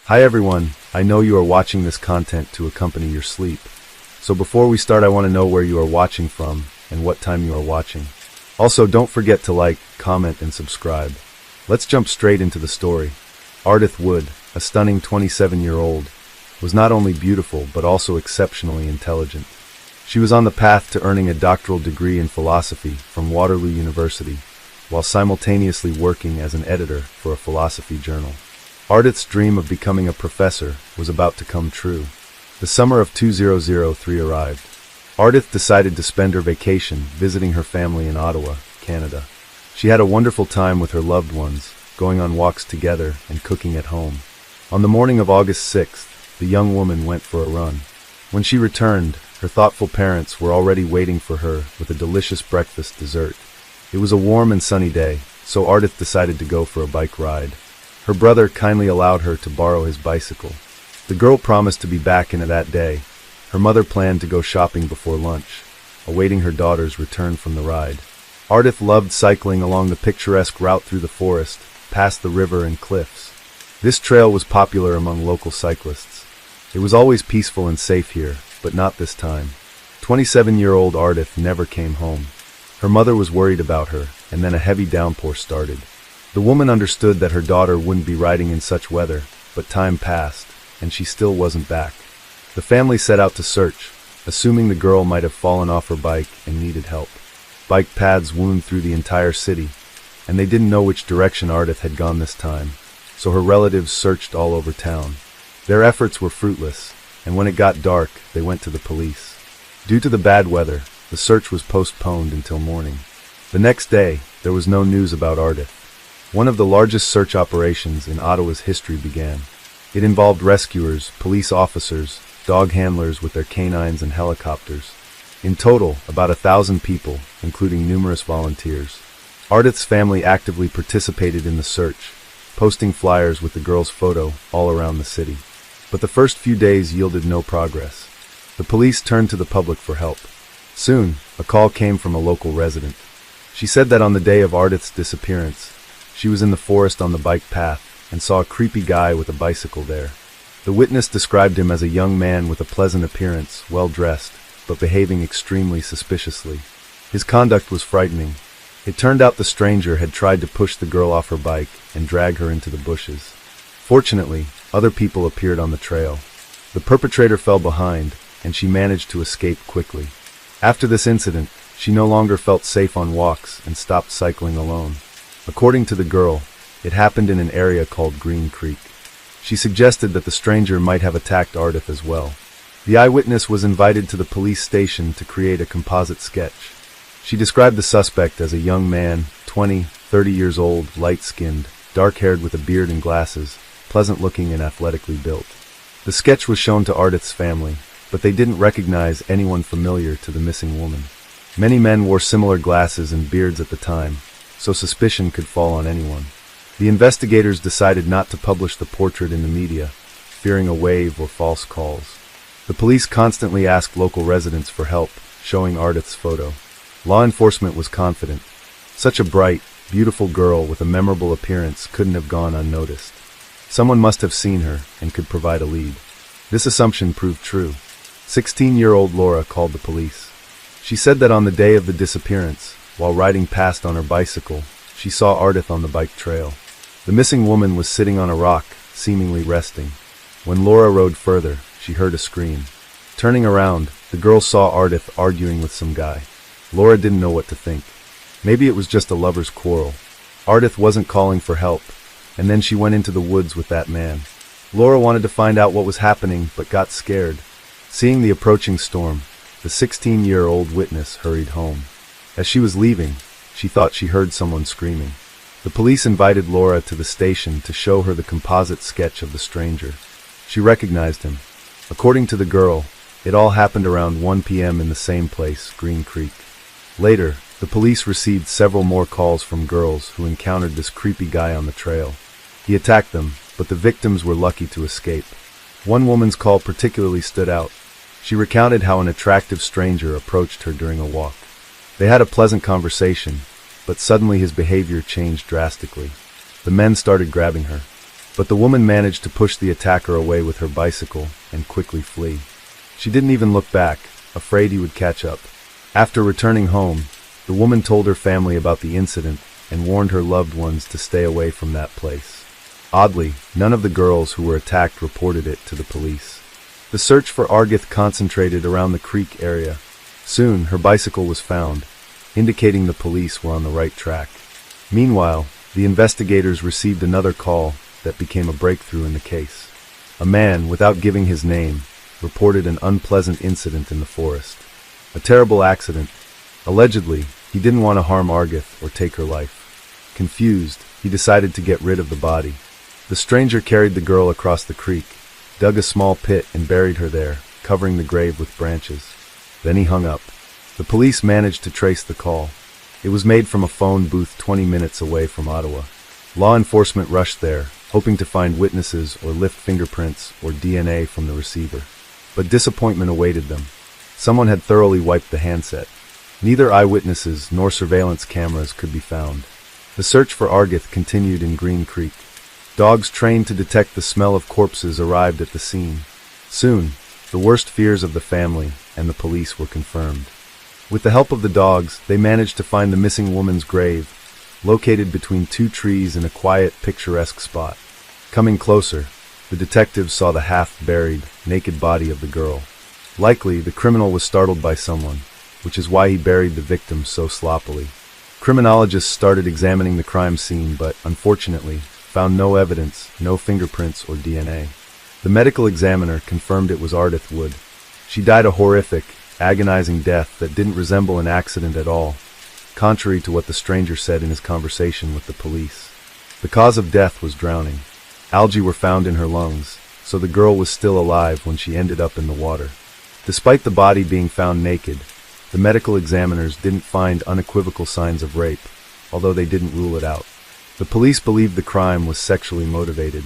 Hi everyone, I know you are watching this content to accompany your sleep. So before we start, I want to know where you are watching from and what time you are watching. Also, don't forget to like, comment, and subscribe. Let's jump straight into the story. Ardith Wood, a stunning 27-year-old, was not only beautiful but also exceptionally intelligent. She was on the path to earning a doctoral degree in philosophy from Waterloo University, while simultaneously working as an editor for a philosophy journal. Ardith's dream of becoming a professor was about to come true. The summer of 2003 arrived. Ardith decided to spend her vacation visiting her family in Ottawa, Canada. She had a wonderful time with her loved ones, going on walks together and cooking at home. On the morning of August 6th, the young woman went for a run. When she returned, her thoughtful parents were already waiting for her with a delicious breakfast dessert. It was a warm and sunny day, so Ardith decided to go for a bike ride. Her brother kindly allowed her to borrow his bicycle. The girl promised to be back in that day. Her mother planned to go shopping before lunch, awaiting her daughter's return from the ride. Ardith loved cycling along the picturesque route through the forest, past the river and cliffs. This trail was popular among local cyclists. It was always peaceful and safe here, but not this time. 27-year-old Ardith never came home. Her mother was worried about her, and then a heavy downpour started. The woman understood that her daughter wouldn't be riding in such weather, but time passed, and she still wasn't back. The family set out to search, assuming the girl might have fallen off her bike and needed help. Bike paths wound through the entire city, and they didn't know which direction Ardith had gone this time, so her relatives searched all over town. Their efforts were fruitless, and when it got dark, they went to the police. Due to the bad weather, the search was postponed until morning. The next day, there was no news about Ardith. One of the largest search operations in Ottawa's history began. It involved rescuers, police officers, dog handlers with their canines and helicopters. In total, about 1,000 people, including numerous volunteers. Ardith's family actively participated in the search, posting flyers with the girl's photo all around the city. But the first few days yielded no progress. The police turned to the public for help. Soon, a call came from a local resident. She said that on the day of Ardith's disappearance, she was in the forest on the bike path and saw a creepy guy with a bicycle there. The witness described him as a young man with a pleasant appearance, well-dressed, but behaving extremely suspiciously. His conduct was frightening. It turned out the stranger had tried to push the girl off her bike and drag her into the bushes. Fortunately, other people appeared on the trail. The perpetrator fell behind, and she managed to escape quickly. After this incident, she no longer felt safe on walks and stopped cycling alone. According to the girl, it happened in an area called Green Creek. She suggested that the stranger might have attacked Ardith as well. The eyewitness was invited to the police station to create a composite sketch. She described the suspect as a young man, 30 years old, light-skinned, dark-haired with a beard and glasses, pleasant-looking and athletically built. The sketch was shown to Ardith's family, but they didn't recognize anyone familiar to the missing woman. Many men wore similar glasses and beards at the time, so suspicion could fall on anyone. The investigators decided not to publish the portrait in the media, fearing a wave or false calls. The police constantly asked local residents for help, showing Ardith's photo. Law enforcement was confident. Such a bright, beautiful girl with a memorable appearance couldn't have gone unnoticed. Someone must have seen her and could provide a lead. This assumption proved true. 16-year-old Laura called the police. She said that on the day of the disappearance, while riding past on her bicycle, she saw Ardith on the bike trail. The missing woman was sitting on a rock, seemingly resting. When Laura rode further, she heard a scream. Turning around, the girl saw Ardith arguing with some guy. Laura didn't know what to think. Maybe it was just a lover's quarrel. Ardith wasn't calling for help, and then she went into the woods with that man. Laura wanted to find out what was happening, but got scared. Seeing the approaching storm, the 16-year-old witness hurried home. As she was leaving, she thought she heard someone screaming. The police invited Laura to the station to show her the composite sketch of the stranger. She recognized him. According to the girl, it all happened around 1 p.m. in the same place, Green Creek. Later, the police received several more calls from girls who encountered this creepy guy on the trail. He attacked them, but the victims were lucky to escape. One woman's call particularly stood out. She recounted how an attractive stranger approached her during a walk. They had a pleasant conversation, but suddenly his behavior changed drastically. The men started grabbing her. But the woman managed to push the attacker away with her bicycle and quickly flee. She didn't even look back, afraid he would catch up. After returning home, the woman told her family about the incident and warned her loved ones to stay away from that place. Oddly, none of the girls who were attacked reported it to the police. The search for Argith concentrated around the creek area. Soon, her bicycle was found, indicating the police were on the right track. Meanwhile, the investigators received another call that became a breakthrough in the case. A man, without giving his name, reported an unpleasant incident in the forest. A terrible accident. Allegedly, he didn't want to harm Argith or take her life. Confused, he decided to get rid of the body. The stranger carried the girl across the creek, dug a small pit and buried her there, covering the grave with branches. Then he hung up. The police managed to trace the call. It was made from a phone booth 20 minutes away from Ottawa. Law enforcement rushed there, hoping to find witnesses or lift fingerprints or DNA from the receiver. But disappointment awaited them. Someone had thoroughly wiped the handset. Neither eyewitnesses nor surveillance cameras could be found. The search for Argith continued in Green Creek. Dogs trained to detect the smell of corpses arrived at the scene. Soon, the worst fears of the family and the police were confirmed. With the help of the dogs, they managed to find the missing woman's grave, located between two trees in a quiet, picturesque spot. Coming closer, the detectives saw the half-buried, naked body of the girl. Likely, the criminal was startled by someone, which is why he buried the victim so sloppily. Criminologists started examining the crime scene, but, unfortunately, found no evidence, no fingerprints or DNA. The medical examiner confirmed it was Ardith Wood. She died a horrific, agonizing death that didn't resemble an accident at all, contrary to what the stranger said in his conversation with the police. The cause of death was drowning. Algae were found in her lungs, so the girl was still alive when she ended up in the water. Despite the body being found naked, the medical examiners didn't find unequivocal signs of rape, although they didn't rule it out. The police believed the crime was sexually motivated.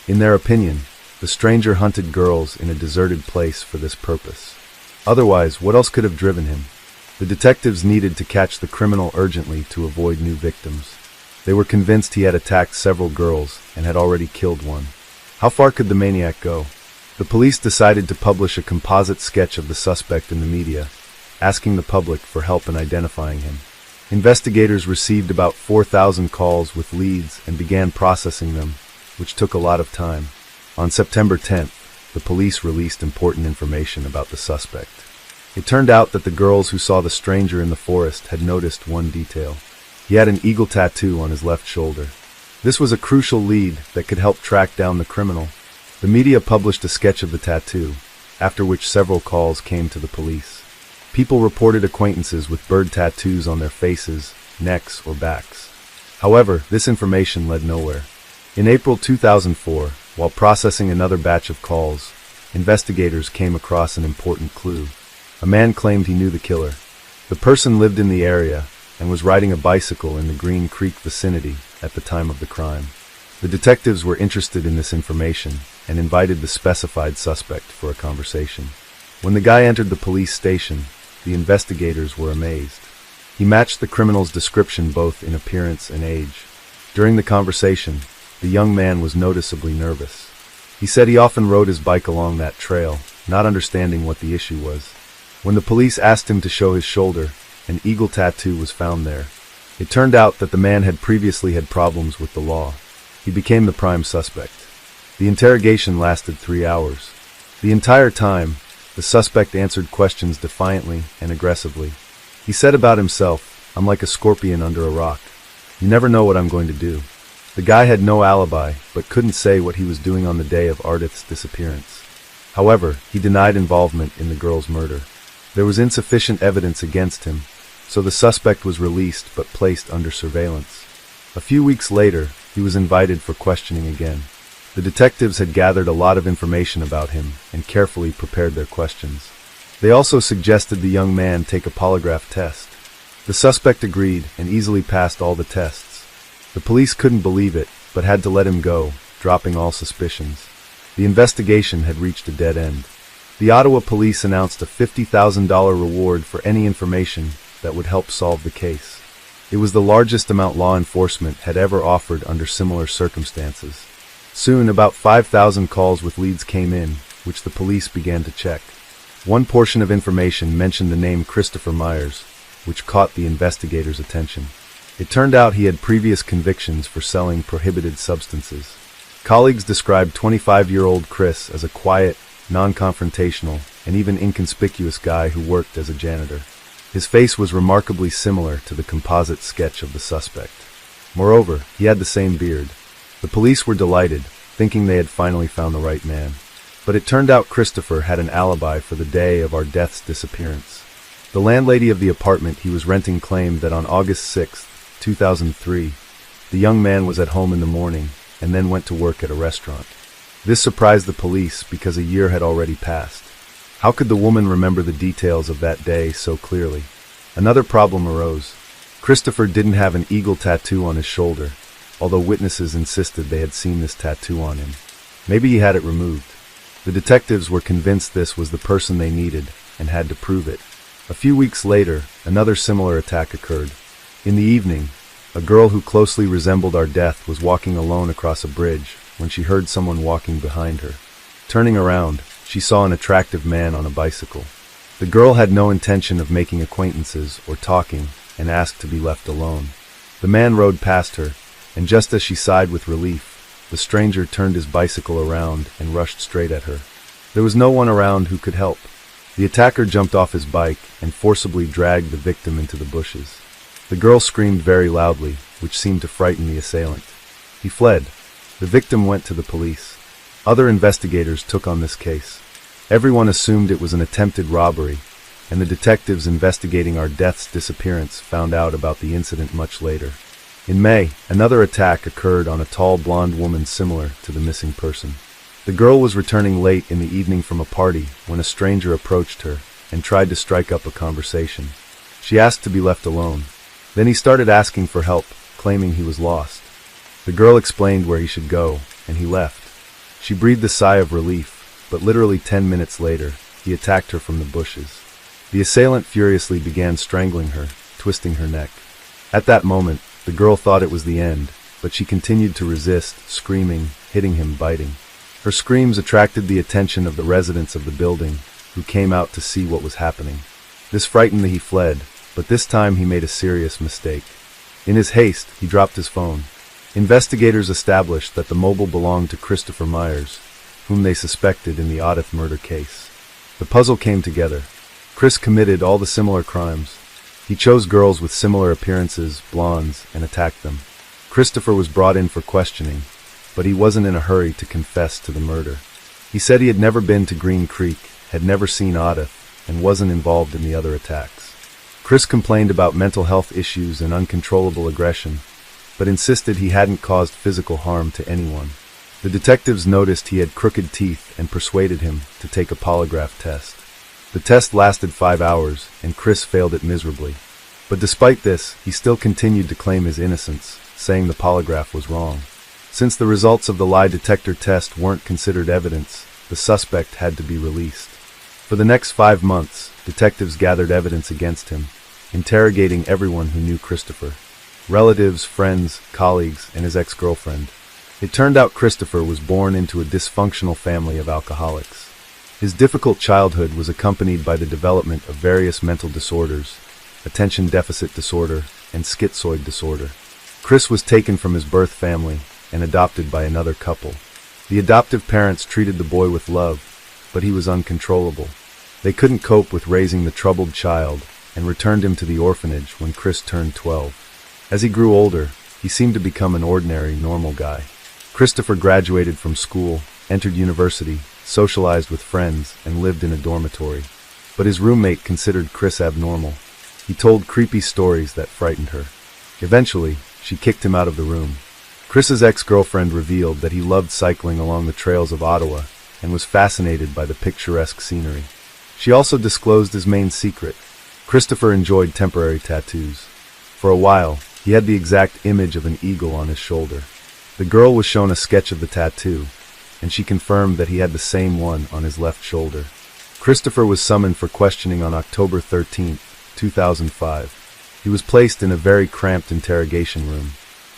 In their opinion, the stranger hunted girls in a deserted place for this purpose. Otherwise, what else could have driven him? The detectives needed to catch the criminal urgently to avoid new victims. They were convinced he had attacked several girls and had already killed one. How far could the maniac go? The police decided to publish a composite sketch of the suspect in the media, asking the public for help in identifying him. Investigators received about 4,000 calls with leads and began processing them, which took a lot of time. On September 10th, the police released important information about the suspect. It turned out that the girls who saw the stranger in the forest had noticed one detail. He had an eagle tattoo on his left shoulder. This was a crucial lead that could help track down the criminal. The media published a sketch of the tattoo, after which several calls came to the police. People reported acquaintances with bird tattoos on their faces, necks, or backs. However, this information led nowhere. In April 2004, while processing another batch of calls, investigators came across an important clue. A man claimed he knew the killer. The person lived in the area and was riding a bicycle in the Green Creek vicinity at the time of the crime. The detectives were interested in this information and invited the specified suspect for a conversation. When the guy entered the police station, the investigators were amazed. He matched the criminal's description both in appearance and age. During the conversation, the young man was noticeably nervous. He said he often rode his bike along that trail, not understanding what the issue was. When the police asked him to show his shoulder, an eagle tattoo was found there. It turned out that the man had previously had problems with the law. He became the prime suspect. The interrogation lasted 3 hours. The entire time, the suspect answered questions defiantly and aggressively. He said about himself, "I'm like a scorpion under a rock. You never know what I'm going to do." The guy had no alibi, but couldn't say what he was doing on the day of Ardith's disappearance. However, he denied involvement in the girl's murder. There was insufficient evidence against him, so the suspect was released but placed under surveillance. A few weeks later, he was invited for questioning again. The detectives had gathered a lot of information about him and carefully prepared their questions. They also suggested the young man take a polygraph test. The suspect agreed and easily passed all the tests. The police couldn't believe it, but had to let him go, dropping all suspicions. The investigation had reached a dead end. The Ottawa police announced a $50,000 reward for any information that would help solve the case. It was the largest amount law enforcement had ever offered under similar circumstances. Soon, about 5,000 calls with leads came in, which the police began to check. One portion of information mentioned the name Christopher Myers, which caught the investigators' attention. It turned out he had previous convictions for selling prohibited substances. Colleagues described 25-year-old Chris as a quiet, non-confrontational, and even inconspicuous guy who worked as a janitor. His face was remarkably similar to the composite sketch of the suspect. Moreover, he had the same beard. The police were delighted, thinking they had finally found the right man. But it turned out Christopher had an alibi for the day of our death's disappearance. The landlady of the apartment he was renting claimed that on August 6, 2003, the young man was at home in the morning and then went to work at a restaurant. This surprised the police because a year had already passed. How could the woman remember the details of that day so clearly? Another problem arose. Christopher didn't have an eagle tattoo on his shoulder, although witnesses insisted they had seen this tattoo on him. Maybe he had it removed. The detectives were convinced this was the person they needed and had to prove it. A few weeks later, another similar attack occurred. In the evening, a girl who closely resembled our death was walking alone across a bridge when she heard someone walking behind her. Turning around, she saw an attractive man on a bicycle. The girl had no intention of making acquaintances or talking and asked to be left alone. The man rode past her, and just as she sighed with relief, the stranger turned his bicycle around and rushed straight at her. There was no one around who could help. The attacker jumped off his bike and forcibly dragged the victim into the bushes. The girl screamed very loudly, which seemed to frighten the assailant. He fled. The victim went to the police. Other investigators took on this case. Everyone assumed it was an attempted robbery, and the detectives investigating our death's disappearance found out about the incident much later. In May, another attack occurred on a tall blonde woman similar to the missing person. The girl was returning late in the evening from a party when a stranger approached her and tried to strike up a conversation. She asked to be left alone. Then he started asking for help, claiming he was lost. The girl explained where he should go, and he left. She breathed a sigh of relief, but literally 10 minutes later, he attacked her from the bushes. The assailant furiously began strangling her, twisting her neck. At that moment, the girl thought it was the end, but she continued to resist, screaming, hitting him, biting. Her screams attracted the attention of the residents of the building, who came out to see what was happening. This frightened he fled, but this time he made a serious mistake. In his haste, he dropped his phone. Investigators established that the mobile belonged to Christopher Myers, whom they suspected in the Oddith murder case. The puzzle came together. Chris committed all the similar crimes. He chose girls with similar appearances, blondes, and attacked them. Christopher was brought in for questioning, but he wasn't in a hurry to confess to the murder. He said he had never been to Green Creek, had never seen Oddith, and wasn't involved in the other attacks. Chris complained about mental health issues and uncontrollable aggression, but insisted he hadn't caused physical harm to anyone. The detectives noticed he had crooked teeth and persuaded him to take a polygraph test. The test lasted 5 hours, and Chris failed it miserably. But despite this, he still continued to claim his innocence, saying the polygraph was wrong. Since the results of the lie detector test weren't considered evidence, the suspect had to be released. For the next 5 months, detectives gathered evidence against him, interrogating everyone who knew Christopher. Relatives, friends, colleagues, and his ex-girlfriend. It turned out Christopher was born into a dysfunctional family of alcoholics. His difficult childhood was accompanied by the development of various mental disorders, attention deficit disorder, and schizoid disorder. Chris was taken from his birth family and adopted by another couple. The adoptive parents treated the boy with love, but he was uncontrollable. They couldn't cope with raising the troubled child and returned him to the orphanage when Chris turned 12. As he grew older, he seemed to become an ordinary, normal guy. Christopher graduated from school, entered university, socialized with friends, and lived in a dormitory. But his roommate considered Chris abnormal. He told creepy stories that frightened her. Eventually, she kicked him out of the room. Chris's ex-girlfriend revealed that he loved cycling along the trails of Ottawa and was fascinated by the picturesque scenery. She also disclosed his main secret. Christopher enjoyed temporary tattoos. For a while, he had the exact image of an eagle on his shoulder. The girl was shown a sketch of the tattoo, and she confirmed that he had the same one on his left shoulder. Christopher was summoned for questioning on October 13, 2005. He was placed in a very cramped interrogation room.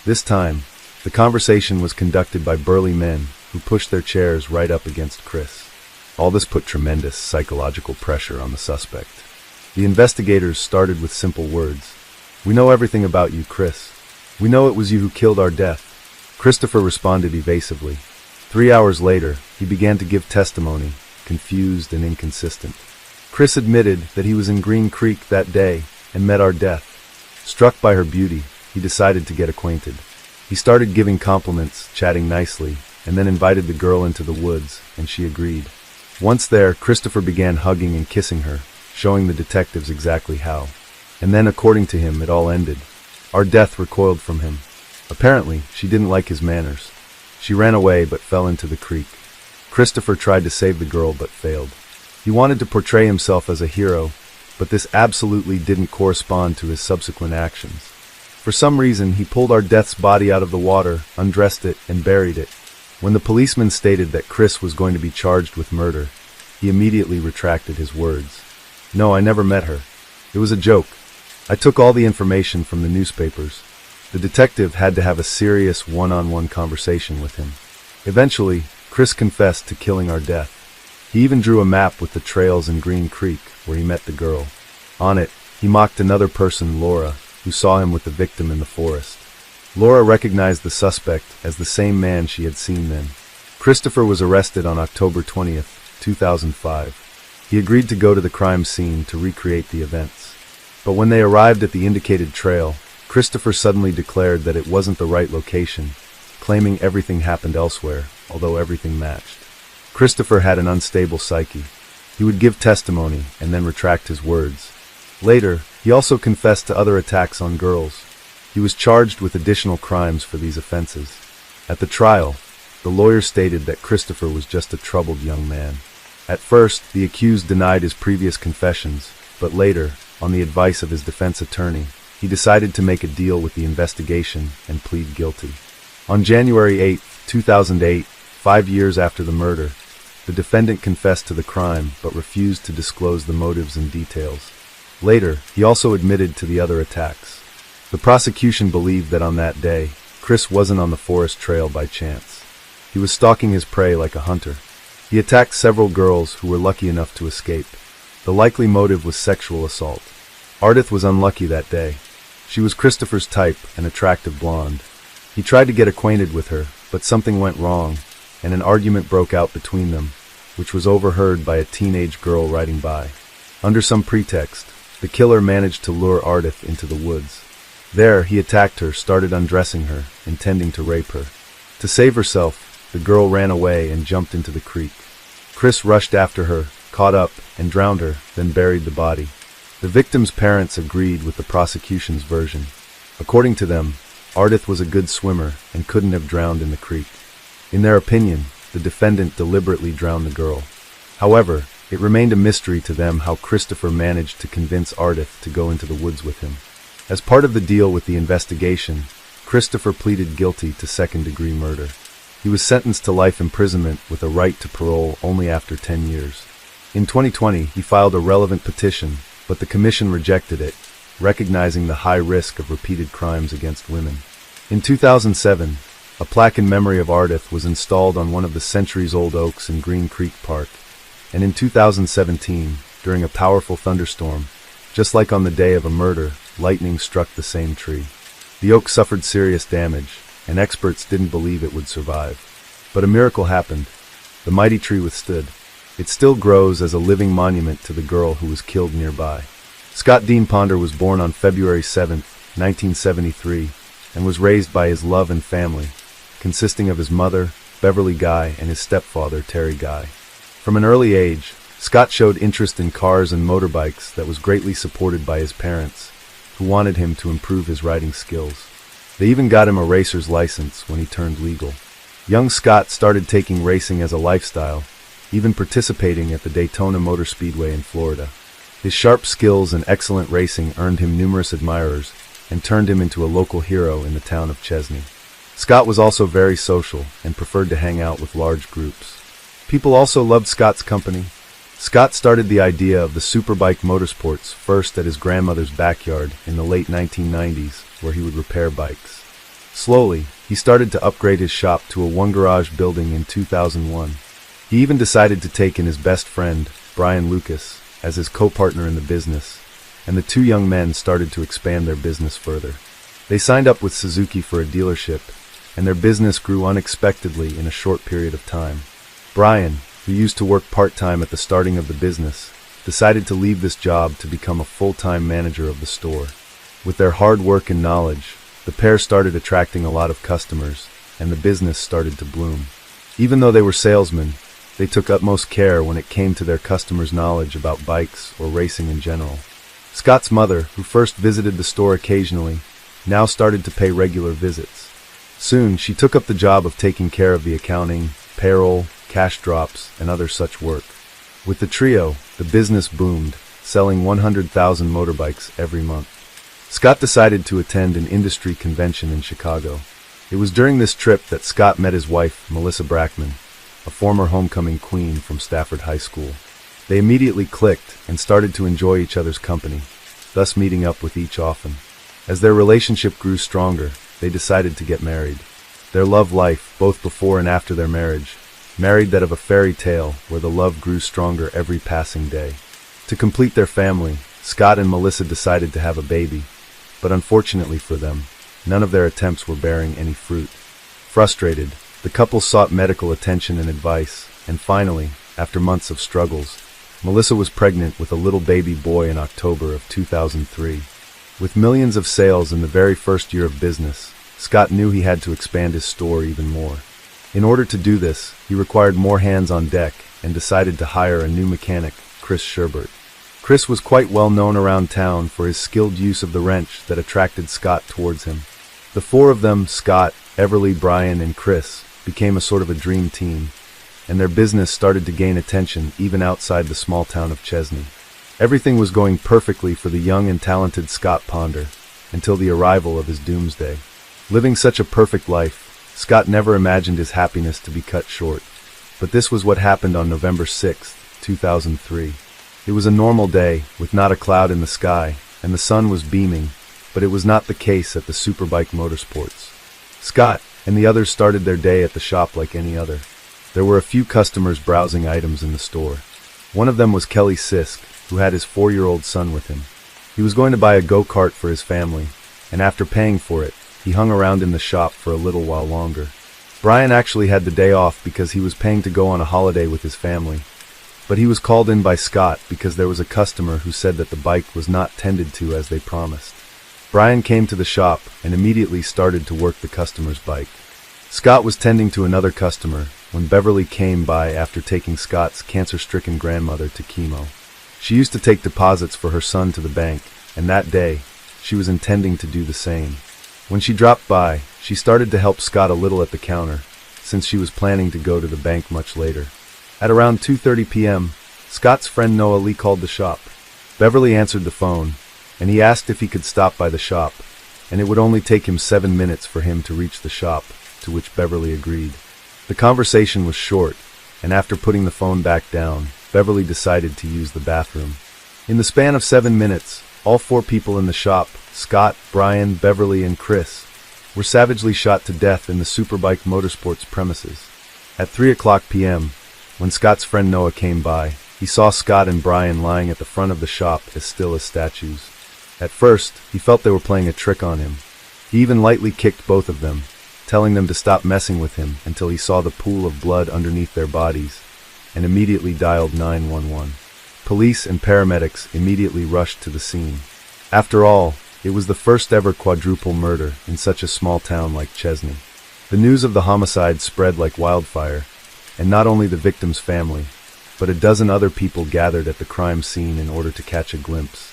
This time, The conversation was conducted by burly men who pushed their chairs right up against Chris. All this put tremendous psychological pressure on the suspect. The investigators started with simple words. "We know everything about you, Chris. We know it was you who killed our death." Christopher responded evasively. 3 hours later, he began to give testimony, confused and inconsistent. Chris admitted that he was in Green Creek that day and met our death. Struck by her beauty, he decided to get acquainted. He started giving compliments, chatting nicely, and then invited the girl into the woods, and she agreed. Once there, Christopher began hugging and kissing her, showing the detectives exactly how. And then, according to him, it all ended. Our death recoiled from him. Apparently, she didn't like his manners. She ran away but fell into the creek. Christopher tried to save the girl but failed. He wanted to portray himself as a hero, but this absolutely didn't correspond to his subsequent actions. For some reason, he pulled our death's body out of the water, undressed it, and buried it. When the policeman stated that Chris was going to be charged with murder, he immediately retracted his words. "No, I never met her. It was a joke. I took all the information from the newspapers." The detective had to have a serious one-on-one conversation with him. Eventually, Chris confessed to killing our death. He even drew a map with the trails in Green Creek where he met the girl. On it, he mocked another person, Laura, who saw him with the victim in the forest. Laura recognized the suspect as the same man she had seen then. Christopher was arrested on October 20th, 2005. He agreed to go to the crime scene to recreate the events. But when they arrived at the indicated trail, Christopher suddenly declared that it wasn't the right location, claiming everything happened elsewhere, although everything matched. Christopher had an unstable psyche. He would give testimony and then retract his words. Later, he also confessed to other attacks on girls. He was charged with additional crimes for these offenses. At the trial, the lawyer stated that Christopher was just a troubled young man. At first, the accused denied his previous confessions, but later, on the advice of his defense attorney, he decided to make a deal with the investigation and plead guilty. On January 8, 2008, 5 years after the murder, the defendant confessed to the crime but refused to disclose the motives and details. Later, he also admitted to the other attacks. The prosecution believed that on that day, Chris wasn't on the forest trail by chance. He was stalking his prey like a hunter. He attacked several girls who were lucky enough to escape. The likely motive was sexual assault. Ardith was unlucky that day. She was Christopher's type, an attractive blonde. He tried to get acquainted with her, but something went wrong, and an argument broke out between them, which was overheard by a teenage girl riding by. Under some pretext, the killer managed to lure Ardith into the woods. There, he attacked her, started undressing her, intending to rape her. To save herself, the girl ran away and jumped into the creek. Chris rushed after her, caught up, and drowned her, then buried the body. The victim's parents agreed with the prosecution's version. According to them, Ardith was a good swimmer and couldn't have drowned in the creek. In their opinion, the defendant deliberately drowned the girl. However, it remained a mystery to them how Christopher managed to convince Ardith to go into the woods with him. As part of the deal with the investigation, Christopher pleaded guilty to second-degree murder. He was sentenced to life imprisonment with a right to parole only after 10 years. In 2020, he filed a relevant petition, but the commission rejected it, recognizing the high risk of repeated crimes against women. In 2007, a plaque in memory of Ardith was installed on one of the centuries-old oaks in Green Creek Park, and in 2017, during a powerful thunderstorm, just like on the day of a murder, lightning struck the same tree. The oak suffered serious damage, and experts didn't believe it would survive. But a miracle happened. The mighty tree withstood. It still grows as a living monument to the girl who was killed nearby. Scott Dean Ponder was born on February 7, 1973, and was raised by his love and family, consisting of his mother, Beverly Guy, and his stepfather, Terry Guy. From an early age, Scott showed interest in cars and motorbikes that was greatly supported by his parents, who wanted him to improve his riding skills. They even got him a racer's license when he turned legal. Young Scott started taking racing as a lifestyle, even participating at the Daytona Motor Speedway in Florida. His sharp skills and excellent racing earned him numerous admirers and turned him into a local hero in the town of Chesney. Scott was also very social and preferred to hang out with large groups. People also loved Scott's company. Scott started the idea of the superbike motorsports first at his grandmother's backyard in the late 1990s, where he would repair bikes. Slowly, he started to upgrade his shop to a one-garage building in 2001. He even decided to take in his best friend, Brian Lucas, as his co-partner in the business, and the two young men started to expand their business further. They signed up with Suzuki for a dealership, and their business grew unexpectedly in a short period of time. Brian, who used to work part-time at the starting of the business, decided to leave this job to become a full-time manager of the store. With their hard work and knowledge, the pair started attracting a lot of customers, and the business started to bloom. Even though they were salesmen, they took utmost care when it came to their customers' knowledge about bikes or racing in general. Scott's mother, who first visited the store occasionally, now started to pay regular visits. Soon, she took up the job of taking care of the accounting, payroll, cash drops, and other such work. With the trio, the business boomed, selling 100,000 motorbikes every month. Scott decided to attend an industry convention in Chicago. It was during this trip that Scott met his wife, Melissa Brackman, a former homecoming queen from Stafford High School. They immediately clicked and started to enjoy each other's company, thus meeting up with each often. As their relationship grew stronger, they decided to get married. Their love life, both before and after their marriage, married that of a fairy tale where the love grew stronger every passing day. To complete their family, Scott and Melissa decided to have a baby, but unfortunately for them, none of their attempts were bearing any fruit. Frustrated, the couple sought medical attention and advice, and finally, after months of struggles, Melissa was pregnant with a little baby boy in October of 2003. With millions of sales in the very first year of business, Scott knew he had to expand his store even more. In order to do this, he required more hands on deck and decided to hire a new mechanic, Chris Sherbert. Chris was quite well known around town for his skilled use of the wrench that attracted Scott towards him. The four of them, Scott, Everly, Brian, and Chris, became a sort of a dream team, and their business started to gain attention even outside the small town of Chesney. Everything was going perfectly for the young and talented Scott Ponder, until the arrival of his doomsday. Living such a perfect life, Scott never imagined his happiness to be cut short. But this was what happened on November 6, 2003. It was a normal day, with not a cloud in the sky, and the sun was beaming, but it was not the case at the Superbike Motorsports. Scott and the others started their day at the shop like any other. There were a few customers browsing items in the store. One of them was Kelly Sisk, who had his 4-year-old son with him. He was going to buy a go-kart for his family, and after paying for it, he hung around in the shop for a little while longer. Brian actually had the day off because he was paying to go on a holiday with his family, but he was called in by Scott because there was a customer who said that the bike was not tended to as they promised. Brian came to the shop and immediately started to work the customer's bike. Scott was tending to another customer when Beverly came by after taking Scott's cancer-stricken grandmother to chemo. She used to take deposits for her son to the bank, and that day, she was intending to do the same. When she dropped by, she started to help Scott a little at the counter, since she was planning to go to the bank much later. At around 2:30 p.m., Scott's friend Noah Lee called the shop. Beverly answered the phone, and he asked if he could stop by the shop, and it would only take him 7 minutes for him to reach the shop, to which Beverly agreed. The conversation was short, and after putting the phone back down, Beverly decided to use the bathroom. In the span of 7 minutes, all 4 people in the shop, Scott, Brian, Beverly, and Chris, were savagely shot to death in the Superbike Motorsports premises. At 3:00 p.m., when Scott's friend Noah came by, he saw Scott and Brian lying at the front of the shop as still as statues. At first, he felt they were playing a trick on him. He even lightly kicked both of them, telling them to stop messing with him until he saw the pool of blood underneath their bodies, and immediately dialed 911. Police and paramedics immediately rushed to the scene. After all, it was the first ever quadruple murder in such a small town like Chesney. The news of the homicide spread like wildfire, and not only the victim's family, but a dozen other people gathered at the crime scene in order to catch a glimpse.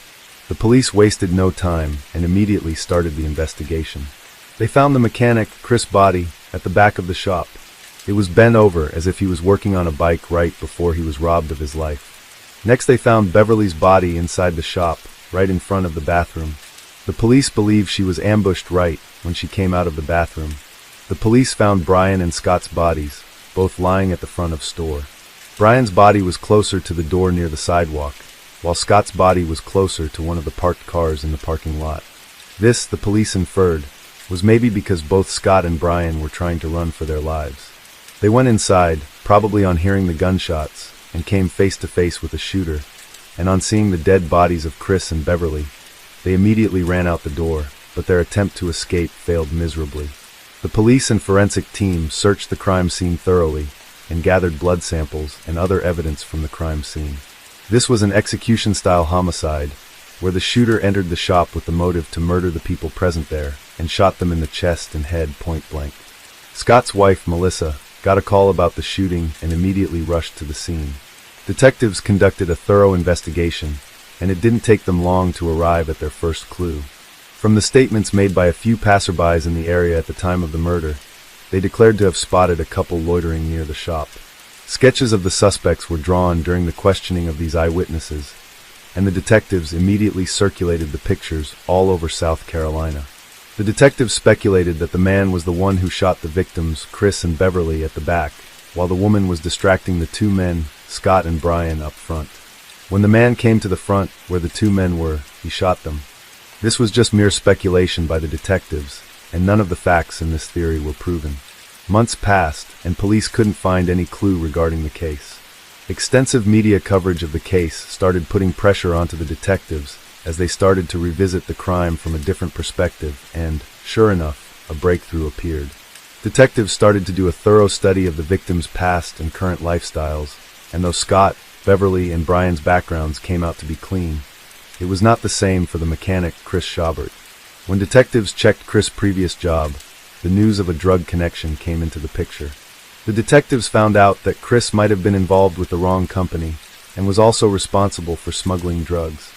The police wasted no time and immediately started the investigation. They found the mechanic, Chris' body, at the back of the shop. It was bent over as if he was working on a bike right before he was robbed of his life. Next they found Beverly's body inside the shop, right in front of the bathroom. The police believe she was ambushed right when she came out of the bathroom. The police found Brian and Scott's bodies, both lying at the front of store. Brian's body was closer to the door near the sidewalk, while Scott's body was closer to one of the parked cars in the parking lot. This, the police inferred, was maybe because both Scott and Brian were trying to run for their lives. They went inside, probably on hearing the gunshots, and came face to face with the shooter, and on seeing the dead bodies of Chris and Beverly, they immediately ran out the door, but their attempt to escape failed miserably. The police and forensic team searched the crime scene thoroughly and gathered blood samples and other evidence from the crime scene. This was an execution-style homicide, where the shooter entered the shop with the motive to murder the people present there and shot them in the chest and head point blank. Scott's wife, Melissa, got a call about the shooting and immediately rushed to the scene. Detectives conducted a thorough investigation, and it didn't take them long to arrive at their first clue. From the statements made by a few passerbys in the area at the time of the murder, they declared to have spotted a couple loitering near the shop. Sketches of the suspects were drawn during the questioning of these eyewitnesses, and the detectives immediately circulated the pictures all over South Carolina. The detectives speculated that the man was the one who shot the victims, Chris and Beverly, at the back, while the woman was distracting the two men, Scott and Brian, up front. When the man came to the front, where the two men were, he shot them. This was just mere speculation by the detectives, and none of the facts in this theory were proven. Months passed, and police couldn't find any clue regarding the case. Extensive media coverage of the case started putting pressure onto the detectives as they started to revisit the crime from a different perspective, and, sure enough, a breakthrough appeared. Detectives started to do a thorough study of the victims' past and current lifestyles, and though Scott, Beverly, and Brian's backgrounds came out to be clean, it was not the same for the mechanic, Chris Schaubert. When detectives checked Chris' previous job, the news of a drug connection came into the picture. The detectives found out that Chris might have been involved with the wrong company and was also responsible for smuggling drugs.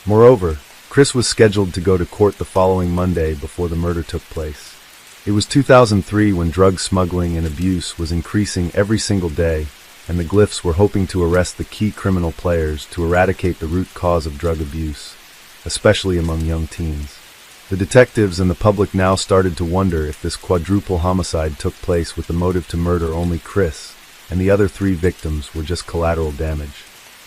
Moreover, Chris was scheduled to go to court the following Monday before the murder took place. It was 2003 when drug smuggling and abuse was increasing every single day, and the Glyphs were hoping to arrest the key criminal players to eradicate the root cause of drug abuse, especially among young teens. The detectives and the public now started to wonder if this quadruple homicide took place with the motive to murder only Chris, and the other three victims were just collateral damage.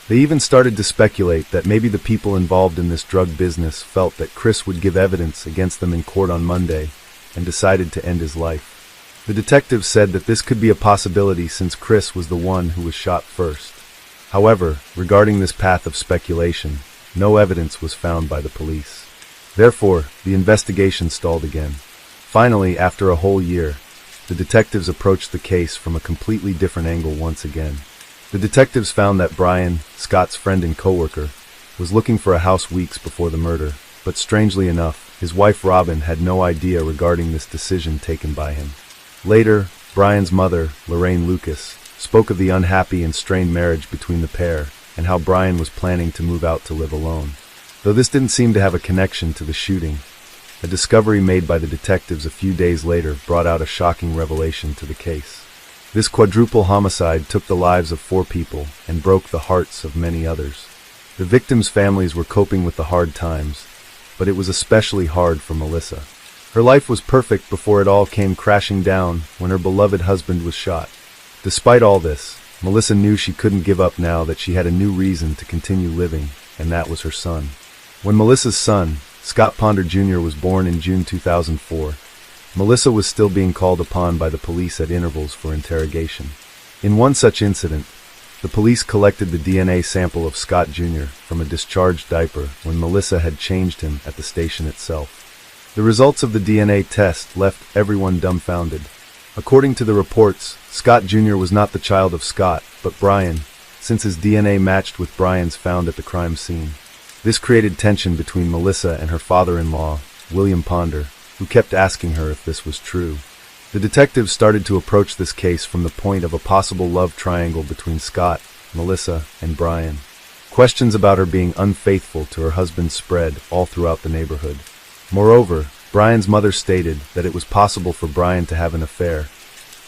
They even started to speculate that maybe the people involved in this drug business felt that Chris would give evidence against them in court on Monday, and decided to end his life. The detectives said that this could be a possibility since Chris was the one who was shot first. However, regarding this path of speculation, no evidence was found by the police. Therefore, the investigation stalled again. Finally, after a whole year, the detectives approached the case from a completely different angle once again. The detectives found that Brian, Scott's friend and coworker, was looking for a house weeks before the murder, but strangely enough, his wife Robin had no idea regarding this decision taken by him. Later, Brian's mother, Lorraine Lucas, spoke of the unhappy and strained marriage between the pair and how Brian was planning to move out to live alone. Though this didn't seem to have a connection to the shooting, a discovery made by the detectives a few days later brought out a shocking revelation to the case. This quadruple homicide took the lives of 4 people and broke the hearts of many others. The victims' families were coping with the hard times, but it was especially hard for Melissa. Her life was perfect before it all came crashing down when her beloved husband was shot. Despite all this, Melissa knew she couldn't give up now that she had a new reason to continue living, and that was her son. When Melissa's son, Scott Ponder Jr., was born in June 2004, Melissa was still being called upon by the police at intervals for interrogation. In one such incident, the police collected the DNA sample of Scott Jr. from a discharged diaper when Melissa had changed him at the station itself. The results of the DNA test left everyone dumbfounded. According to the reports, Scott Jr. was not the child of Scott, but Brian, since his DNA matched with Brian's found at the crime scene. This created tension between Melissa and her father-in-law, William Ponder, who kept asking her if this was true. The detectives started to approach this case from the point of a possible love triangle between Scott, Melissa, and Brian. Questions about her being unfaithful to her husband spread all throughout the neighborhood. Moreover, Brian's mother stated that it was possible for Brian to have an affair,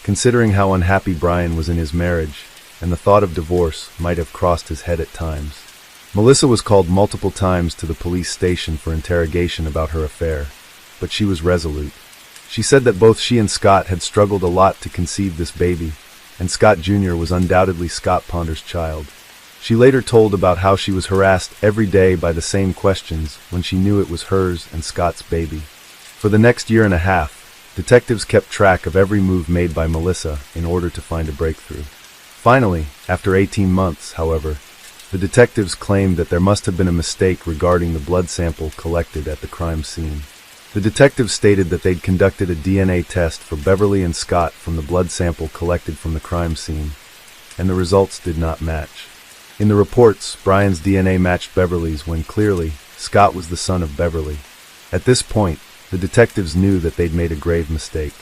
considering how unhappy Brian was in his marriage, and the thought of divorce might have crossed his head at times. Melissa was called multiple times to the police station for interrogation about her affair, but she was resolute. She said that both she and Scott had struggled a lot to conceive this baby, and Scott Jr. was undoubtedly Scott Ponder's child. She later told about how she was harassed every day by the same questions when she knew it was hers and Scott's baby. For the next year and a half, detectives kept track of every move made by Melissa in order to find a breakthrough. Finally, after 18 months, however, the detectives claimed that there must have been a mistake regarding the blood sample collected at the crime scene. The detectives stated that they'd conducted a DNA test for Beverly and Scott from the blood sample collected from the crime scene, and the results did not match. In the reports, Brian's DNA matched Beverly's when clearly, Scott was the son of Beverly. At this point, the detectives knew that they'd made a grave mistake.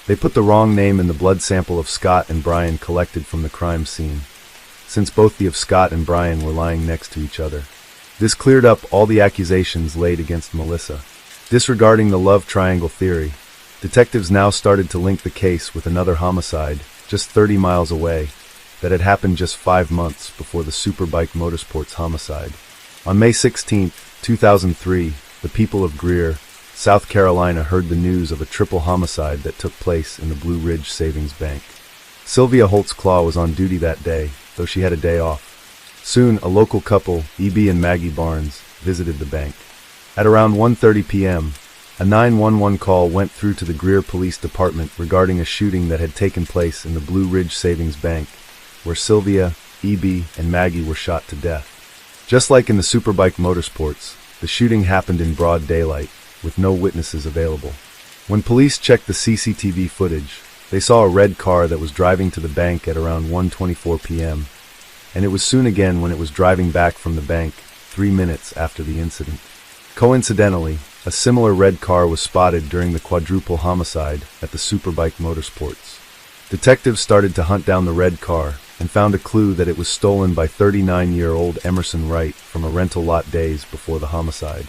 They put the wrong name in the blood sample of Scott and Brian collected from the crime scene, since both the of Scott and Brian were lying next to each other. This cleared up all the accusations laid against Melissa. Disregarding the love triangle theory, detectives now started to link the case with another homicide, just 30 miles away, that had happened just 5 months before the Superbike Motorsports homicide. On May 16, 2003, the people of Greer, South Carolina heard the news of a triple homicide that took place in the Blue Ridge Savings Bank. Sylvia Holtz-Claw was on duty that day, though she had a day off. Soon, a local couple, E.B. and Maggie Barnes, visited the bank. At around 1:30 p.m., a 911 call went through to the Greer Police Department regarding a shooting that had taken place in the Blue Ridge Savings Bank, where Sylvia, E.B., and Maggie were shot to death. Just like in the Superbike Motorsports, the shooting happened in broad daylight, with no witnesses available. When police checked the CCTV footage, they saw a red car that was driving to the bank at around 1:24 p.m., and it was soon again when it was driving back from the bank, 3 minutes after the incident. Coincidentally, a similar red car was spotted during the quadruple homicide at the Superbike Motorsports. Detectives started to hunt down the red car and found a clue that it was stolen by 39-year-old Emerson Wright from a rental lot days before the homicide.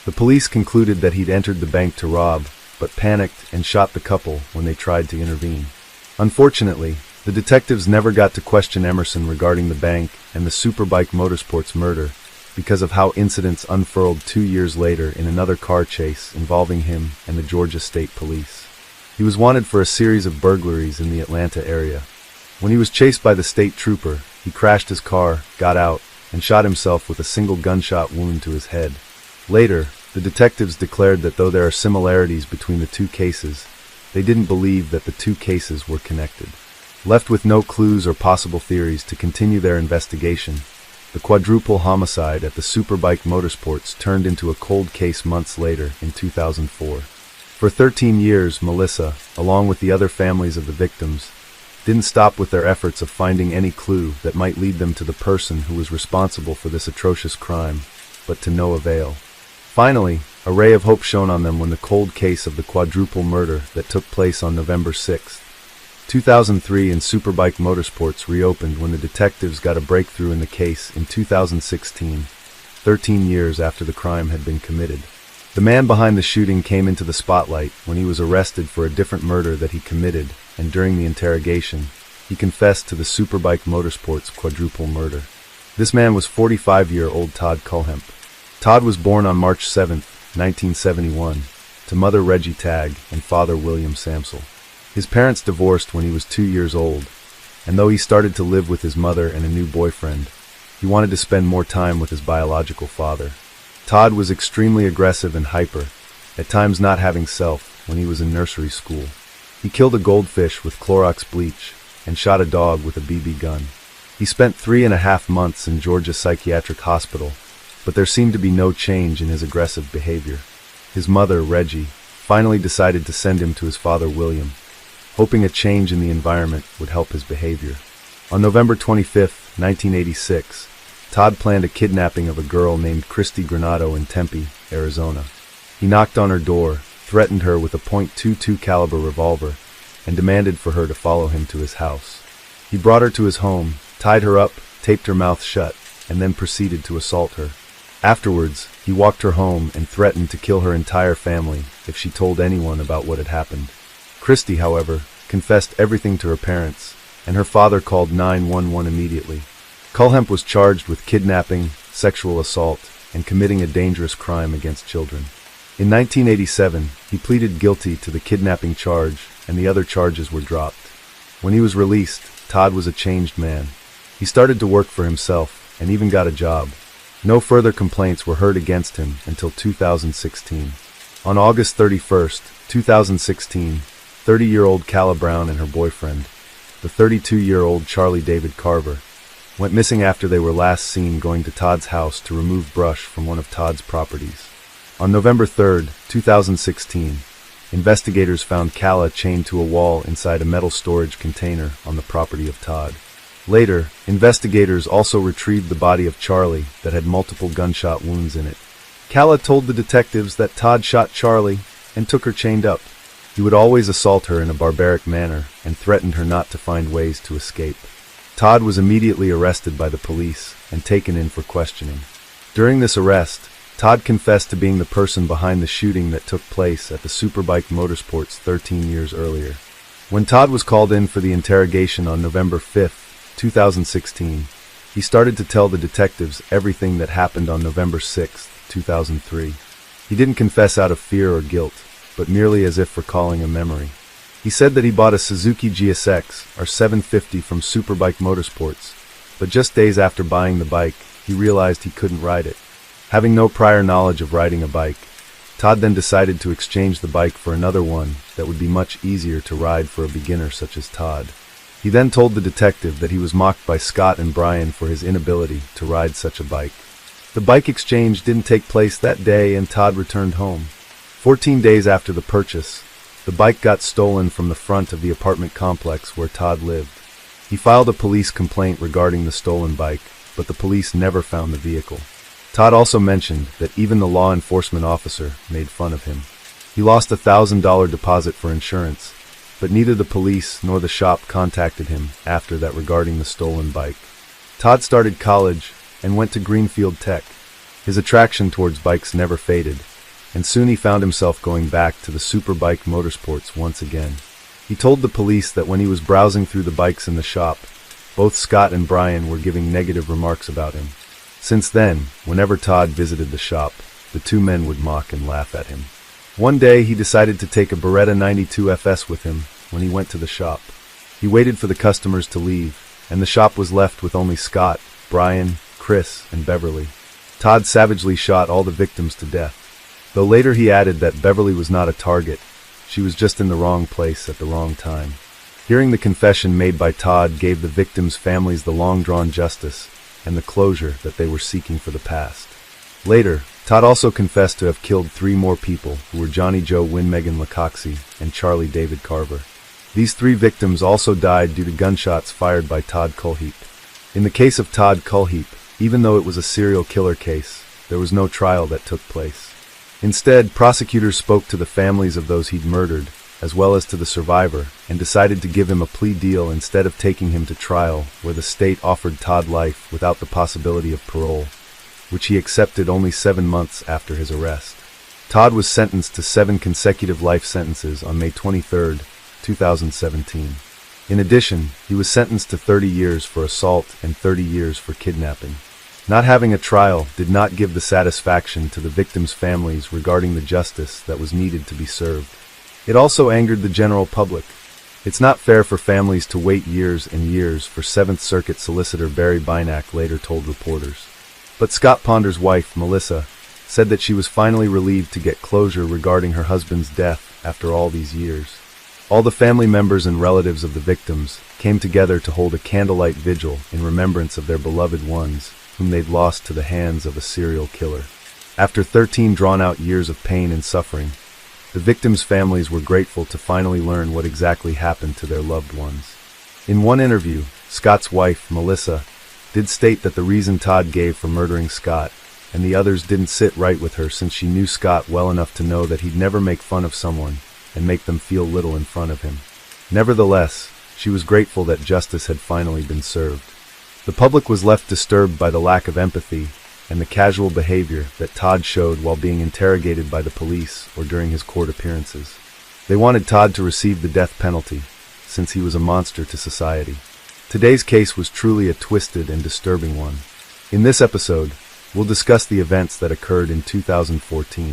The police concluded that he'd entered the bank to rob, but panicked and shot the couple when they tried to intervene. Unfortunately, the detectives never got to question Emerson regarding the bank and the Superbike Motorsports murder because of how incidents unfurled 2 years later in another car chase involving him and the Georgia State Police. He was wanted for a series of burglaries in the Atlanta area. When he was chased by the state trooper, he crashed his car, got out, and shot himself with a single gunshot wound to his head. Later, the detectives declared that though there are similarities between the two cases, they didn't believe that the two cases were connected. Left with no clues or possible theories to continue their investigation, the quadruple homicide at the Superbike Motorsports turned into a cold case months later in 2004. For 13 years, Melissa, along with the other families of the victims, didn't stop with their efforts of finding any clue that might lead them to the person who was responsible for this atrocious crime, but to no avail. Finally, a ray of hope shone on them when the cold case of the quadruple murder that took place on November 6, 2003 in Superbike Motorsports reopened when the detectives got a breakthrough in the case in 2016, 13 years after the crime had been committed. The man behind the shooting came into the spotlight when he was arrested for a different murder that he committed, and during the interrogation, he confessed to the Superbike Motorsports quadruple murder. This man was 45-year-old Todd Culhemp. Todd was born on March 7, 1971, to mother Reggie Tagg and father William Samsel. His parents divorced when he was 2 years old, and though he started to live with his mother and a new boyfriend, he wanted to spend more time with his biological father. Todd was extremely aggressive and hyper, at times not having self when he was in nursery school. He killed a goldfish with Clorox bleach and shot a dog with a BB gun. He spent 3.5 months in Georgia Psychiatric Hospital, but there seemed to be no change in his aggressive behavior. His mother, Reggie, finally decided to send him to his father, William, hoping a change in the environment would help his behavior. On November 25, 1986, Todd planned a kidnapping of a girl named Christy Granado in Tempe, Arizona. He knocked on her door, threatened her with a .22 caliber revolver, and demanded for her to follow him to his house. He brought her to his home, tied her up, taped her mouth shut, and then proceeded to assault her. Afterwards, he walked her home and threatened to kill her entire family if she told anyone about what had happened. Christy, however, confessed everything to her parents, and her father called 911 immediately. Culhemp was charged with kidnapping, sexual assault, and committing a dangerous crime against children. In 1987, he pleaded guilty to the kidnapping charge, and the other charges were dropped. When he was released, Todd was a changed man. He started to work for himself, and even got a job. No further complaints were heard against him until 2016. On August 31st, 2016, 30-year-old Calla Brown and her boyfriend, the 32-year-old Charlie David Carver, went missing after they were last seen going to Todd's house to remove brush from one of Todd's properties. On November 3rd, 2016, investigators found Calla chained to a wall inside a metal storage container on the property of Todd. Later, investigators also retrieved the body of Charlie that had multiple gunshot wounds in it. Calla told the detectives that Todd shot Charlie and took her chained up. He would always assault her in a barbaric manner and threatened her not to find ways to escape. Todd was immediately arrested by the police and taken in for questioning. During this arrest, Todd confessed to being the person behind the shooting that took place at the Superbike Motorsports 13 years earlier. When Todd was called in for the interrogation on November 5th, 2016, he started to tell the detectives everything that happened on November 6th, 2003. He didn't confess out of fear or guilt, but merely as if recalling a memory. He said that he bought a Suzuki GSX R750 from Superbike Motorsports, but just days after buying the bike, he realized he couldn't ride it. Having no prior knowledge of riding a bike, Todd then decided to exchange the bike for another one that would be much easier to ride for a beginner such as Todd. He then told the detective that he was mocked by Scott and Brian for his inability to ride such a bike. The bike exchange didn't take place that day and Todd returned home. 14 days after the purchase, the bike got stolen from the front of the apartment complex where Todd lived. He filed a police complaint regarding the stolen bike, but the police never found the vehicle. Todd also mentioned that even the law enforcement officer made fun of him. He lost a $1,000 deposit for insurance, but neither the police nor the shop contacted him after that regarding the stolen bike. Todd started college and went to Greenfield Tech. His attraction towards bikes never faded, and soon he found himself going back to the Superbike Motorsports once again. He told the police that when he was browsing through the bikes in the shop, both Scott and Brian were giving negative remarks about him. Since then, whenever Todd visited the shop, the two men would mock and laugh at him. One day, he decided to take a Beretta 92 FS with him when he went to the shop. He waited for the customers to leave, and the shop was left with only Scott, Brian, Chris, and Beverly. Todd savagely shot all the victims to death. Though later he added that Beverly was not a target, she was just in the wrong place at the wrong time. Hearing the confession made by Todd gave the victims' families the long-drawn justice and the closure that they were seeking for the past. Later, Todd also confessed to have killed 3 more people who were Johnny Joe Winmegan Lacoxie and Charlie David Carver. These 3 victims also died due to gunshots fired by Todd Culheap. In the case of Todd Culheap, even though it was a serial killer case, there was no trial that took place. Instead, prosecutors spoke to the families of those he'd murdered, as well as to the survivor, and decided to give him a plea deal instead of taking him to trial, where the state offered Todd life without the possibility of parole, which he accepted only 7 months after his arrest. Todd was sentenced to 7 consecutive life sentences on May 23, 2017. In addition, he was sentenced to 30 years for assault and 30 years for kidnapping. Not having a trial did not give the satisfaction to the victims' families regarding the justice that was needed to be served. It also angered the general public. It's not fair for families to wait years and years for 7th Circuit solicitor Barry Bynack later told reporters. But Scott Ponder's wife, Melissa, said that she was finally relieved to get closure regarding her husband's death after all these years. All the family members and relatives of the victims came together to hold a candlelight vigil in remembrance of their beloved ones whom they'd lost to the hands of a serial killer. After 13 drawn-out years of pain and suffering, the victims' families were grateful to finally learn what exactly happened to their loved ones. In one interview, Scott's wife, Melissa, did state that the reason Todd gave for murdering Scott and the others didn't sit right with her since she knew Scott well enough to know that he'd never make fun of someone and make them feel little in front of him. Nevertheless, she was grateful that justice had finally been served. The public was left disturbed by the lack of empathy and the casual behavior that Todd showed while being interrogated by the police or during his court appearances. They wanted Todd to receive the death penalty, since he was a monster to society. Today's case was truly a twisted and disturbing one. In this episode, we'll discuss the events that occurred in 2014.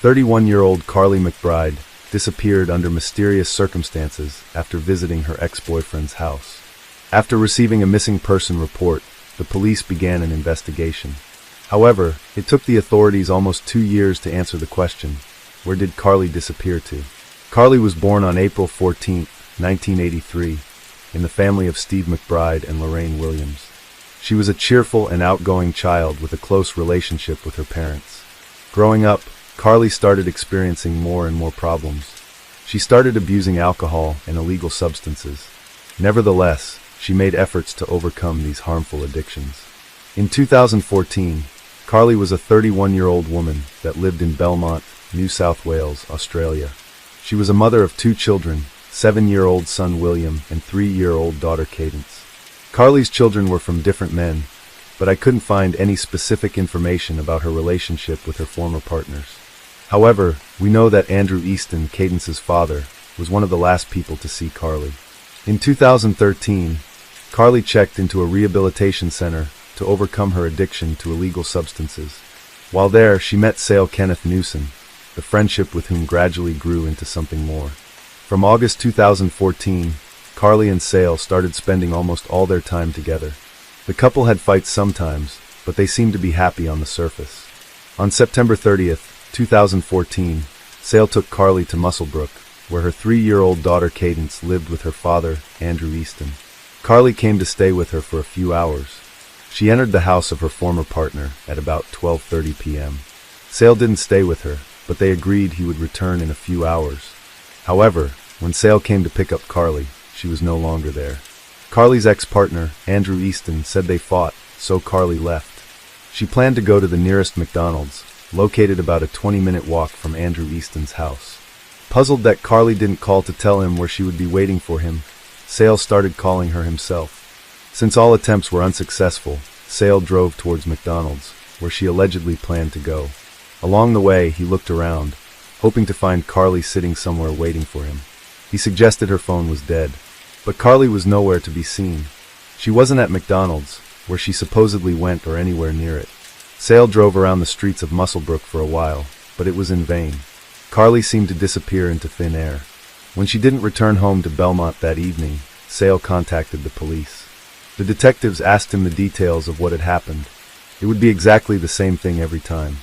31-year-old Carly McBride disappeared under mysterious circumstances after visiting her ex-boyfriend's house. After receiving a missing person report, the police began an investigation. However, it took the authorities almost 2 years to answer the question, Where did Carly disappear to? Carly was born on April 14, 1983, in the family of Steve McBride and Lorraine Williams. She was a cheerful and outgoing child with a close relationship with her parents. Growing up, Carly started experiencing more and more problems. She started abusing alcohol and illegal substances. Nevertheless, she made efforts to overcome these harmful addictions. In 2014, Carly was a 31-year-old woman that lived in Belmont, New South Wales, Australia. She was a mother of 2 children, 7-year-old son William and 3-year-old daughter Cadence. Carly's children were from different men, but I couldn't find any specific information about her relationship with her former partners. However, we know that Andrew Easton, Cadence's father, was one of the last people to see Carly. In 2013, Carly checked into a rehabilitation center to overcome her addiction to illegal substances. While there, she met Sale Kenneth Newson, the friendship with whom gradually grew into something more. From August 2014, Carly and Sale started spending almost all their time together. The couple had fights sometimes, but they seemed to be happy on the surface. On September 30th, 2014, Sale took Carly to Musselbrook, where her 3-year-old daughter Cadence lived with her father, Andrew Easton. Carly came to stay with her for a few hours. She entered the house of her former partner at about 12:30 p.m. Sale didn't stay with her, but they agreed he would return in a few hours. However, when Sale came to pick up Carly, she was no longer there. Carly's ex-partner, Andrew Easton, said they fought, so Carly left. She planned to go to the nearest McDonald's, located about a 20-minute walk from Andrew Easton's house. Puzzled that Carly didn't call to tell him where she would be waiting for him, Sale started calling her himself. Since all attempts were unsuccessful, Sale drove towards McDonald's, where she allegedly planned to go. Along the way, he looked around, hoping to find Carly sitting somewhere waiting for him. He suggested her phone was dead, but Carly was nowhere to be seen. She wasn't at McDonald's, where she supposedly went, or anywhere near it. Sale drove around the streets of Musselbrook for a while, but it was in vain. Carly seemed to disappear into thin air. When she didn't return home to Belmont that evening, Sale contacted the police. The detectives asked him the details of what had happened. It would be exactly the same thing every time.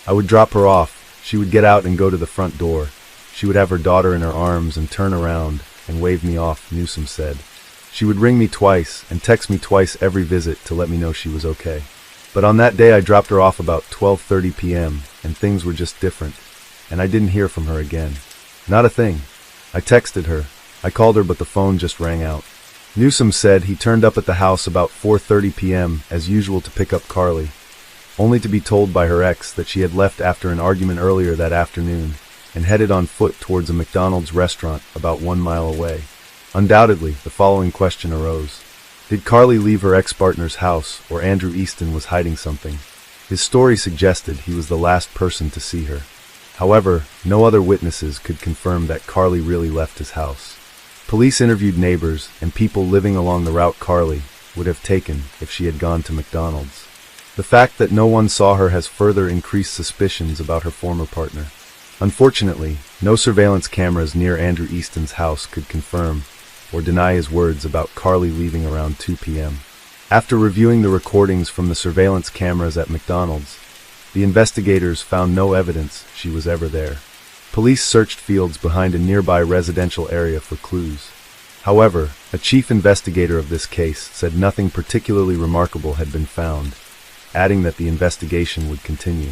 I would drop her off, she would get out and go to the front door. She would have her daughter in her arms and turn around and wave me off, Newsom said. She would ring me twice and text me twice every visit to let me know she was okay. But on that day I dropped her off about 12:30 p.m. and things were just different, and I didn't hear from her again. Not a thing. I texted her. I called her, but the phone just rang out. Newsom said he turned up at the house about 4:30 p.m. as usual to pick up Carly, only to be told by her ex that she had left after an argument earlier that afternoon and headed on foot towards a McDonald's restaurant about 1 mile away. Undoubtedly, the following question arose. Did Carly leave her ex-partner's house, or Andrew Easton was hiding something? His story suggested he was the last person to see her. However, no other witnesses could confirm that Carly really left his house. Police interviewed neighbors and people living along the route Carly would have taken if she had gone to McDonald's. The fact that no one saw her has further increased suspicions about her former partner. Unfortunately, no surveillance cameras near Andrew Easton's house could confirm or deny his words about Carly leaving around 2 p.m. After reviewing the recordings from the surveillance cameras at McDonald's, the investigators found no evidence she was ever there. Police searched fields behind a nearby residential area for clues. However, a chief investigator of this case said nothing particularly remarkable had been found, adding that the investigation would continue.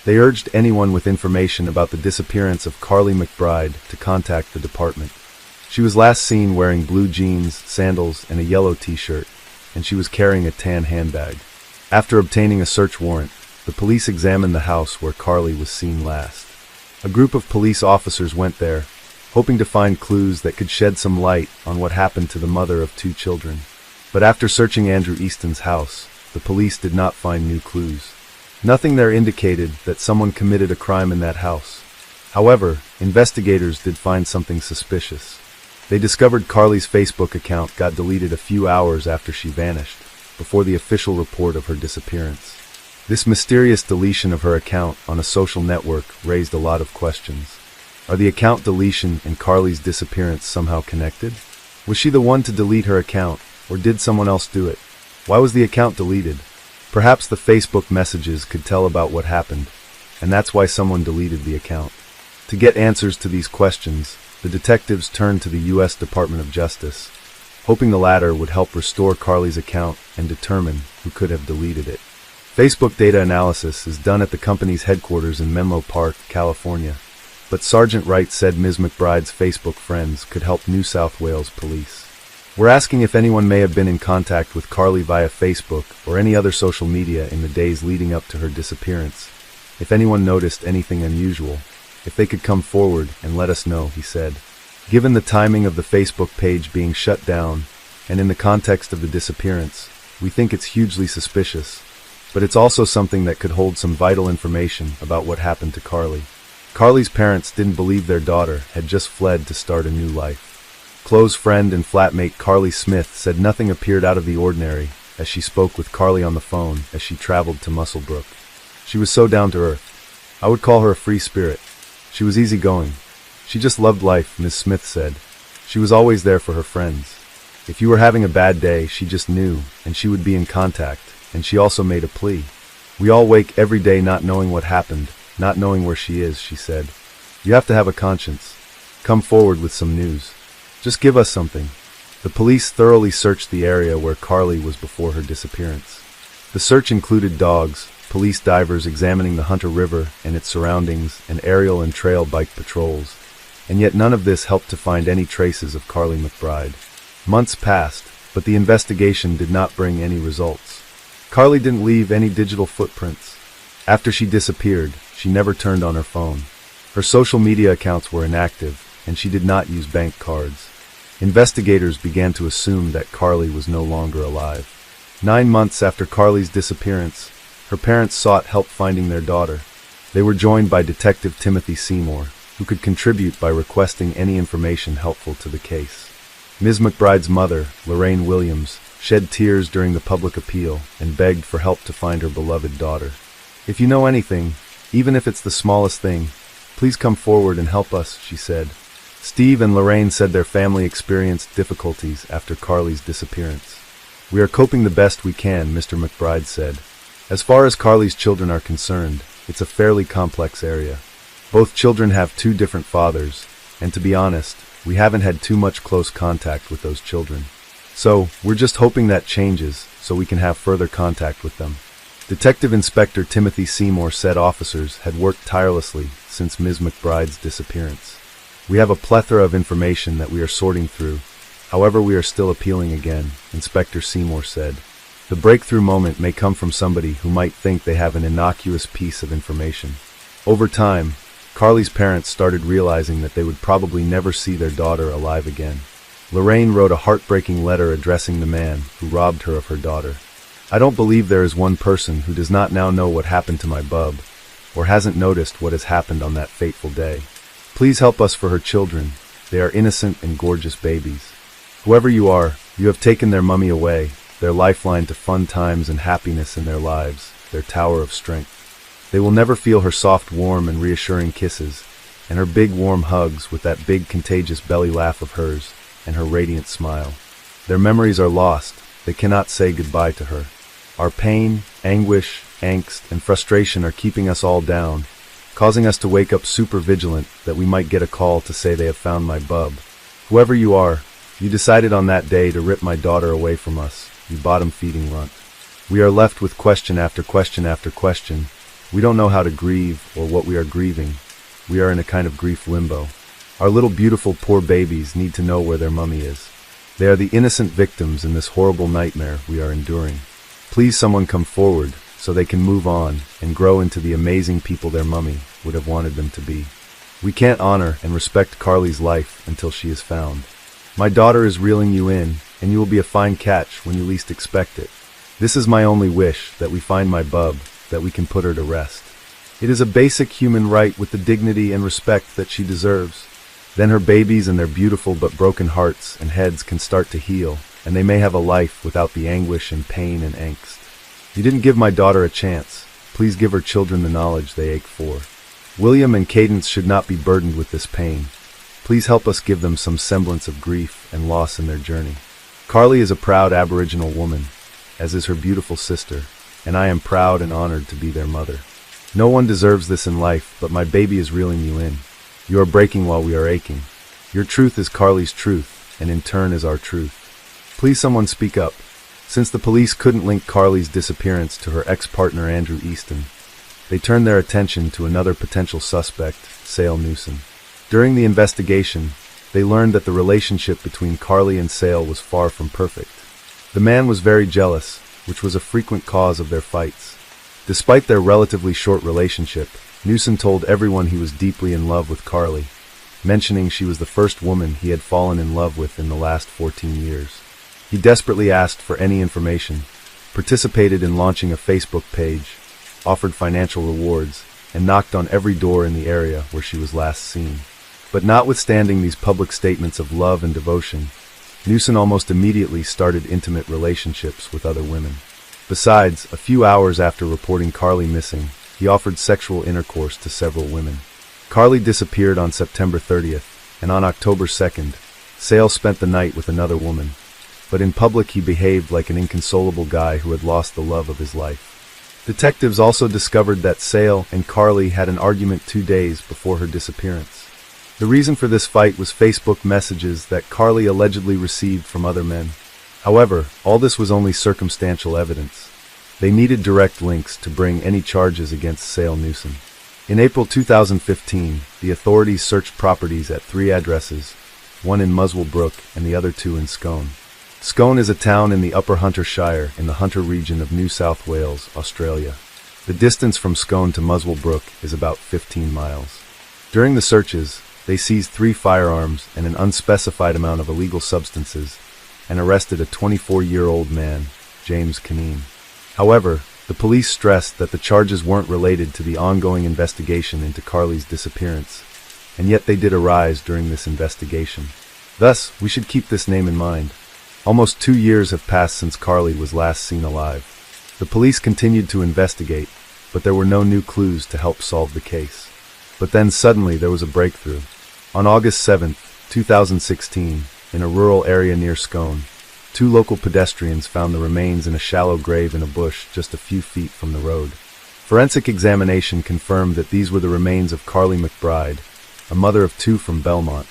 They urged anyone with information about the disappearance of Carly McBride to contact the department. She was last seen wearing blue jeans, sandals, and a yellow t-shirt, and she was carrying a tan handbag. After obtaining a search warrant, the police examined the house where Carly was seen last. A group of police officers went there, hoping to find clues that could shed some light on what happened to the mother of 2 children. But after searching Andrew Easton's house, the police did not find new clues. Nothing there indicated that someone committed a crime in that house. However, investigators did find something suspicious. They discovered Carly's Facebook account got deleted a few hours after she vanished, before the official report of her disappearance. This mysterious deletion of her account on a social network raised a lot of questions. Are the account deletion and Carly's disappearance somehow connected? Was she the one to delete her account, or did someone else do it? Why was the account deleted? Perhaps the Facebook messages could tell about what happened, and that's why someone deleted the account. To get answers to these questions, the detectives turned to the U.S. Department of Justice, hoping the latter would help restore Carly's account and determine who could have deleted it. Facebook data analysis is done at the company's headquarters in Menlo Park, California, but Sergeant Wright said Ms. McBride's Facebook friends could help New South Wales police. We're asking if anyone may have been in contact with Carly via Facebook or any other social media in the days leading up to her disappearance. If anyone noticed anything unusual, if they could come forward and let us know, he said. Given the timing of the Facebook page being shut down, and in the context of the disappearance, we think it's hugely suspicious, but it's also something that could hold some vital information about what happened to Carly. Carly's parents didn't believe their daughter had just fled to start a new life. Close friend and flatmate Carly Smith said nothing appeared out of the ordinary as she spoke with Carly on the phone as she traveled to Musselbrook. She was so down to earth. I would call her a free spirit. She was easygoing. She just loved life, Ms. Smith said. She was always there for her friends. If you were having a bad day, she just knew, and she would be in contact, and she also made a plea. We all wake every day not knowing what happened, not knowing where she is, she said. You have to have a conscience. Come forward with some news. Just give us something. The police thoroughly searched the area where Carly was before her disappearance. The search included dogs, police divers examining the Hunter River and its surroundings, and aerial and trail bike patrols, and yet none of this helped to find any traces of Carly McBride. Months passed, but the investigation did not bring any results. Carly didn't leave any digital footprints. After she disappeared, she never turned on her phone. Her social media accounts were inactive, and she did not use bank cards. Investigators began to assume that Carly was no longer alive. 9 months after Carly's disappearance, her parents sought help finding their daughter. They were joined by Detective Timothy Seymour, who could contribute by requesting any information helpful to the case. Ms. McBride's mother, Lorraine Williams, shed tears during the public appeal and begged for help to find her beloved daughter. If you know anything, even if it's the smallest thing, please come forward and help us, she said. Steve and Lorraine said their family experienced difficulties after Carly's disappearance. We are coping the best we can, Mr. McBride said. As far as Carly's children are concerned, it's a fairly complex area. Both children have 2 different fathers, and to be honest, we haven't had too much close contact with those children. So, we're just hoping that changes so we can have further contact with them. Detective Inspector Timothy Seymour said officers had worked tirelessly since Ms. McBride's disappearance. We have a plethora of information that we are sorting through. However, we are still appealing again, Inspector Seymour said. The breakthrough moment may come from somebody who might think they have an innocuous piece of information. Over time, Carly's parents started realizing that they would probably never see their daughter alive again. Lorraine wrote a heartbreaking letter addressing the man who robbed her of her daughter. I don't believe there is one person who does not now know what happened to my bub, or hasn't noticed what has happened on that fateful day. Please help us for her children. They are innocent and gorgeous babies. Whoever you are, you have taken their mummy away, their lifeline to fun times and happiness in their lives, their tower of strength. They will never feel her soft, warm, and reassuring kisses, and her big, warm hugs with that big, contagious belly laugh of hers, and her radiant smile. Their memories are lost. They cannot say goodbye to her. Our pain, anguish, angst, and frustration are keeping us all down, causing us to wake up super vigilant that we might get a call to say they have found my bub. Whoever you are, you decided on that day to rip my daughter away from us, you bottom-feeding runt. We are left with question after question after question. We don't know how to grieve or what we are grieving. We are in a kind of grief limbo. Our little beautiful poor babies need to know where their mummy is. They are the innocent victims in this horrible nightmare we are enduring. Please someone come forward so they can move on and grow into the amazing people their mummy would have wanted them to be. We can't honor and respect Carly's life until she is found. My daughter is reeling you in, and you will be a fine catch when you least expect it. This is my only wish, that we find my bub, that we can put her to rest. It is a basic human right with the dignity and respect that she deserves. Then her babies and their beautiful but broken hearts and heads can start to heal, and they may have a life without the anguish and pain and angst. You didn't give my daughter a chance. Please give her children the knowledge they ache for. William and Cadence should not be burdened with this pain. Please help us give them some semblance of grief and loss in their journey. Carly is a proud Aboriginal woman, as is her beautiful sister, and I am proud and honored to be their mother. No one deserves this in life, but my baby is reeling you in. You are breaking while we are aching. Your truth is Carly's truth, and in turn is our truth. Please someone speak up. Since the police couldn't link Carly's disappearance to her ex-partner Andrew Easton, they turned their attention to another potential suspect, Sale Newson. During the investigation, they learned that the relationship between Carly and Sale was far from perfect. The man was very jealous, which was a frequent cause of their fights. Despite their relatively short relationship, Newson told everyone he was deeply in love with Carly, mentioning she was the first woman he had fallen in love with in the last 14 years. He desperately asked for any information, participated in launching a Facebook page, offered financial rewards, and knocked on every door in the area where she was last seen. But notwithstanding these public statements of love and devotion, Newson almost immediately started intimate relationships with other women. Besides, a few hours after reporting Carly missing, he offered sexual intercourse to several women. Carly disappeared on September 30th, and on October 2nd, Sale spent the night with another woman. But in public he behaved like an inconsolable guy who had lost the love of his life. Detectives also discovered that Sale and Carly had an argument 2 days before her disappearance. The reason for this fight was Facebook messages that Carly allegedly received from other men. However, all this was only circumstantial evidence. They needed direct links to bring any charges against Sale Newson. In April 2015, the authorities searched properties at 3 addresses, one in Muswell Brook and the other 2 in Scone. Scone is a town in the Upper Hunter Shire in the Hunter region of New South Wales, Australia. The distance from Scone to Muswell Brook is about 15 miles. During the searches, they seized 3 firearms and an unspecified amount of illegal substances and arrested a 24-year-old man, James Caneen. However, the police stressed that the charges weren't related to the ongoing investigation into Carly's disappearance, and yet they did arise during this investigation. Thus, we should keep this name in mind. Almost 2 years have passed since Carly was last seen alive. The police continued to investigate, but there were no new clues to help solve the case. But then suddenly there was a breakthrough. On August 7, 2016, in a rural area near Scone, 2 local pedestrians found the remains in a shallow grave in a bush just a few feet from the road. Forensic examination confirmed that these were the remains of Carly McBride, a mother of 2 from Belmont,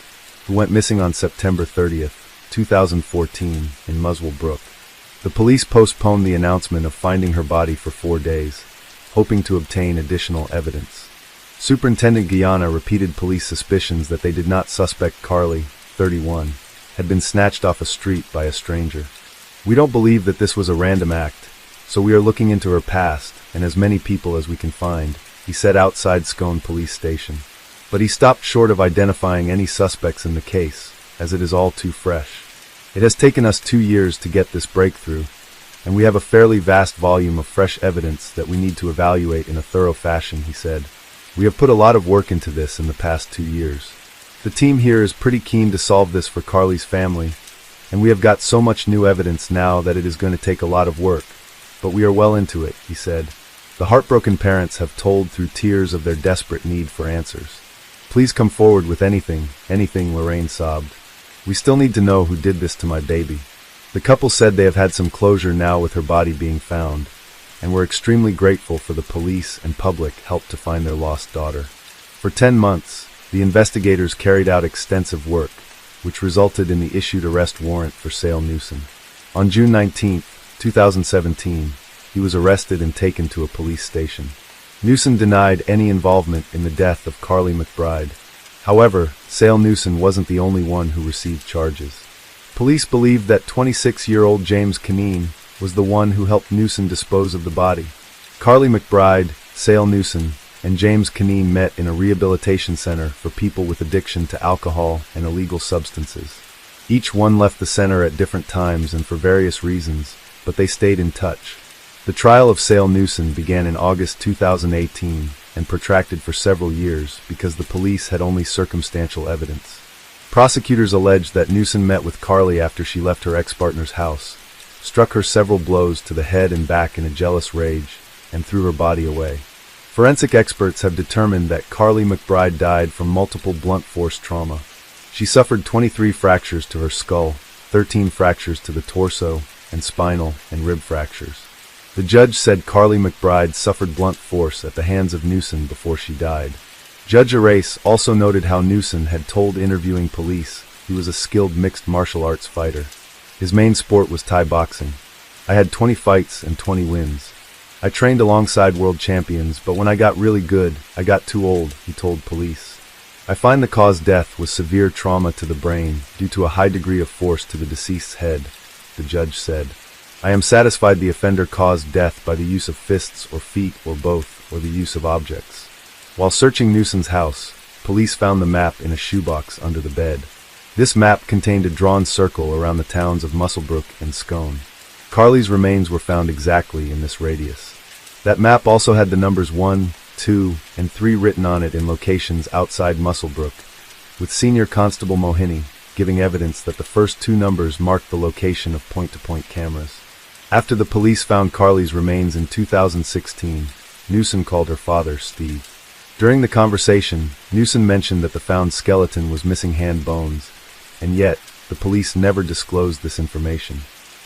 who went missing on September 30th, 2014, in Muswell Brook. The police postponed the announcement of finding her body for 4 days, hoping to obtain additional evidence. Superintendent Guyana repeated police suspicions that they did not suspect Carly, 31, had been snatched off a street by a stranger. We don't believe that this was a random act, so we are looking into her past and as many people as we can find, he said outside Scone Police Station. But he stopped short of identifying any suspects in the case, as it is all too fresh. It has taken us 2 years to get this breakthrough, and we have a fairly vast volume of fresh evidence that we need to evaluate in a thorough fashion, he said. We have put a lot of work into this in the past 2 years. The team here is pretty keen to solve this for Carly's family, and we have got so much new evidence now that it is going to take a lot of work, but we are well into it, he said. The heartbroken parents have told through tears of their desperate need for answers. Please come forward with anything, Lorraine sobbed. We still need to know who did this to my baby. The couple said they have had some closure now with her body being found, and were extremely grateful for the police and public help to find their lost daughter. For 10 months, the investigators carried out extensive work, which resulted in the issued arrest warrant for Sale Newson. On June 19, 2017, he was arrested and taken to a police station. Newson denied any involvement in the death of Carly McBride. However, Sale Newson wasn't the only one who received charges. Police believed that 26-year-old James Caneen was the one who helped Newson dispose of the body. Carly McBride, Sale Newson, and James Caneen met in a rehabilitation center for people with addiction to alcohol and illegal substances. Each one left the center at different times and for various reasons, but they stayed in touch. The trial of Sale Newson began in August 2018 and protracted for several years because the police had only circumstantial evidence. Prosecutors alleged that Newson met with Carly after she left her ex-partner's house, struck her several blows to the head and back in a jealous rage, and threw her body away. Forensic experts have determined that Carly McBride died from multiple blunt force trauma. She suffered 23 fractures to her skull, 13 fractures to the torso, and spinal and rib fractures. The judge said Carly McBride suffered blunt force at the hands of Newson before she died. Judge Arace also noted how Newson had told interviewing police he was a skilled mixed martial arts fighter. His main sport was Thai boxing. I had 20 fights and 20 wins. I trained alongside world champions, but when I got really good, I got too old, he told police. I find the cause death was severe trauma to the brain due to a high degree of force to the deceased's head, the judge said. I am satisfied the offender caused death by the use of fists or feet or both, or the use of objects. While searching Newson's house, police found the map in a shoebox under the bed. This map contained a drawn circle around the towns of Musselbrook and Scone. Carly's remains were found exactly in this radius. That map also had the numbers 1, 2, and 3 written on it in locations outside Musselbrook, with Senior Constable Mohini giving evidence that the first 2 numbers marked the location of point-to-point cameras. After the police found Carly's remains in 2016, Newson called her father, Steve. During the conversation, Newson mentioned that the found skeleton was missing hand bones, and yet, the police never disclosed this information.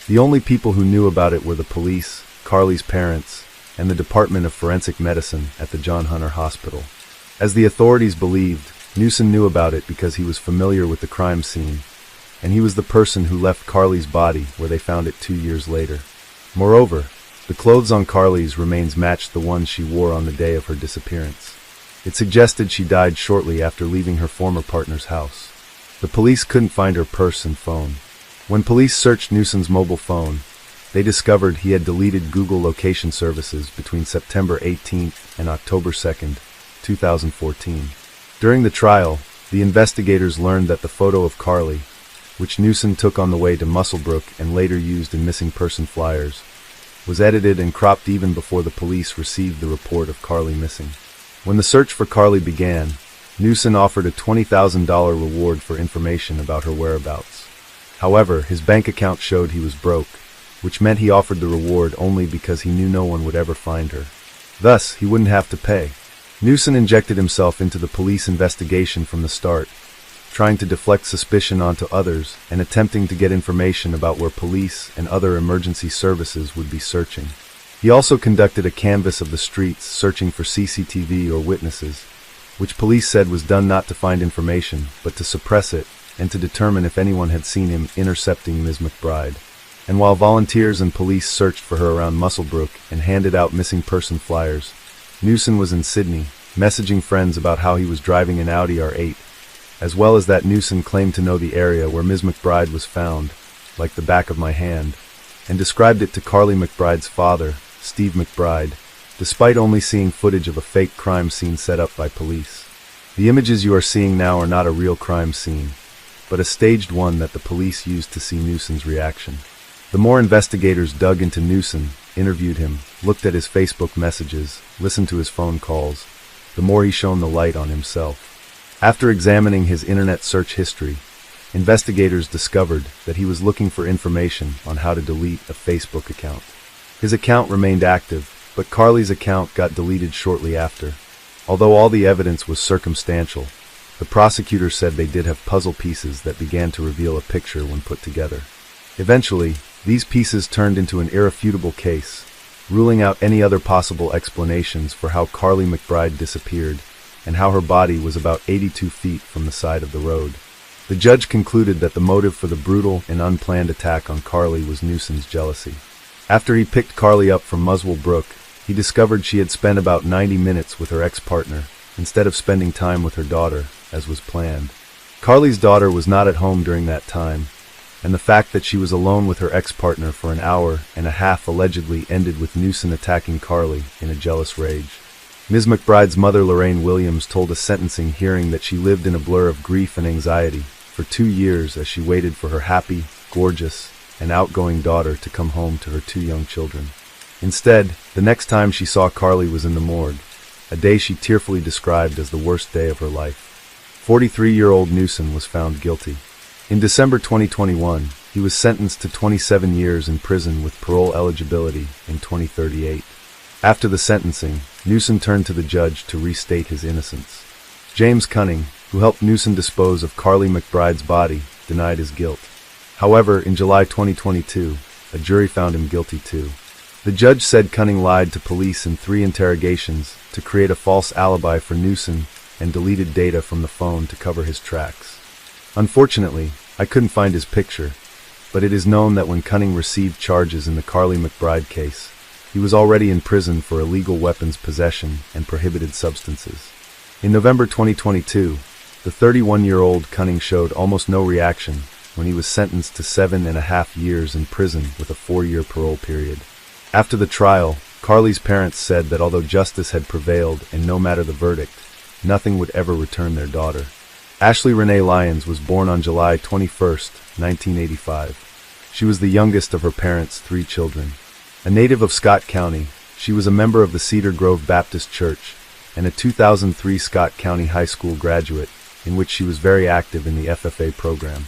The only people who knew about it were the police, Carly's parents, and the Department of Forensic Medicine at the John Hunter Hospital. As the authorities believed, Newson knew about it because he was familiar with the crime scene, and he was the person who left Carly's body where they found it 2 years later. Moreover, the clothes on Carly's remains matched the ones she wore on the day of her disappearance. It suggested she died shortly after leaving her former partner's house. The police couldn't find her purse and phone. When police searched Newson's mobile phone, they discovered he had deleted Google location services between September 18th and October 2nd, 2014. During the trial, the investigators learned that the photo of Carly, which Newson took on the way to Musselbrook and later used in missing person flyers, was edited and cropped even before the police received the report of Carly missing. When the search for Carly began, Newson offered a $20,000 reward for information about her whereabouts. However, his bank account showed he was broke, which meant he offered the reward only because he knew no one would ever find her. Thus, he wouldn't have to pay. Newson injected himself into the police investigation from the start, trying to deflect suspicion onto others and attempting to get information about where police and other emergency services would be searching. He also conducted a canvass of the streets searching for CCTV or witnesses, which police said was done not to find information, but to suppress it and to determine if anyone had seen him intercepting Ms. McBride. And while volunteers and police searched for her around Musselbrook and handed out missing person flyers, Newson was in Sydney, messaging friends about how he was driving an Audi R8, as well as that Newson claimed to know the area where Ms. McBride was found, like the back of my hand, and described it to Carly McBride's father, Steve McBride, despite only seeing footage of a fake crime scene set up by police. The images you are seeing now are not a real crime scene, but a staged one that the police used to see Newson's reaction. The more investigators dug into Newson, interviewed him, looked at his Facebook messages, listened to his phone calls, the more he shone the light on himself. After examining his internet search history, investigators discovered that he was looking for information on how to delete a Facebook account. His account remained active, but Carly's account got deleted shortly after. Although all the evidence was circumstantial, the prosecutor said they did have puzzle pieces that began to reveal a picture when put together. Eventually, these pieces turned into an irrefutable case, ruling out any other possible explanations for how Carly McBride disappeared and how her body was about 82 feet from the side of the road. The judge concluded that the motive for the brutal and unplanned attack on Carly was Newson's jealousy. After he picked Carly up from Muswell Brook, he discovered she had spent about 90 minutes with her ex-partner, instead of spending time with her daughter, as was planned. Carly's daughter was not at home during that time, and the fact that she was alone with her ex-partner for an hour and a half allegedly ended with Newson attacking Carly in a jealous rage. Ms. McBride's mother, Lorraine Williams, told a sentencing hearing that she lived in a blur of grief and anxiety for 2 years as she waited for her happy, gorgeous, and outgoing daughter to come home to her 2 young children. Instead, the next time she saw Carly was in the morgue, a day she tearfully described as the worst day of her life. 43-year-old Newson was found guilty. In December 2021, he was sentenced to 27 years in prison with parole eligibility in 2038. After the sentencing, Newson turned to the judge to restate his innocence. James Cunning, who helped Newson dispose of Carly McBride's body, denied his guilt. However, in July 2022, a jury found him guilty too. The judge said Cunning lied to police in 3 interrogations to create a false alibi for Newson and deleted data from the phone to cover his tracks. Unfortunately, I couldn't find his picture, but it is known that when Cunning received charges in the Carly McBride case, he was already in prison for illegal weapons possession and prohibited substances. In November 2022, the 31-year-old Cunning showed almost no reaction when he was sentenced to 7.5 years in prison with a 4-year parole period. After the trial, Carly's parents said that although justice had prevailed and no matter the verdict, nothing would ever return their daughter. Ashley Renee Lyons was born on July 21, 1985. She was the youngest of her parents' 3 children. A native of Scott County, she was a member of the Cedar Grove Baptist Church and a 2003 Scott County High School graduate, in which she was very active in the FFA program.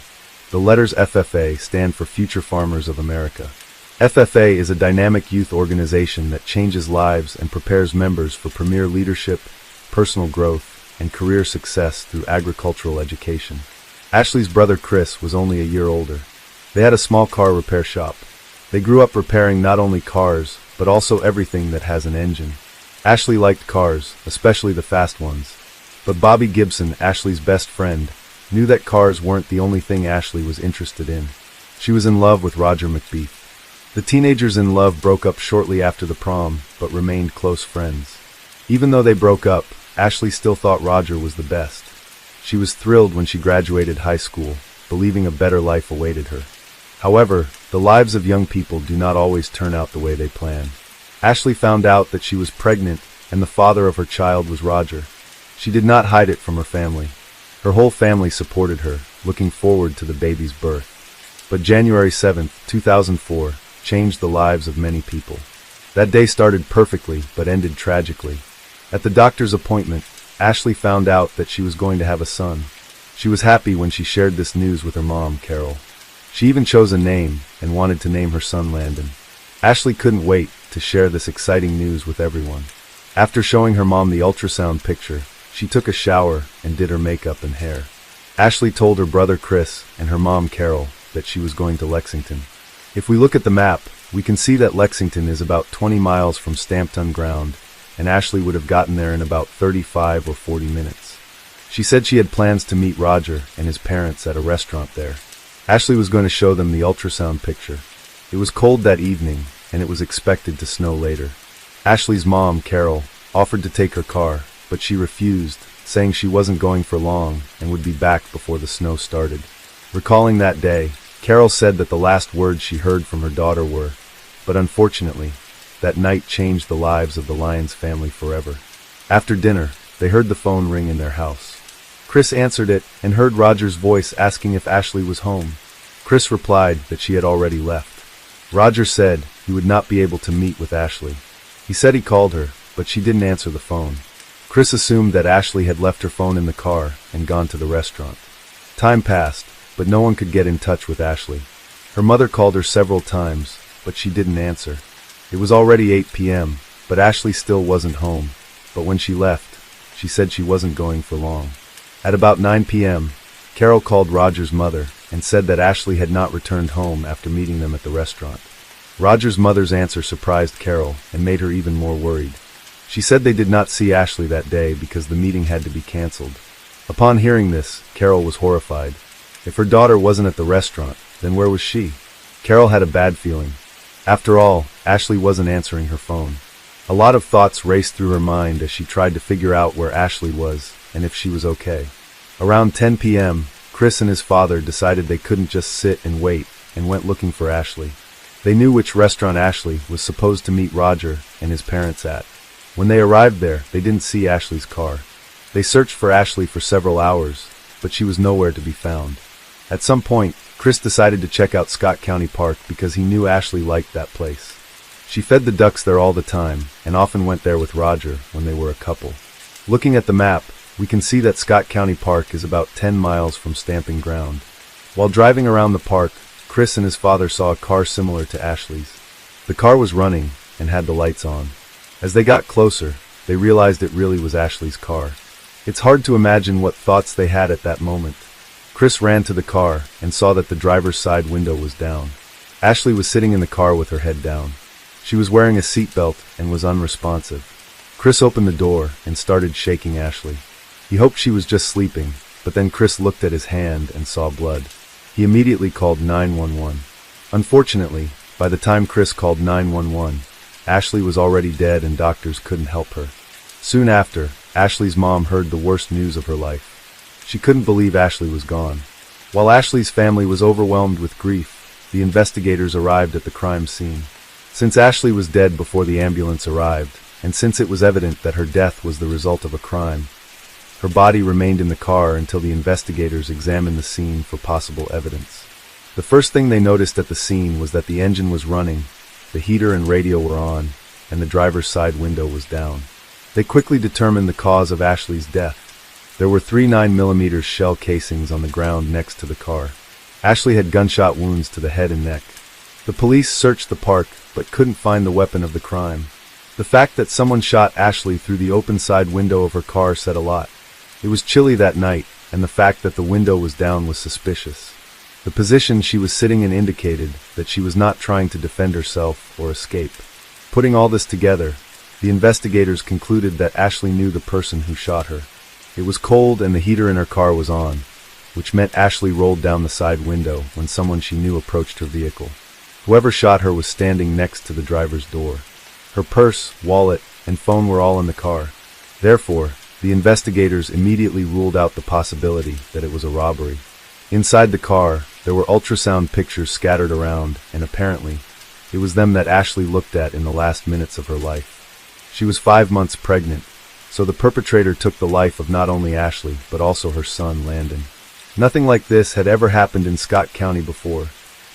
The letters FFA stand for Future Farmers of America. FFA is a dynamic youth organization that changes lives and prepares members for premier leadership, personal growth, and career success through agricultural education. Ashley's brother Chris was only a year older. They had a small car repair shop. They grew up repairing not only cars, but also everything that has an engine. Ashley liked cars, especially the fast ones. But Bobby Gibson, Ashley's best friend, knew that cars weren't the only thing Ashley was interested in. She was in love with Roger McBeath. The teenagers in love broke up shortly after the prom, but remained close friends. Even though they broke up, Ashley still thought Roger was the best. She was thrilled when she graduated high school, believing a better life awaited her. However, the lives of young people do not always turn out the way they plan. Ashley found out that she was pregnant, and the father of her child was Roger. She did not hide it from her family. Her whole family supported her, looking forward to the baby's birth. But January 7, 2004, changed the lives of many people. That day started perfectly, but ended tragically. At the doctor's appointment, Ashley found out that she was going to have a son. She was happy when she shared this news with her mom, Carol. She even chose a name and wanted to name her son Landon. Ashley couldn't wait to share this exciting news with everyone. After showing her mom the ultrasound picture, she took a shower and did her makeup and hair. Ashley told her brother Chris and her mom Carol that she was going to Lexington. If we look at the map, we can see that Lexington is about 20 miles from Stampton Ground, and Ashley would have gotten there in about 35 or 40 minutes. She said she had plans to meet Roger and his parents at a restaurant there. Ashley was going to show them the ultrasound picture. It was cold that evening, and it was expected to snow later. Ashley's mom, Carol, offered to take her car, but she refused, saying she wasn't going for long and would be back before the snow started. Recalling that day, Carol said that the last words she heard from her daughter were, but unfortunately, that night changed the lives of the Lyons family forever. After dinner, they heard the phone ring in their house. Chris answered it and heard Roger's voice asking if Ashley was home. Chris replied that she had already left. Roger said he would not be able to meet with Ashley. He said he called her, but she didn't answer the phone. Chris assumed that Ashley had left her phone in the car and gone to the restaurant. Time passed, but no one could get in touch with Ashley. Her mother called her several times, but she didn't answer. It was already 8 p.m., but Ashley still wasn't home. But when she left, she said she wasn't going for long. At about 9 p.m., Carol called Roger's mother and said that Ashley had not returned home after meeting them at the restaurant. Roger's mother's answer surprised Carol and made her even more worried. She said they did not see Ashley that day because the meeting had to be canceled. Upon hearing this, Carol was horrified. If her daughter wasn't at the restaurant, then where was she? Carol had a bad feeling. After all, Ashley wasn't answering her phone. A lot of thoughts raced through her mind as she tried to figure out where Ashley was and if she was okay. Around 10 p.m., Chris and his father decided they couldn't just sit and wait and went looking for Ashley. They knew which restaurant Ashley was supposed to meet Roger and his parents at. When they arrived there, they didn't see Ashley's car. They searched for Ashley for several hours, but she was nowhere to be found. At some point, Chris decided to check out Scott County Park because he knew Ashley liked that place. She fed the ducks there all the time and often went there with Roger when they were a couple. Looking at the map, we can see that Scott County Park is about 10 miles from Stamping Ground. While driving around the park, Chris and his father saw a car similar to Ashley's. The car was running and had the lights on. As they got closer, they realized it really was Ashley's car. It's hard to imagine what thoughts they had at that moment. Chris ran to the car and saw that the driver's side window was down. Ashley was sitting in the car with her head down. She was wearing a seatbelt and was unresponsive. Chris opened the door and started shaking Ashley. He hoped she was just sleeping, but then Chris looked at his hand and saw blood. He immediately called 911. Unfortunately, by the time Chris called 911, Ashley was already dead and doctors couldn't help her. Soon after, Ashley's mom heard the worst news of her life. She couldn't believe Ashley was gone. While Ashley's family was overwhelmed with grief, the investigators arrived at the crime scene. Since Ashley was dead before the ambulance arrived, and since it was evident that her death was the result of a crime, her body remained in the car until the investigators examined the scene for possible evidence. The first thing they noticed at the scene was that the engine was running, the heater and radio were on, and the driver's side window was down. They quickly determined the cause of Ashley's death. There were 3 9mm shell casings on the ground next to the car. Ashley had gunshot wounds to the head and neck. The police searched the park, but couldn't find the weapon of the crime. The fact that someone shot Ashley through the open side window of her car said a lot. It was chilly that night, and the fact that the window was down was suspicious. The position she was sitting in indicated that she was not trying to defend herself or escape. Putting all this together, the investigators concluded that Ashley knew the person who shot her. It was cold and the heater in her car was on, which meant Ashley rolled down the side window when someone she knew approached her vehicle. Whoever shot her was standing next to the driver's door. Her purse, wallet, and phone were all in the car. Therefore, the investigators immediately ruled out the possibility that it was a robbery. Inside the car, there were ultrasound pictures scattered around, and apparently, it was them that Ashley looked at in the last minutes of her life. She was 5 months pregnant, so the perpetrator took the life of not only Ashley, but also her son, Landon. Nothing like this had ever happened in Scott County before.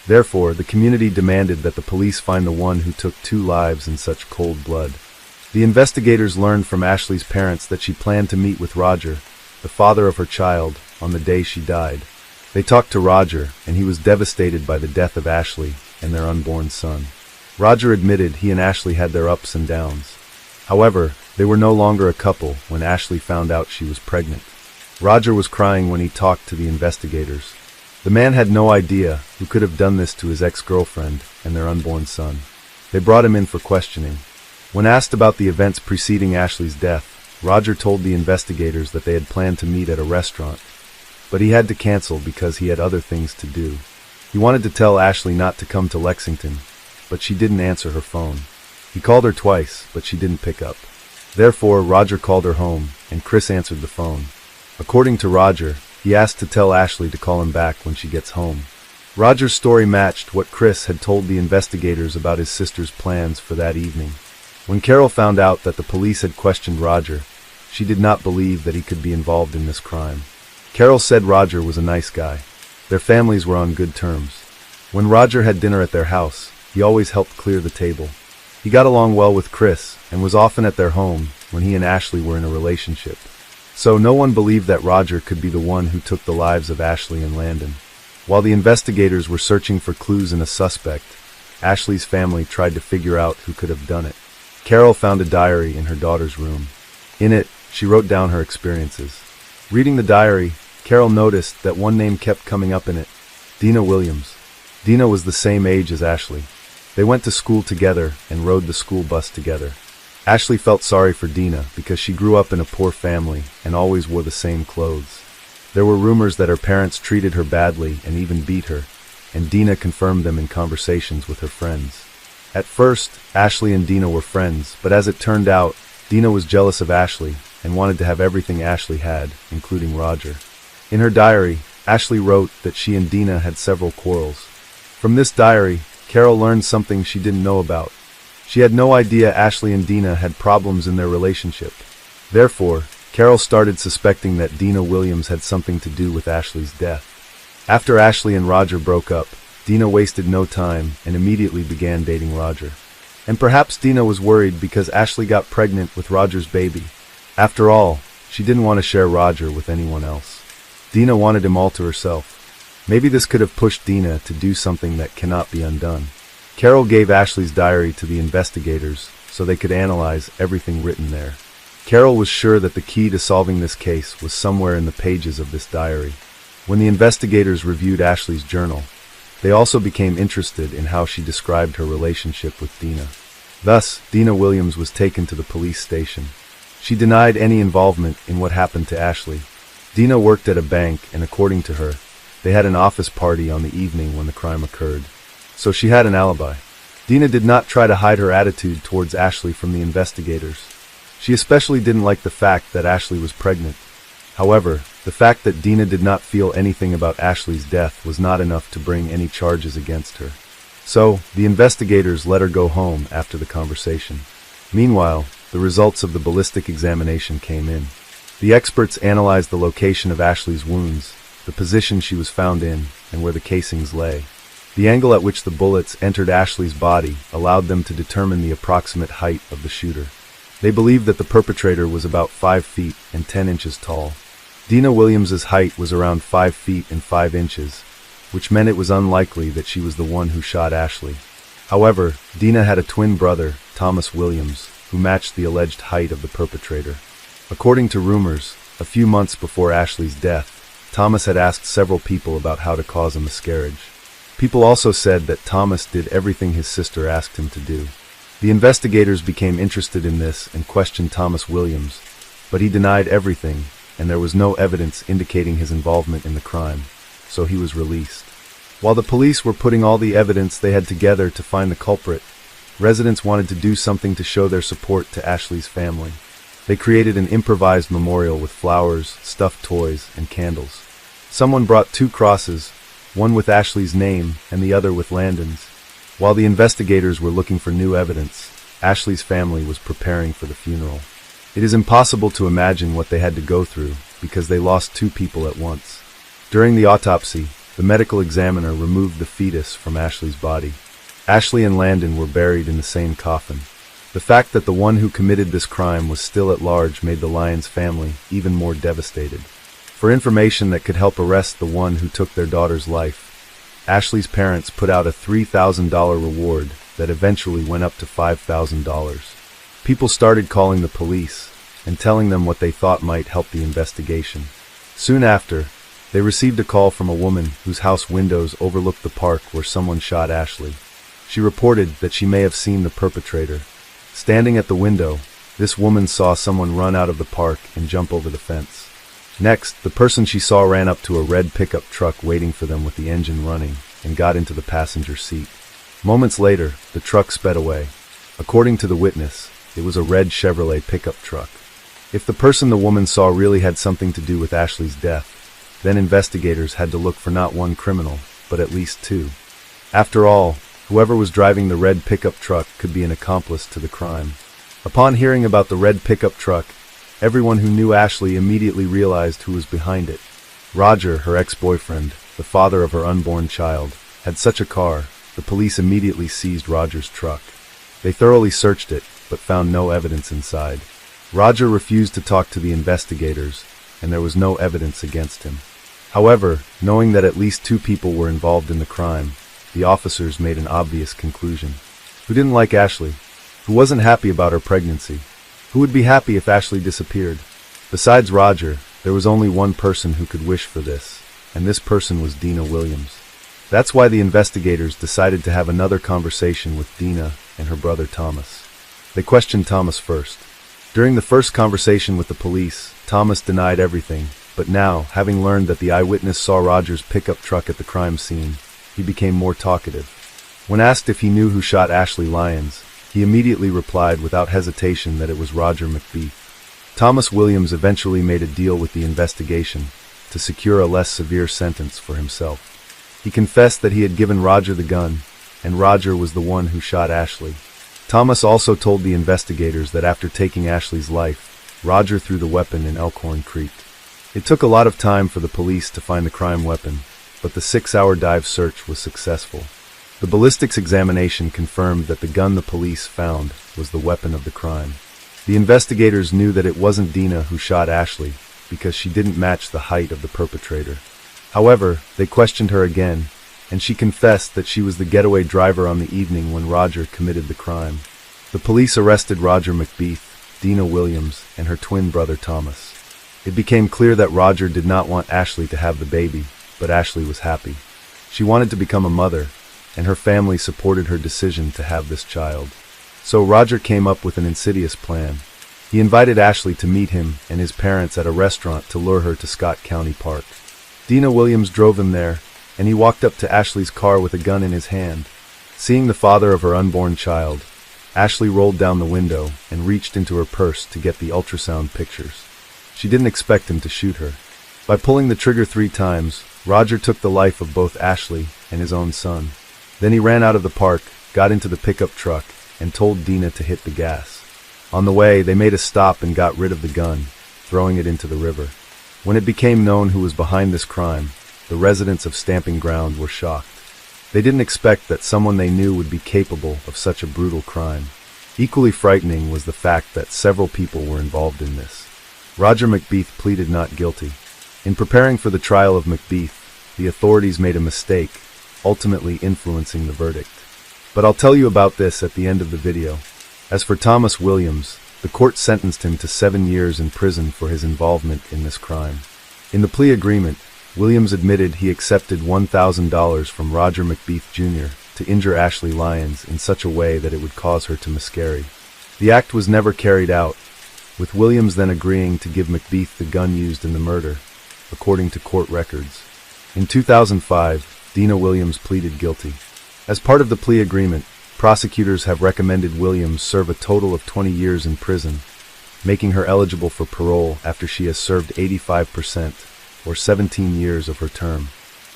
Therefore, the community demanded that the police find the one who took 2 lives in such cold blood. The investigators learned from Ashley's parents that she planned to meet with Roger, the father of her child, on the day she died. They talked to Roger, and he was devastated by the death of Ashley and their unborn son. Roger admitted he and Ashley had their ups and downs. However, they were no longer a couple when Ashley found out she was pregnant. Roger was crying when he talked to the investigators. The man had no idea who could have done this to his ex-girlfriend and their unborn son. They brought him in for questioning. When asked about the events preceding Ashley's death, Roger told the investigators that they had planned to meet at a restaurant, but he had to cancel because he had other things to do. He wanted to tell Ashley not to come to Lexington, but she didn't answer her phone. He called her twice, but she didn't pick up. Therefore, Roger called her home, and Chris answered the phone. According to Roger, he asked to tell Ashley to call him back when she gets home. Roger's story matched what Chris had told the investigators about his sister's plans for that evening. When Carol found out that the police had questioned Roger, she did not believe that he could be involved in this crime. Carol said Roger was a nice guy. Their families were on good terms. When Roger had dinner at their house, he always helped clear the table. He got along well with Chris and was often at their home when he and Ashley were in a relationship. So no one believed that Roger could be the one who took the lives of Ashley and Landon. While the investigators were searching for clues in a suspect, Ashley's family tried to figure out who could have done it. Carol found a diary in her daughter's room. In it, she wrote down her experiences. Reading the diary, Carol noticed that one name kept coming up in it: Dina Williams. Dina was the same age as Ashley. They went to school together and rode the school bus together. Ashley felt sorry for Dina because she grew up in a poor family and always wore the same clothes. There were rumors that her parents treated her badly and even beat her, and Dina confirmed them in conversations with her friends. At first, Ashley and Dina were friends, but as it turned out, Dina was jealous of Ashley and wanted to have everything Ashley had, including Roger. In her diary, Ashley wrote that she and Dina had several quarrels. From this diary, Carol learned something she didn't know about. She had no idea Ashley and Dina had problems in their relationship. Therefore, Carol started suspecting that Dina Williams had something to do with Ashley's death. After Ashley and Roger broke up, Dina wasted no time and immediately began dating Roger. And perhaps Dina was worried because Ashley got pregnant with Roger's baby. After all, she didn't want to share Roger with anyone else. Dina wanted him all to herself. Maybe this could have pushed Dina to do something that cannot be undone. Carol gave Ashley's diary to the investigators so they could analyze everything written there. Carol was sure that the key to solving this case was somewhere in the pages of this diary. When the investigators reviewed Ashley's journal, they also became interested in how she described her relationship with Dina. Thus, Dina Williams was taken to the police station. She denied any involvement in what happened to Ashley. Dina worked at a bank, and according to her, they had an office party on the evening when the crime occurred. So she had an alibi. Dina did not try to hide her attitude towards Ashley from the investigators. She especially didn't like the fact that Ashley was pregnant. However, the fact that Dina did not feel anything about Ashley's death was not enough to bring any charges against her. So, the investigators let her go home after the conversation. Meanwhile, the results of the ballistic examination came in. The experts analyzed the location of Ashley's wounds, the position she was found in, and where the casings lay. The angle at which the bullets entered Ashley's body allowed them to determine the approximate height of the shooter. They believed that the perpetrator was about 5 feet and 10 inches tall. Dina Williams's height was around 5 feet and 5 inches, which meant it was unlikely that she was the one who shot Ashley. However, Dina had a twin brother, Thomas Williams, who matched the alleged height of the perpetrator. According to rumors, a few months before Ashley's death, Thomas had asked several people about how to cause a miscarriage. People also said that Thomas did everything his sister asked him to do. The investigators became interested in this and questioned Thomas Williams, but he denied everything, and there was no evidence indicating his involvement in the crime, so he was released. While the police were putting all the evidence they had together to find the culprit, residents wanted to do something to show their support to Ashley's family. They created an improvised memorial with flowers, stuffed toys, and candles. Someone brought 2 crosses, one with Ashley's name and the other with Landon's. While the investigators were looking for new evidence, Ashley's family was preparing for the funeral. It is impossible to imagine what they had to go through because they lost 2 people at once. During the autopsy, the medical examiner removed the fetus from Ashley's body. Ashley and Landon were buried in the same coffin. The fact that the one who committed this crime was still at large made the Lyons family even more devastated. For information that could help arrest the one who took their daughter's life, Ashley's parents put out a $3,000 reward that eventually went up to $5,000. People started calling the police and telling them what they thought might help the investigation. Soon after, they received a call from a woman whose house windows overlooked the park where someone shot Ashley. She reported that she may have seen the perpetrator. Standing at the window, this woman saw someone run out of the park and jump over the fence. Next, the person she saw ran up to a red pickup truck waiting for them with the engine running and got into the passenger seat. Moments later, the truck sped away. According to the witness, it was a red Chevrolet pickup truck. If the person the woman saw really had something to do with Ashley's death, then investigators had to look for not one criminal, but at least 2. After all, whoever was driving the red pickup truck could be an accomplice to the crime. Upon hearing about the red pickup truck, everyone who knew Ashley immediately realized who was behind it. Roger, her ex-boyfriend, the father of her unborn child, had such a car. The police immediately seized Roger's truck. They thoroughly searched it, but found no evidence inside. Roger refused to talk to the investigators, and there was no evidence against him. However, knowing that at least 2 people were involved in the crime, the officers made an obvious conclusion. Who didn't like Ashley? Who wasn't happy about her pregnancy? Who would be happy if Ashley disappeared? Besides Roger, there was only one person who could wish for this, and this person was Dina Williams. That's why the investigators decided to have another conversation with Dina and her brother Thomas. They questioned Thomas first. During the first conversation with the police, Thomas denied everything, but now, having learned that the eyewitness saw Roger's pickup truck at the crime scene, he became more talkative. When asked if he knew who shot Ashley Lyons, he immediately replied without hesitation that it was Roger McBeath. Thomas Williams eventually made a deal with the investigation to secure a less severe sentence for himself. He confessed that he had given Roger the gun, and Roger was the one who shot Ashley. Thomas also told the investigators that after taking Ashley's life, Roger threw the weapon in Elkhorn Creek. It took a lot of time for the police to find the crime weapon, but the 6-hour dive search was successful. The ballistics examination confirmed that the gun the police found was the weapon of the crime. The investigators knew that it wasn't Dina who shot Ashley because she didn't match the height of the perpetrator. However, they questioned her again, and she confessed that she was the getaway driver on the evening when Roger committed the crime. The police arrested Roger McBeath, Dina Williams, and her twin brother Thomas. It became clear that Roger did not want Ashley to have the baby, but Ashley was happy. She wanted to become a mother, and her family supported her decision to have this child. So Roger came up with an insidious plan. He invited Ashley to meet him and his parents at a restaurant to lure her to Scott County Park. Dina Williams drove him there, and he walked up to Ashley's car with a gun in his hand. Seeing the father of her unborn child, Ashley rolled down the window and reached into her purse to get the ultrasound pictures. She didn't expect him to shoot her. By pulling the trigger 3 times, Roger took the life of both Ashley and his own son. Then he ran out of the park, got into the pickup truck, and told Dina to hit the gas. On the way, they made a stop and got rid of the gun, throwing it into the river. When it became known who was behind this crime, the residents of Stamping Ground were shocked. They didn't expect that someone they knew would be capable of such a brutal crime. Equally frightening was the fact that several people were involved in this. Roger McBeath pleaded not guilty. In preparing for the trial of McBeath, the authorities made a mistake, ultimately influencing the verdict. But I'll tell you about this at the end of the video. As for Thomas Williams, the court sentenced him to 7 years in prison for his involvement in this crime. In the plea agreement, Williams admitted he accepted $1,000 from Roger McBeath Jr. to injure Ashley Lyons in such a way that it would cause her to miscarry. The act was never carried out, with Williams then agreeing to give McBeath the gun used in the murder, according to court records. In 2005, Dina Williams pleaded guilty. As part of the plea agreement, prosecutors have recommended Williams serve a total of 20 years in prison, making her eligible for parole after she has served 85%, or 17 years of her term.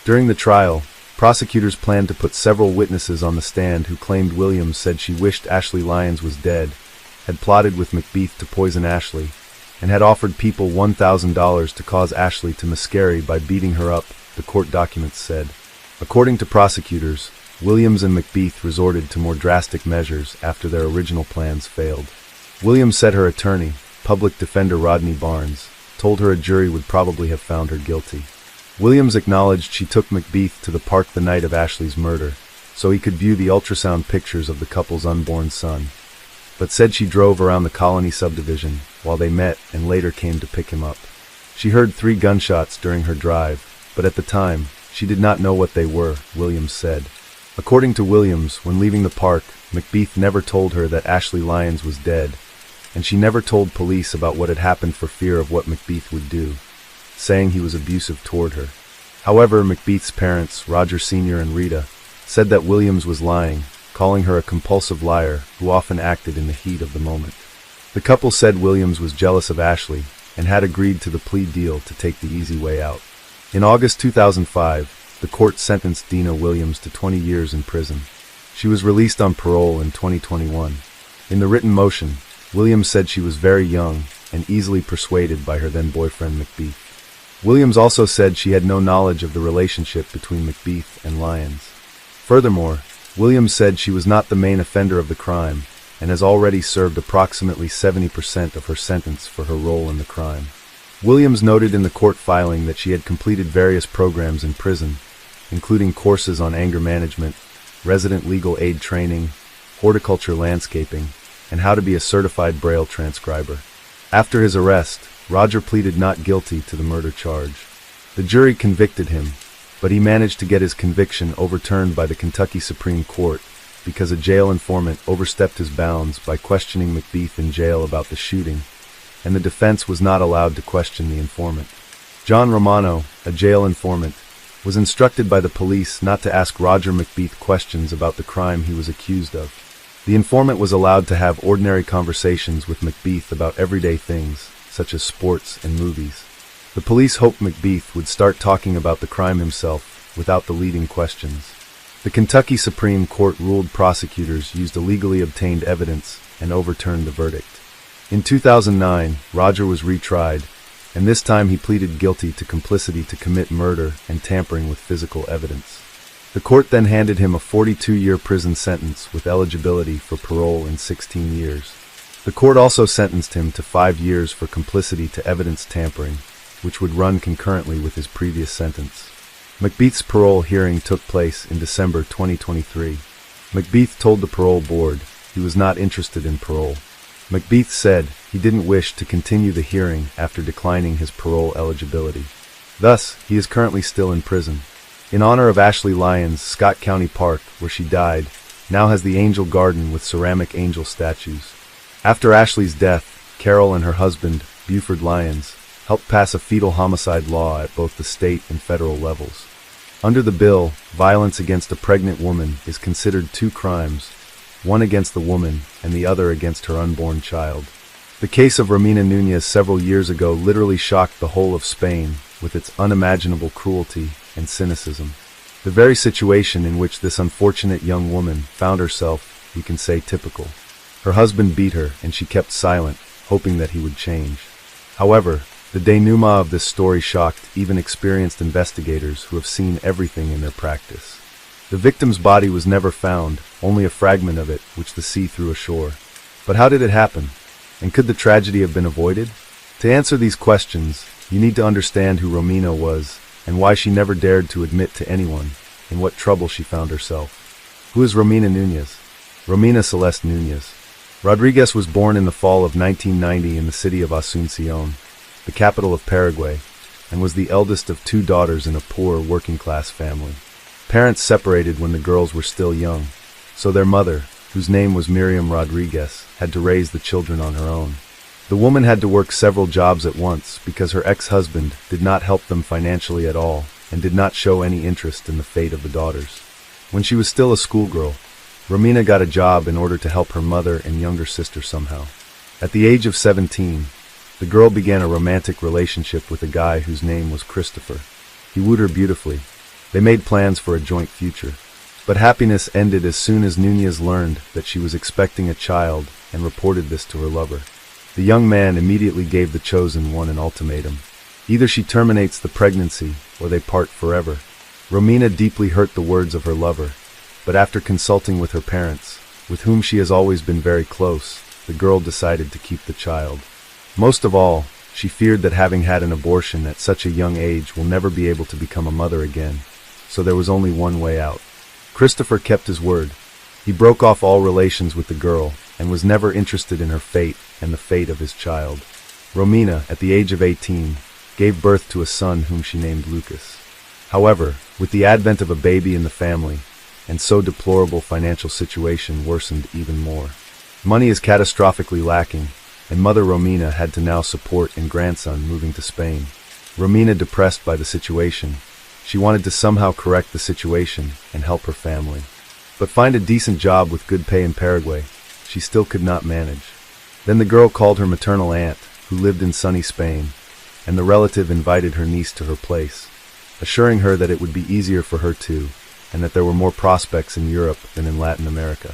During the trial, prosecutors planned to put several witnesses on the stand who claimed Williams said she wished Ashley Lyons was dead, had plotted with McBeath to poison Ashley, and had offered people $1,000 to cause Ashley to miscarry by beating her up, the court documents said. According to prosecutors, Williams and McBeath resorted to more drastic measures after their original plans failed. Williams said her attorney, public defender Rodney Barnes, told her a jury would probably have found her guilty. Williams acknowledged she took McBeath to the park the night of Ashley's murder, so he could view the ultrasound pictures of the couple's unborn son, but said she drove around the Colony subdivision while they met and later came to pick him up. She heard 3 gunshots during her drive, but at the time, she did not know what they were, Williams said. According to Williams, when leaving the park, McBeath never told her that Ashley Lyons was dead, and she never told police about what had happened for fear of what McBeath would do, saying he was abusive toward her. However, McBeath's parents, Roger Sr. and Rita, said that Williams was lying, calling her a compulsive liar who often acted in the heat of the moment. The couple said Williams was jealous of Ashley and had agreed to the plea deal to take the easy way out. In August 2005, the court sentenced Dina Williams to 20 years in prison. She was released on parole in 2021. In the written motion, Williams said she was very young and easily persuaded by her then-boyfriend McBeath. Williams also said she had no knowledge of the relationship between McBeath and Lyons. Furthermore, Williams said she was not the main offender of the crime and has already served approximately 70% of her sentence for her role in the crime. Williams noted in the court filing that she had completed various programs in prison, including courses on anger management, resident legal aid training, horticulture landscaping, and how to be a certified Braille transcriber. After his arrest, Roger pleaded not guilty to the murder charge. The jury convicted him, but he managed to get his conviction overturned by the Kentucky Supreme Court because a jail informant overstepped his bounds by questioning McBeath in jail about the shooting, and the defense was not allowed to question the informant. John Romano, a jail informant, was instructed by the police not to ask Roger McBeath questions about the crime he was accused of. The informant was allowed to have ordinary conversations with McBeath about everyday things, such as sports and movies. The police hoped McBeath would start talking about the crime himself, without the leading questions. The Kentucky Supreme Court ruled prosecutors used illegally obtained evidence and overturned the verdict. In 2009, Roger was retried, and this time he pleaded guilty to complicity to commit murder and tampering with physical evidence. The court then handed him a 42-year prison sentence with eligibility for parole in 16 years. The court also sentenced him to 5 years for complicity to evidence tampering, which would run concurrently with his previous sentence. McBeath's parole hearing took place in December 2023. McBeath told the parole board he was not interested in parole. McBeath said he didn't wish to continue the hearing after declining his parole eligibility. Thus, he is currently still in prison. In honor of Ashley Lyons, Scott County Park, where she died, now has the Angel Garden with ceramic angel statues. After Ashley's death, Carol and her husband, Buford Lyons, helped pass a fetal homicide law at both the state and federal levels. Under the bill, violence against a pregnant woman is considered two crimes, one against the woman and the other against her unborn child. The case of Romina Núñez several years ago literally shocked the whole of Spain with its unimaginable cruelty and cynicism. The very situation in which this unfortunate young woman found herself, we can say, typical. Her husband beat her and she kept silent, hoping that he would change. However, the denouement of this story shocked even experienced investigators who have seen everything in their practice. The victim's body was never found, only a fragment of it which the sea threw ashore. But how did it happen? And could the tragedy have been avoided? To answer these questions, you need to understand who Romina was and why she never dared to admit to anyone in what trouble she found herself. Who is Romina Núñez? Romina Celeste Núñez Rodriguez was born in the fall of 1990 in the city of Asunción, the capital of Paraguay, and was the eldest of two daughters in a poor working-class family. Parents separated when the girls were still young, so their mother, whose name was Miriam Rodriguez, had to raise the children on her own. The woman had to work several jobs at once because her ex-husband did not help them financially at all and did not show any interest in the fate of the daughters. When she was still a schoolgirl, Romina got a job in order to help her mother and younger sister somehow. At the age of 17, the girl began a romantic relationship with a guy whose name was Christopher. He wooed her beautifully. They made plans for a joint future. But happiness ended as soon as Núñez learned that she was expecting a child and reported this to her lover. The young man immediately gave the chosen one an ultimatum. Either she terminates the pregnancy or they part forever. Romina deeply hurt the words of her lover, but after consulting with her parents, with whom she has always been very close, the girl decided to keep the child. Most of all, she feared that having had an abortion at such a young age will never be able to become a mother again, so there was only one way out. Christopher kept his word. He broke off all relations with the girl and was never interested in her fate and the fate of his child. Romina, at the age of 18, gave birth to a son whom she named Lucas. However, with the advent of a baby in the family, and so deplorable financial situation worsened even more. Money is catastrophically lacking, and mother Romina had to now support and grandson moving to Spain. Romina, depressed by the situation, she wanted to somehow correct the situation and help her family. But find a decent job with good pay in Paraguay, she still could not manage. Then the girl called her maternal aunt, who lived in sunny Spain, and the relative invited her niece to her place, assuring her that it would be easier for her too, and that there were more prospects in Europe than in Latin America.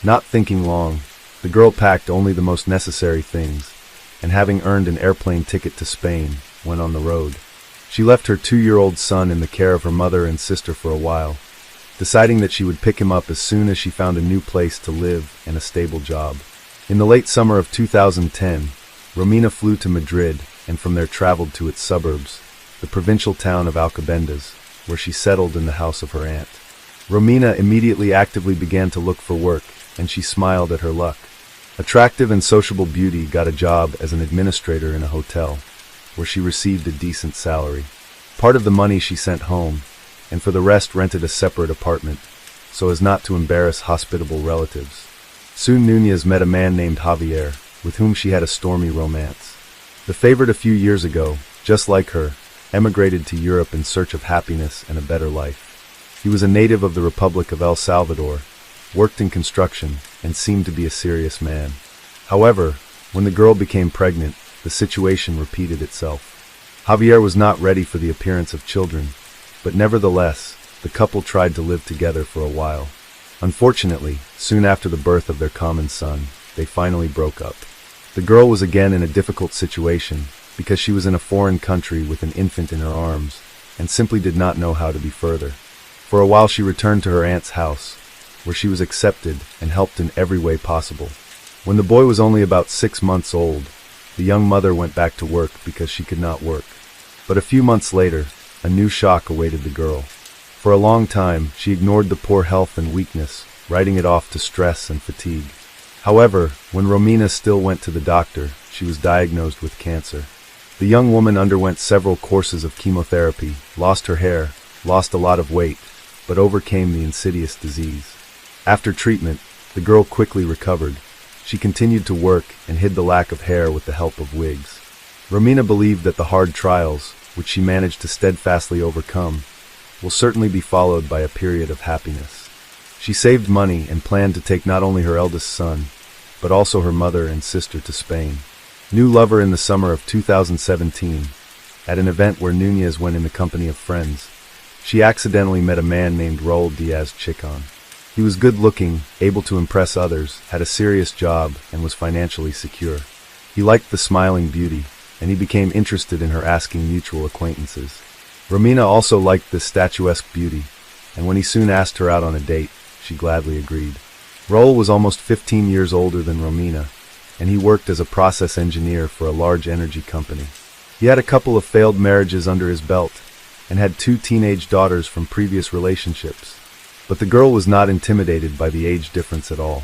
Not thinking long, the girl packed only the most necessary things, and having earned an airplane ticket to Spain, went on the road. She left her 2-year-old son in the care of her mother and sister for a while, deciding that she would pick him up as soon as she found a new place to live and a stable job. In the late summer of 2010, Romina flew to Madrid and from there traveled to its suburbs, the provincial town of Alcobendas, where she settled in the house of her aunt. Romina immediately actively began to look for work, and she smiled at her luck. Attractive and sociable beauty got a job as an administrator in a hotel, where she received a decent salary. Part of the money she sent home, and for the rest rented a separate apartment, so as not to embarrass hospitable relatives. Soon Núñez met a man named Javier, with whom she had a stormy romance. The favorite a few years ago, just like her, emigrated to Europe in search of happiness and a better life. He was a native of the Republic of El Salvador, worked in construction, and seemed to be a serious man. However, when the girl became pregnant, the situation repeated itself. Javier was not ready for the appearance of children, but nevertheless, the couple tried to live together for a while. Unfortunately, soon after the birth of their common son, they finally broke up. The girl was again in a difficult situation because she was in a foreign country with an infant in her arms and simply did not know how to be further. For a while she returned to her aunt's house, where she was accepted and helped in every way possible. When the boy was only about 6 months old, the young mother went back to work because she could not work. But a few months later, a new shock awaited the girl. For a long time, she ignored the poor health and weakness, writing it off to stress and fatigue. However, when Romina still went to the doctor, she was diagnosed with cancer. The young woman underwent several courses of chemotherapy, lost her hair, lost a lot of weight, but overcame the insidious disease. After treatment, the girl quickly recovered, she continued to work and hid the lack of hair with the help of wigs. Romina believed that the hard trials, which she managed to steadfastly overcome, will certainly be followed by a period of happiness. She saved money and planned to take not only her eldest son, but also her mother and sister to Spain. New lover in the summer of 2017. At an event where Núñez went in the company of friends, she accidentally met a man named Raúl Díaz-Chicón. He was good-looking, able to impress others, had a serious job, and was financially secure. He liked the smiling beauty, and he became interested in her, asking mutual acquaintances. Romina also liked this statuesque beauty, and when he soon asked her out on a date, she gladly agreed. Raúl was almost 15 years older than Romina, and he worked as a process engineer for a large energy company. He had a couple of failed marriages under his belt, and had 2 teenage daughters from previous relationships. But the girl was not intimidated by the age difference at all.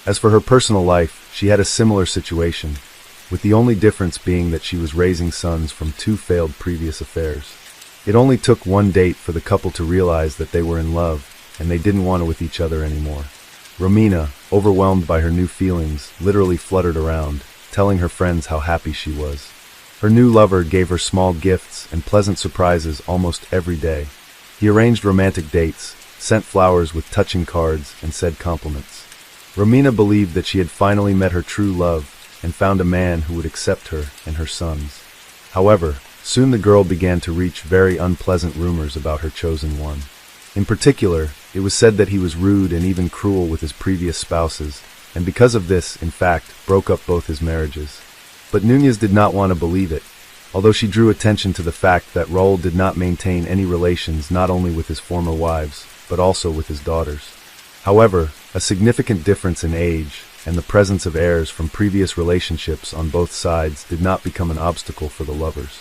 As for her personal life, she had a similar situation, with the only difference being that she was raising sons from 2 failed previous affairs. It only took one date for the couple to realize that they were in love, and they didn't want it with each other anymore. Romina, overwhelmed by her new feelings, literally fluttered around, telling her friends how happy she was. Her new lover gave her small gifts and pleasant surprises almost every day. He arranged romantic dates, sent flowers with touching cards, and said compliments. Romina believed that she had finally met her true love and found a man who would accept her and her sons. However, soon the girl began to reach very unpleasant rumors about her chosen one. In particular, it was said that he was rude and even cruel with his previous spouses, and because of this, in fact, broke up both his marriages. But Núñez did not want to believe it, although she drew attention to the fact that Raúl did not maintain any relations not only with his former wives, but also with his daughters. However, a significant difference in age and the presence of heirs from previous relationships on both sides did not become an obstacle for the lovers.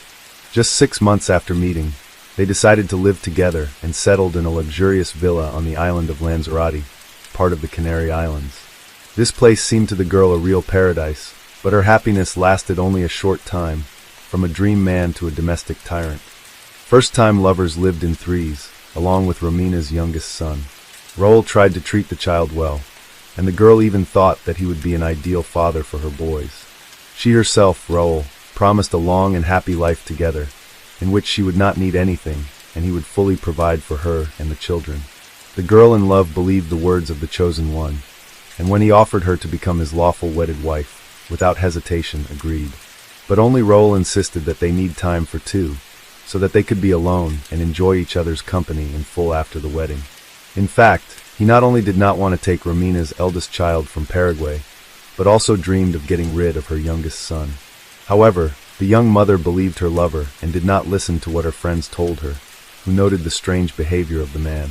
Just 6 months after meeting, they decided to live together and settled in a luxurious villa on the island of Lanzarote, part of the Canary Islands. This place seemed to the girl a real paradise, but her happiness lasted only a short time, from a dream man to a domestic tyrant. First-time lovers lived in threes, along with Romina's youngest son. Raúl tried to treat the child well, and the girl even thought that he would be an ideal father for her boys. She herself, Raúl, promised a long and happy life together, in which she would not need anything, and he would fully provide for her and the children. The girl in love believed the words of the chosen one, and when he offered her to become his lawful wedded wife, without hesitation agreed. But only Raúl insisted that they need time for 2, so that they could be alone and enjoy each other's company in full after the wedding. In fact, he not only did not want to take Romina's eldest child from Paraguay, but also dreamed of getting rid of her youngest son. However, the young mother believed her lover and did not listen to what her friends told her, who noted the strange behavior of the man.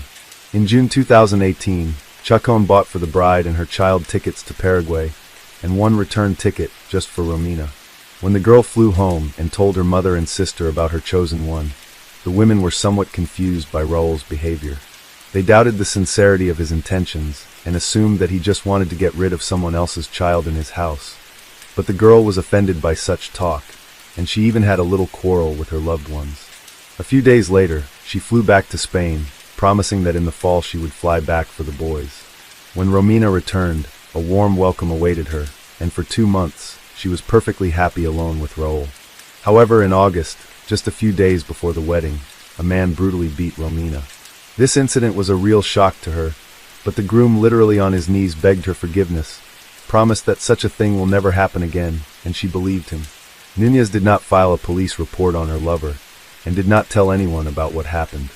In June 2018, Chacón bought for the bride and her child tickets to Paraguay, and 1 return ticket just for Romina. When the girl flew home and told her mother and sister about her chosen one, the women were somewhat confused by Raúl's behavior. They doubted the sincerity of his intentions and assumed that he just wanted to get rid of someone else's child in his house. But the girl was offended by such talk, and she even had a little quarrel with her loved ones. A few days later, she flew back to Spain, promising that in the fall she would fly back for the boys. When Romina returned, a warm welcome awaited her, and for 2 months, she was perfectly happy alone with Raúl. However, in August, just a few days before the wedding, a man brutally beat Romina. This incident was a real shock to her, but the groom literally on his knees begged her forgiveness, promised that such a thing will never happen again, and she believed him. Núñez did not file a police report on her lover, and did not tell anyone about what happened.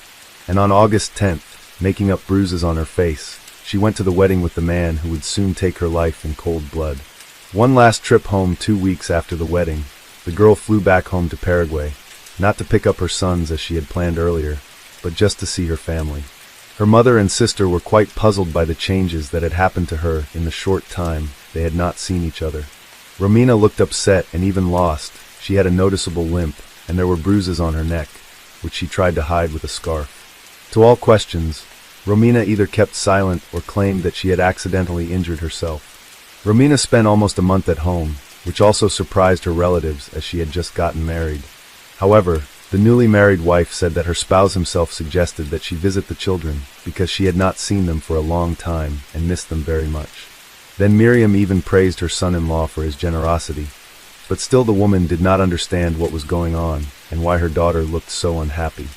And on August 10th, making up bruises on her face, she went to the wedding with the man who would soon take her life in cold blood. One last trip home 2 weeks after the wedding, the girl flew back home to Paraguay, not to pick up her sons as she had planned earlier, but just to see her family. Her mother and sister were quite puzzled by the changes that had happened to her in the short time they had not seen each other. Romina looked upset and even lost. She had a noticeable limp, and there were bruises on her neck, which she tried to hide with a scarf. To all questions, Romina either kept silent or claimed that she had accidentally injured herself. Romina spent almost a month at home, which also surprised her relatives as she had just gotten married. However, the newly married wife said that her spouse himself suggested that she visit the children because she had not seen them for a long time and missed them very much. Then Miriam even praised her son-in-law for his generosity. But still the woman did not understand what was going on and why her daughter looked so unhappy.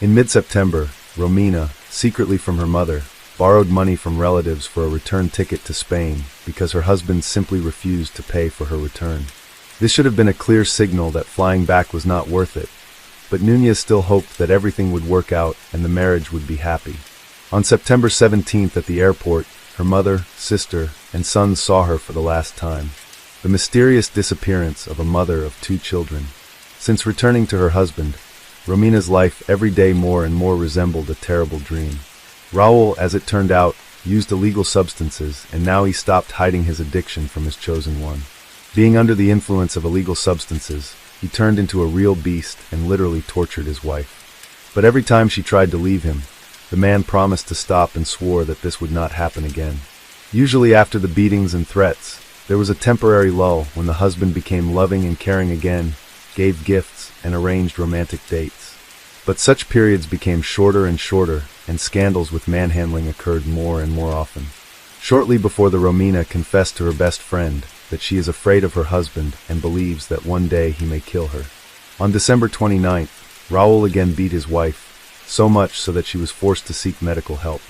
In mid-September, Romina, secretly from her mother, borrowed money from relatives for a return ticket to Spain because her husband simply refused to pay for her return. This should have been a clear signal that flying back was not worth it, but Nunez still hoped that everything would work out and the marriage would be happy. On September 17th at the airport, her mother, sister, and sons saw her for the last time. The mysterious disappearance of a mother of 2 children. Since returning to her husband, Romina's life every day more and more resembled a terrible dream. Raul, as it turned out, used illegal substances, and now he stopped hiding his addiction from his chosen one. Being under the influence of illegal substances, he turned into a real beast and literally tortured his wife. But every time she tried to leave him, the man promised to stop and swore that this would not happen again. Usually after the beatings and threats, there was a temporary lull when the husband became loving and caring again, gave gifts, and arranged romantic dates. But such periods became shorter and shorter, and scandals with manhandling occurred more and more often. Shortly before the Romina confessed to her best friend that she is afraid of her husband and believes that one day he may kill her. On December 29th, Raul again beat his wife, so much so that she was forced to seek medical help.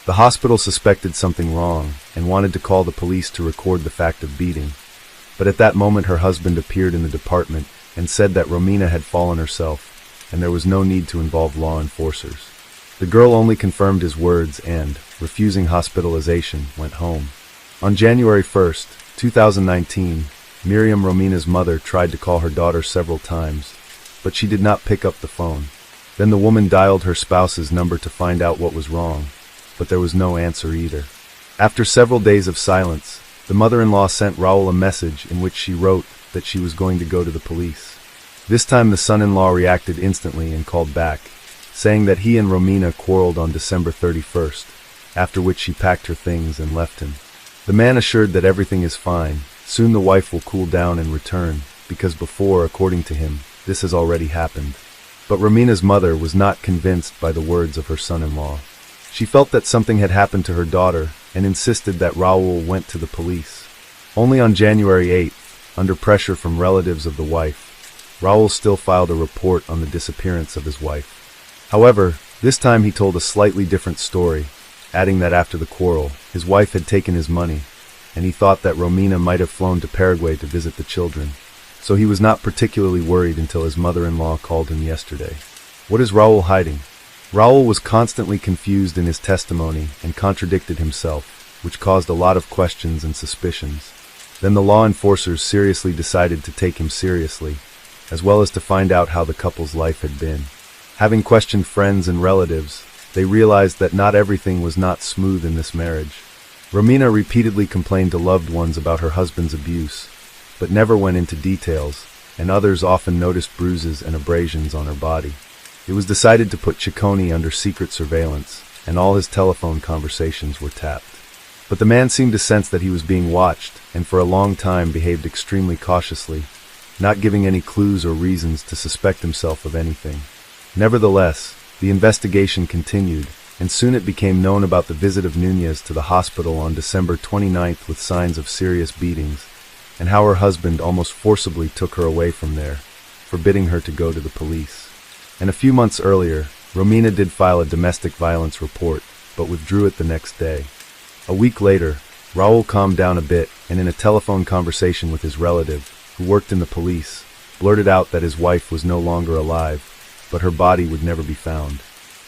The hospital suspected something wrong and wanted to call the police to record the fact of beating, but at that moment her husband appeared in the department and said that Romina had fallen herself, and there was no need to involve law enforcers. The girl only confirmed his words and, refusing hospitalization, went home. On January 1st, 2019, Miriam, Romina's mother, tried to call her daughter several times, but she did not pick up the phone. Then the woman dialed her spouse's number to find out what was wrong, but there was no answer either. After several days of silence, the mother-in-law sent Raul a message in which she wrote that she was going to go to the police. This time the son-in-law reacted instantly and called back, saying that he and Romina quarreled on December 31st, after which she packed her things and left him. The man assured that everything is fine, soon the wife will cool down and return, because before, according to him, this has already happened. But Romina's mother was not convinced by the words of her son-in-law. She felt that something had happened to her daughter and insisted that Raul went to the police. Only on January 8th, under pressure from relatives of the wife, Raul still filed a report on the disappearance of his wife. However, this time he told a slightly different story, adding that after the quarrel, his wife had taken his money, and he thought that Romina might have flown to Paraguay to visit the children, so he was not particularly worried until his mother-in-law called him yesterday. What is Raul hiding? Raul was constantly confused in his testimony and contradicted himself, which caused a lot of questions and suspicions. Then the law enforcers seriously decided to take him seriously, as well as to find out how the couple's life had been. Having questioned friends and relatives, they realized that not everything was not smooth in this marriage. Romina repeatedly complained to loved ones about her husband's abuse, but never went into details, and others often noticed bruises and abrasions on her body. It was decided to put Ciccone under secret surveillance, and all his telephone conversations were tapped. But the man seemed to sense that he was being watched, and for a long time behaved extremely cautiously, not giving any clues or reasons to suspect himself of anything. Nevertheless, the investigation continued, and soon it became known about the visit of Nunez to the hospital on December 29th with signs of serious beatings, and how her husband almost forcibly took her away from there, forbidding her to go to the police. And a few months earlier, Romina did file a domestic violence report, but withdrew it the next day. A week later, Raul calmed down a bit, and in a telephone conversation with his relative, who worked in the police, blurted out that his wife was no longer alive, but her body would never be found.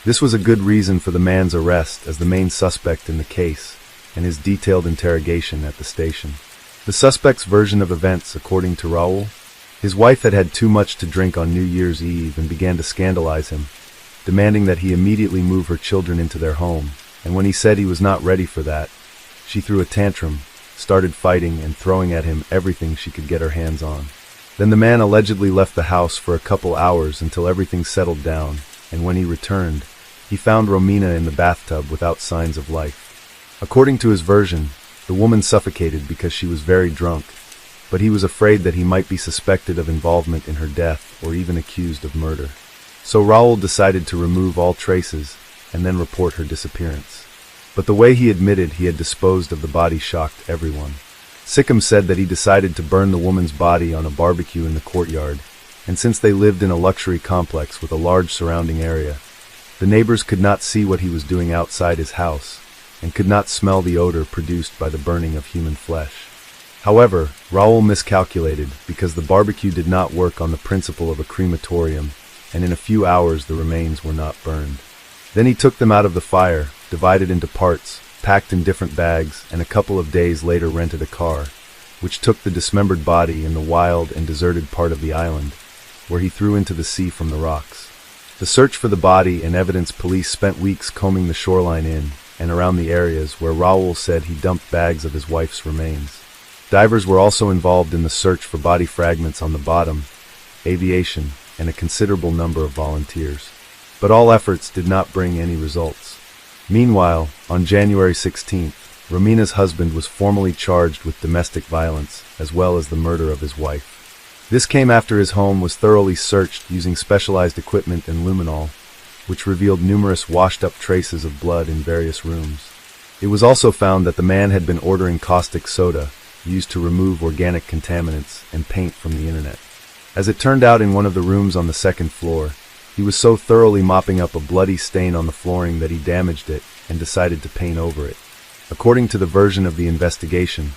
This was a good reason for the man's arrest as the main suspect in the case, and his detailed interrogation at the station. The suspect's version of events, according to Raul: his wife had had too much to drink on New Year's Eve and began to scandalize him, demanding that he immediately move her children into their home, and when he said he was not ready for that, she threw a tantrum, started fighting and throwing at him everything she could get her hands on. Then the man allegedly left the house for a couple hours until everything settled down, and when he returned, he found Romina in the bathtub without signs of life. According to his version, the woman suffocated because she was very drunk, but he was afraid that he might be suspected of involvement in her death or even accused of murder. So Raul decided to remove all traces and then report her disappearance. but the way he admitted he had disposed of the body shocked everyone. Sikkim said that he decided to burn the woman's body on a barbecue in the courtyard, and since they lived in a luxury complex with a large surrounding area, the neighbors could not see what he was doing outside his house, and could not smell the odor produced by the burning of human flesh. However, Raoul miscalculated because the barbecue did not work on the principle of a crematorium, and in a few hours the remains were not burned. Then he took them out of the fire, divided into parts, packed in different bags, and a couple of days later rented a car, which took the dismembered body in the wild and deserted part of the island, where he threw into the sea from the rocks. The search for the body and evidence police spent weeks combing the shoreline in and around the areas where Raoul said he dumped bags of his wife's remains. Divers were also involved in the search for body fragments on the bottom, aviation, and a considerable number of volunteers. But all efforts did not bring any results. Meanwhile, on January 16th, Romina's husband was formally charged with domestic violence, as well as the murder of his wife. This came after his home was thoroughly searched using specialized equipment and luminol, which revealed numerous washed-up traces of blood in various rooms. It was also found that the man had been ordering caustic soda, used to remove organic contaminants, and paint from the internet. As it turned out, in one of the rooms on the second floor, he was so thoroughly mopping up a bloody stain on the flooring that he damaged it and decided to paint over it. According to the version of the investigation,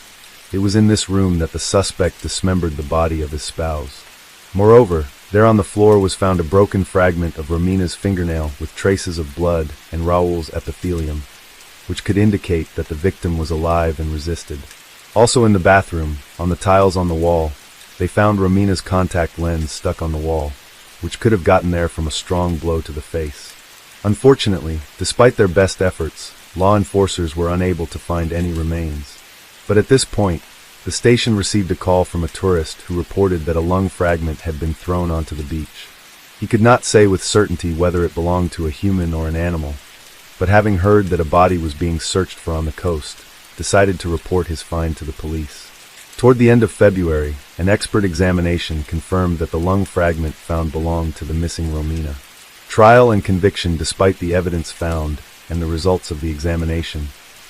it was in this room that the suspect dismembered the body of his spouse. Moreover, there on the floor was found a broken fragment of Romina's fingernail with traces of blood and Raoul's epithelium, which could indicate that the victim was alive and resisted. Also in the bathroom, on the tiles on the wall, they found Romina's contact lens stuck on the wall, which could have gotten there from a strong blow to the face. Unfortunately, despite their best efforts, law enforcers were unable to find any remains. But at this point, the station received a call from a tourist who reported that a lung fragment had been thrown onto the beach. He could not say with certainty whether it belonged to a human or an animal, but having heard that a body was being searched for on the coast, decided to report his find to the police. Toward the end of February, an expert examination confirmed that the lung fragment found belonged to the missing Romina. Trial and conviction despite the evidence found and the results of the examination,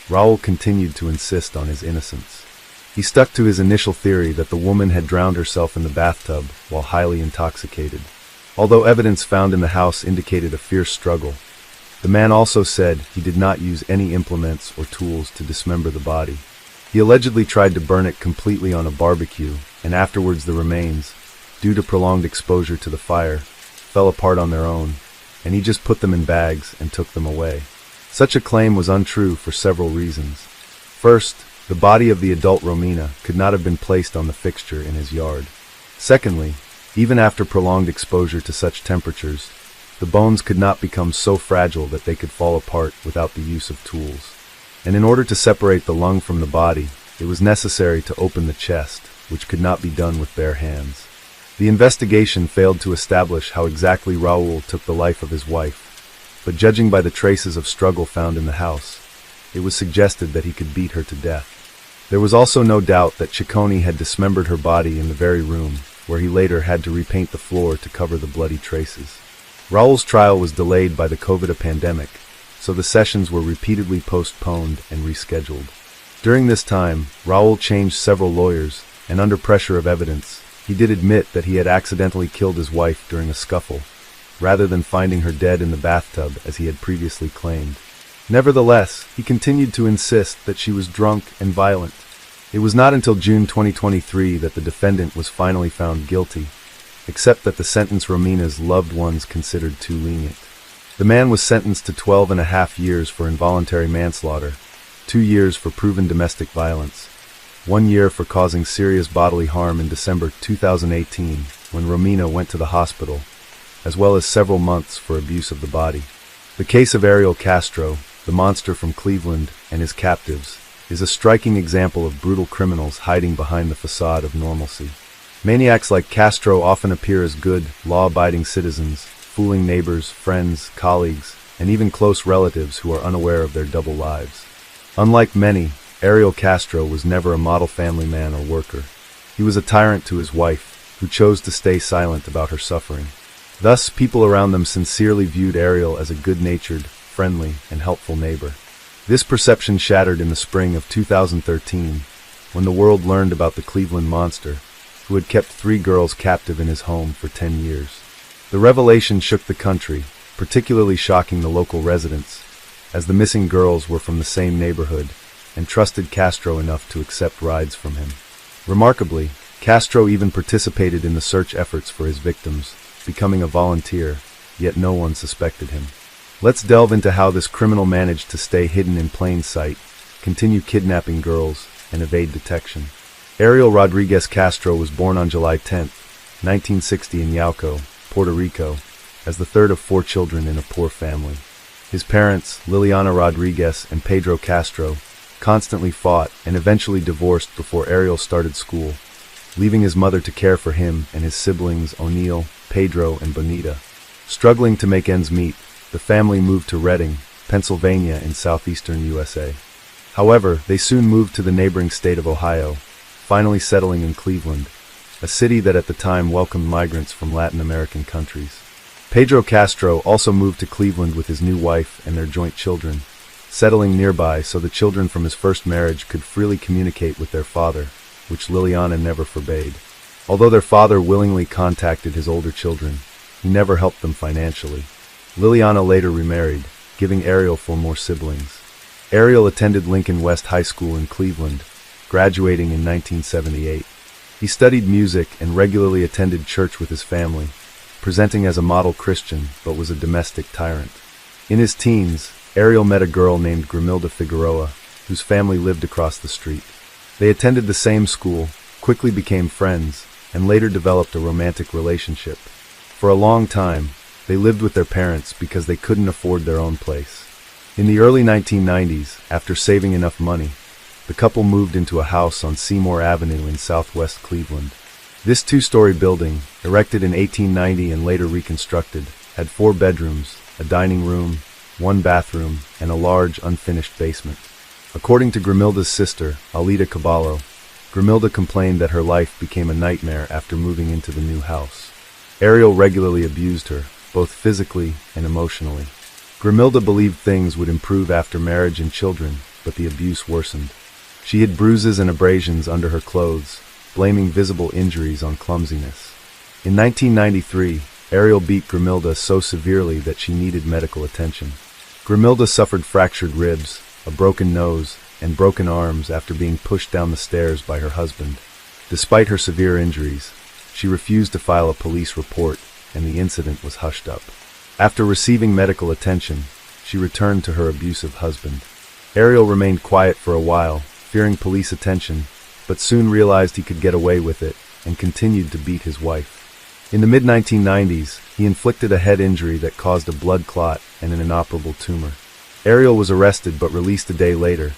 Raoul continued to insist on his innocence. He stuck to his initial theory that the woman had drowned herself in the bathtub while highly intoxicated. Although evidence found in the house indicated a fierce struggle, the man also said he did not use any implements or tools to dismember the body. He allegedly tried to burn it completely on a barbecue, and afterwards the remains, due to prolonged exposure to the fire, fell apart on their own, and he just put them in bags and took them away. Such a claim was untrue for several reasons. First, the body of the adult Romina could not have been placed on the fixture in his yard. Secondly, even after prolonged exposure to such temperatures, the bones could not become so fragile that they could fall apart without the use of tools. And in order to separate the lung from the body, it was necessary to open the chest, which could not be done with bare hands. The investigation failed to establish how exactly Raoul took the life of his wife, but judging by the traces of struggle found in the house, it was suggested that he could beat her to death. There was also no doubt that Ciccone had dismembered her body in the very room, where he later had to repaint the floor to cover the bloody traces. Raoul's trial was delayed by the COVID pandemic, so the sessions were repeatedly postponed and rescheduled. During this time, Raoul changed several lawyers, and under pressure of evidence, he did admit that he had accidentally killed his wife during a scuffle, rather than finding her dead in the bathtub as he had previously claimed. Nevertheless, he continued to insist that she was drunk and violent. It was not until June 2023 that the defendant was finally found guilty, except that the sentence Romina's loved ones considered too lenient. The man was sentenced to 12.5 years for involuntary manslaughter, 2 years for proven domestic violence, 1 year for causing serious bodily harm in December 2018 when Romina went to the hospital, as well as several months for abuse of the body. The case of Ariel Castro, the monster from Cleveland, and his captives, is a striking example of brutal criminals hiding behind the facade of normalcy. Maniacs like Castro often appear as good, law-abiding citizens, fooling neighbors, friends, colleagues, and even close relatives who are unaware of their double lives. Unlike many, Ariel Castro was never a model family man or worker. He was a tyrant to his wife, who chose to stay silent about her suffering. Thus, people around them sincerely viewed Ariel as a good-natured, friendly, and helpful neighbor. This perception shattered in the spring of 2013, when the world learned about the Cleveland monster, who had kept 3 girls captive in his home for 10 years. The revelation shook the country, particularly shocking the local residents, as the missing girls were from the same neighborhood and trusted Castro enough to accept rides from him. Remarkably, Castro even participated in the search efforts for his victims, becoming a volunteer, yet no one suspected him. Let's delve into how this criminal managed to stay hidden in plain sight, continue kidnapping girls, and evade detection. Ariel Rodriguez Castro was born on July 10, 1960 in Yauco, Puerto Rico, as the third of 4 children in a poor family. His parents, Liliana Rodriguez and Pedro Castro, constantly fought and eventually divorced before Ariel started school, leaving his mother to care for him and his siblings O'Neill, Pedro, and Bonita. Struggling to make ends meet, the family moved to Reading, Pennsylvania in southeastern USA. However, they soon moved to the neighboring state of Ohio, finally settling in Cleveland, a city that at the time welcomed migrants from Latin American countries. Pedro Castro also moved to Cleveland with his new wife and their joint children, settling nearby so the children from his first marriage could freely communicate with their father, which Liliana never forbade. Although their father willingly contacted his older children, he never helped them financially. Liliana later remarried, giving Ariel 4 more siblings. Ariel attended Lincoln West High School in Cleveland, graduating in 1978. He studied music and regularly attended church with his family, presenting as a model Christian, but was a domestic tyrant. In his teens, Ariel met a girl named Grimilda Figueroa, whose family lived across the street. They attended the same school, quickly became friends, and later developed a romantic relationship. For a long time, they lived with their parents because they couldn't afford their own place. In the early 1990s, after saving enough money, the couple moved into a house on Seymour Avenue in southwest Cleveland. This 2-story building, erected in 1890 and later reconstructed, had 4 bedrooms, a dining room, 1 bathroom, and a large, unfinished basement. According to Grimilda's sister, Alida Caballo, Grimilda complained that her life became a nightmare after moving into the new house. Ariel regularly abused her, both physically and emotionally. Grimilda believed things would improve after marriage and children, but the abuse worsened. She hid bruises and abrasions under her clothes, blaming visible injuries on clumsiness. In 1993, Ariel beat Grimilda so severely that she needed medical attention. Grimilda suffered fractured ribs, a broken nose, and broken arms after being pushed down the stairs by her husband. Despite her severe injuries, she refused to file a police report, and the incident was hushed up. After receiving medical attention, she returned to her abusive husband. Ariel remained quiet for a while, fearing police attention, but soon realized he could get away with it and continued to beat his wife. In the mid-1990s, he inflicted a head injury that caused a blood clot and an inoperable tumor. Ariel was arrested but released a day later,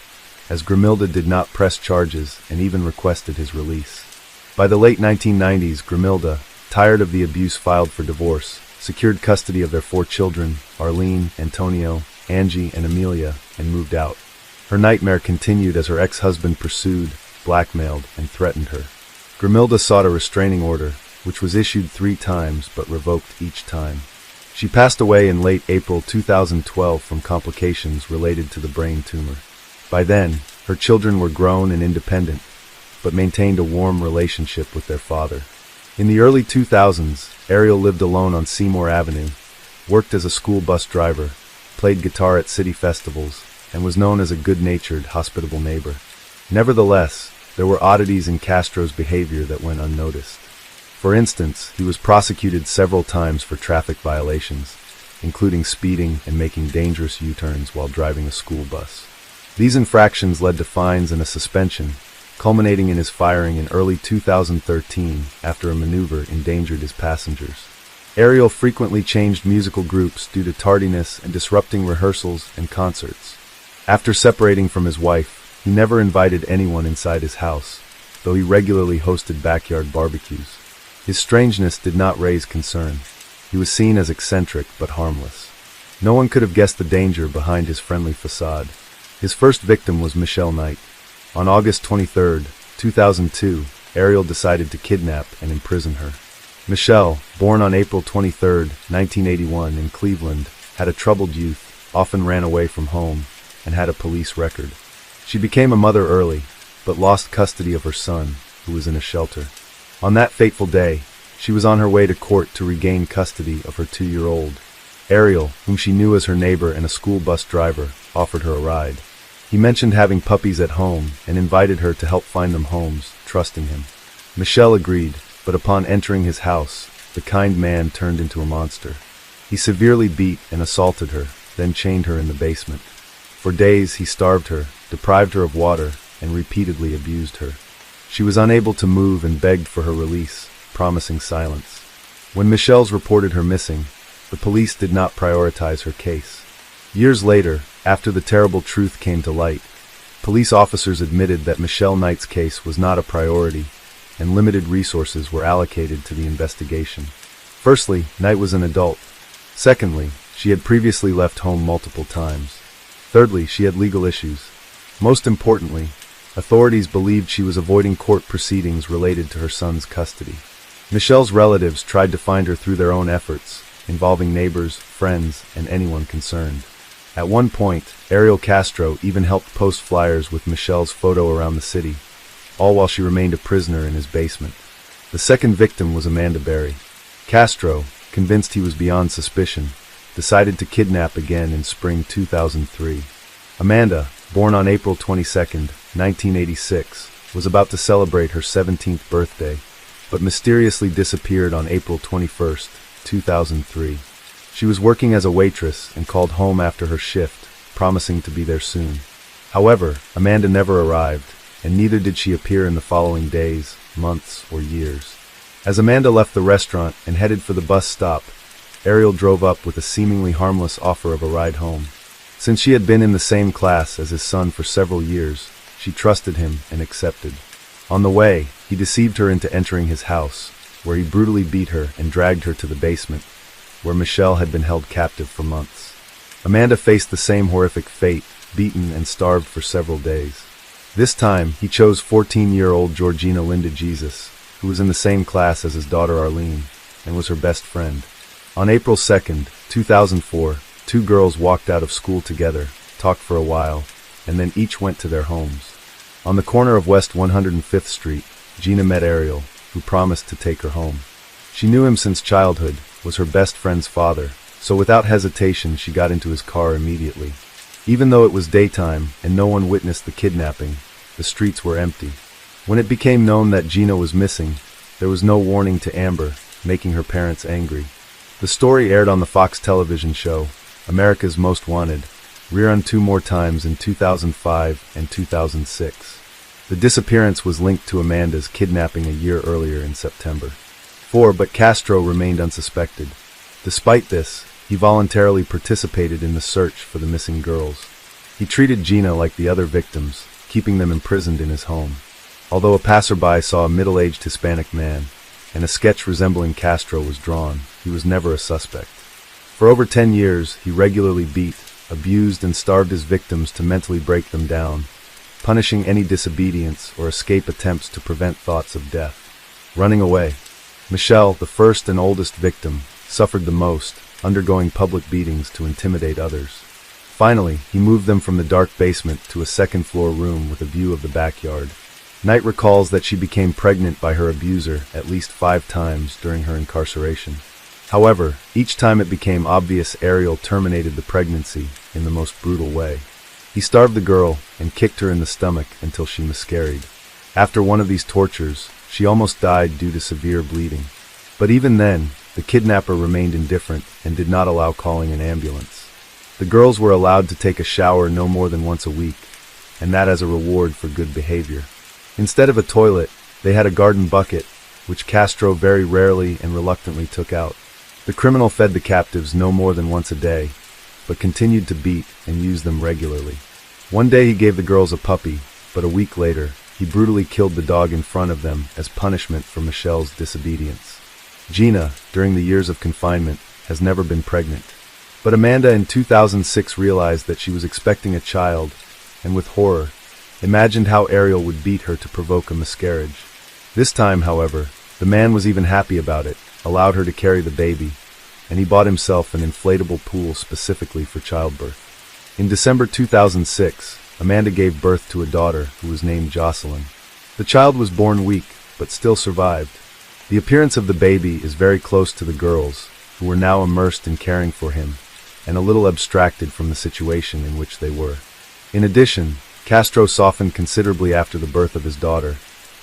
as Grimilda did not press charges and even requested his release. By the late 1990s, Grimilda, tired of the abuse, filed for divorce, secured custody of their 4 children, Arlene, Antonio, Angie, and Amelia, and moved out. Her nightmare continued as her ex-husband pursued, blackmailed, and threatened her. Grimilda sought a restraining order, which was issued 3 times but revoked each time. She passed away in late April 2012 from complications related to the brain tumor. By then, her children were grown and independent, but maintained a warm relationship with their father. In the early 2000s, Ariel lived alone on Seymour Avenue, worked as a school bus driver, played guitar at city festivals, and was known as a good-natured, hospitable neighbor. Nevertheless, there were oddities in Castro's behavior that went unnoticed. For instance, he was prosecuted several times for traffic violations, including speeding and making dangerous U-turns while driving a school bus. These infractions led to fines and a suspension, culminating in his firing in early 2013 after a maneuver endangered his passengers. Ariel frequently changed musical groups due to tardiness and disrupting rehearsals and concerts. After separating from his wife, he never invited anyone inside his house, though he regularly hosted backyard barbecues. His strangeness did not raise concern. He was seen as eccentric but harmless. No one could have guessed the danger behind his friendly facade. His first victim was Michelle Knight. On August 23, 2002, Ariel decided to kidnap and imprison her. Michelle, born on April 23, 1981 in Cleveland, had a troubled youth, often ran away from home, and had a police record. She became a mother early, but lost custody of her son, who was in a shelter. On that fateful day, she was on her way to court to regain custody of her 2-year-old. Ariel, whom she knew as her neighbor and a school bus driver, offered her a ride. He mentioned having puppies at home and invited her to help find them homes, trusting him. Michelle agreed, but upon entering his house, the kind man turned into a monster. He severely beat and assaulted her, then chained her in the basement. For days he starved her, deprived her of water, and repeatedly abused her. She was unable to move and begged for her release, promising silence. When Michelle's reported her missing, the police did not prioritize her case. Years later, after the terrible truth came to light, police officers admitted that Michelle Knight's case was not a priority, and limited resources were allocated to the investigation. Firstly, Knight was an adult. Secondly, she had previously left home multiple times. Thirdly, she had legal issues. Most importantly, authorities believed she was avoiding court proceedings related to her son's custody. Michelle's relatives tried to find her through their own efforts, involving neighbors, friends, and anyone concerned. At one point, Ariel Castro even helped post flyers with Michelle's photo around the city, all while she remained a prisoner in his basement. The second victim was Amanda Berry. Castro, convinced he was beyond suspicion, decided to kidnap again in spring 2003. Amanda, born on April 22, 1986, was about to celebrate her 17th birthday, but mysteriously disappeared on April 21, 2003. She was working as a waitress and called home after her shift, promising to be there soon. However, Amanda never arrived, and neither did she appear in the following days, months, or years. As Amanda left the restaurant and headed for the bus stop, Ariel drove up with a seemingly harmless offer of a ride home. Since she had been in the same class as his son for several years, she trusted him and accepted. On the way, he deceived her into entering his house, where he brutally beat her and dragged her to the basement, where Michelle had been held captive for months. Amanda faced the same horrific fate, beaten and starved for several days. This time, he chose 14-year-old Georgina Linda Jesus, who was in the same class as his daughter Arlene, and was her best friend. On April 2, 2004, two girls walked out of school together, talked for a while, and then each went to their homes. On the corner of West 105th Street, Gina met Ariel, who promised to take her home. She knew him since childhood, was her best friend's father, so without hesitation she got into his car immediately. Even though it was daytime and no one witnessed the kidnapping, the streets were empty. When it became known that Gina was missing, there was no warning to Amber, making her parents angry. The story aired on the Fox television show, America's Most Wanted, rerun 2 more times in 2005 and 2006. The disappearance was linked to Amanda's kidnapping a year earlier in September. But Castro remained unsuspected. Despite this, he voluntarily participated in the search for the missing girls. He treated Gina like the other victims, keeping them imprisoned in his home. Although a passerby saw a middle-aged Hispanic man, and a sketch resembling Castro was drawn, he was never a suspect. For over 10 years, he regularly beat, abused, and starved his victims to mentally break them down, punishing any disobedience or escape attempts to prevent thoughts of death. Running away. Michelle, the first and oldest victim, suffered the most, undergoing public beatings to intimidate others. Finally, he moved them from the dark basement to a second-floor room with a view of the backyard. Knight recalls that she became pregnant by her abuser at least 5 times during her incarceration. However, each time it became obvious Ariel terminated the pregnancy in the most brutal way. He starved the girl and kicked her in the stomach until she miscarried. After one of these tortures, she almost died due to severe bleeding. But even then, the kidnapper remained indifferent and did not allow calling an ambulance. The girls were allowed to take a shower no more than once a week, and that as a reward for good behavior. Instead of a toilet, they had a garden bucket, which Castro very rarely and reluctantly took out. The criminal fed the captives no more than once a day, but continued to beat and use them regularly. One day he gave the girls a puppy, but a week later, he brutally killed the dog in front of them as punishment for Michelle's disobedience. Gina, during the years of confinement, has never been pregnant. But Amanda in 2006 realized that she was expecting a child, and with horror, imagined how Ariel would beat her to provoke a miscarriage. This time, however, the man was even happy about it, allowed her to carry the baby, and he bought himself an inflatable pool specifically for childbirth. In December 2006, Amanda gave birth to a daughter who was named Jocelyn. The child was born weak, but still survived. The appearance of the baby is very close to the girls, who were now immersed in caring for him, and a little abstracted from the situation in which they were. In addition, Castro softened considerably after the birth of his daughter,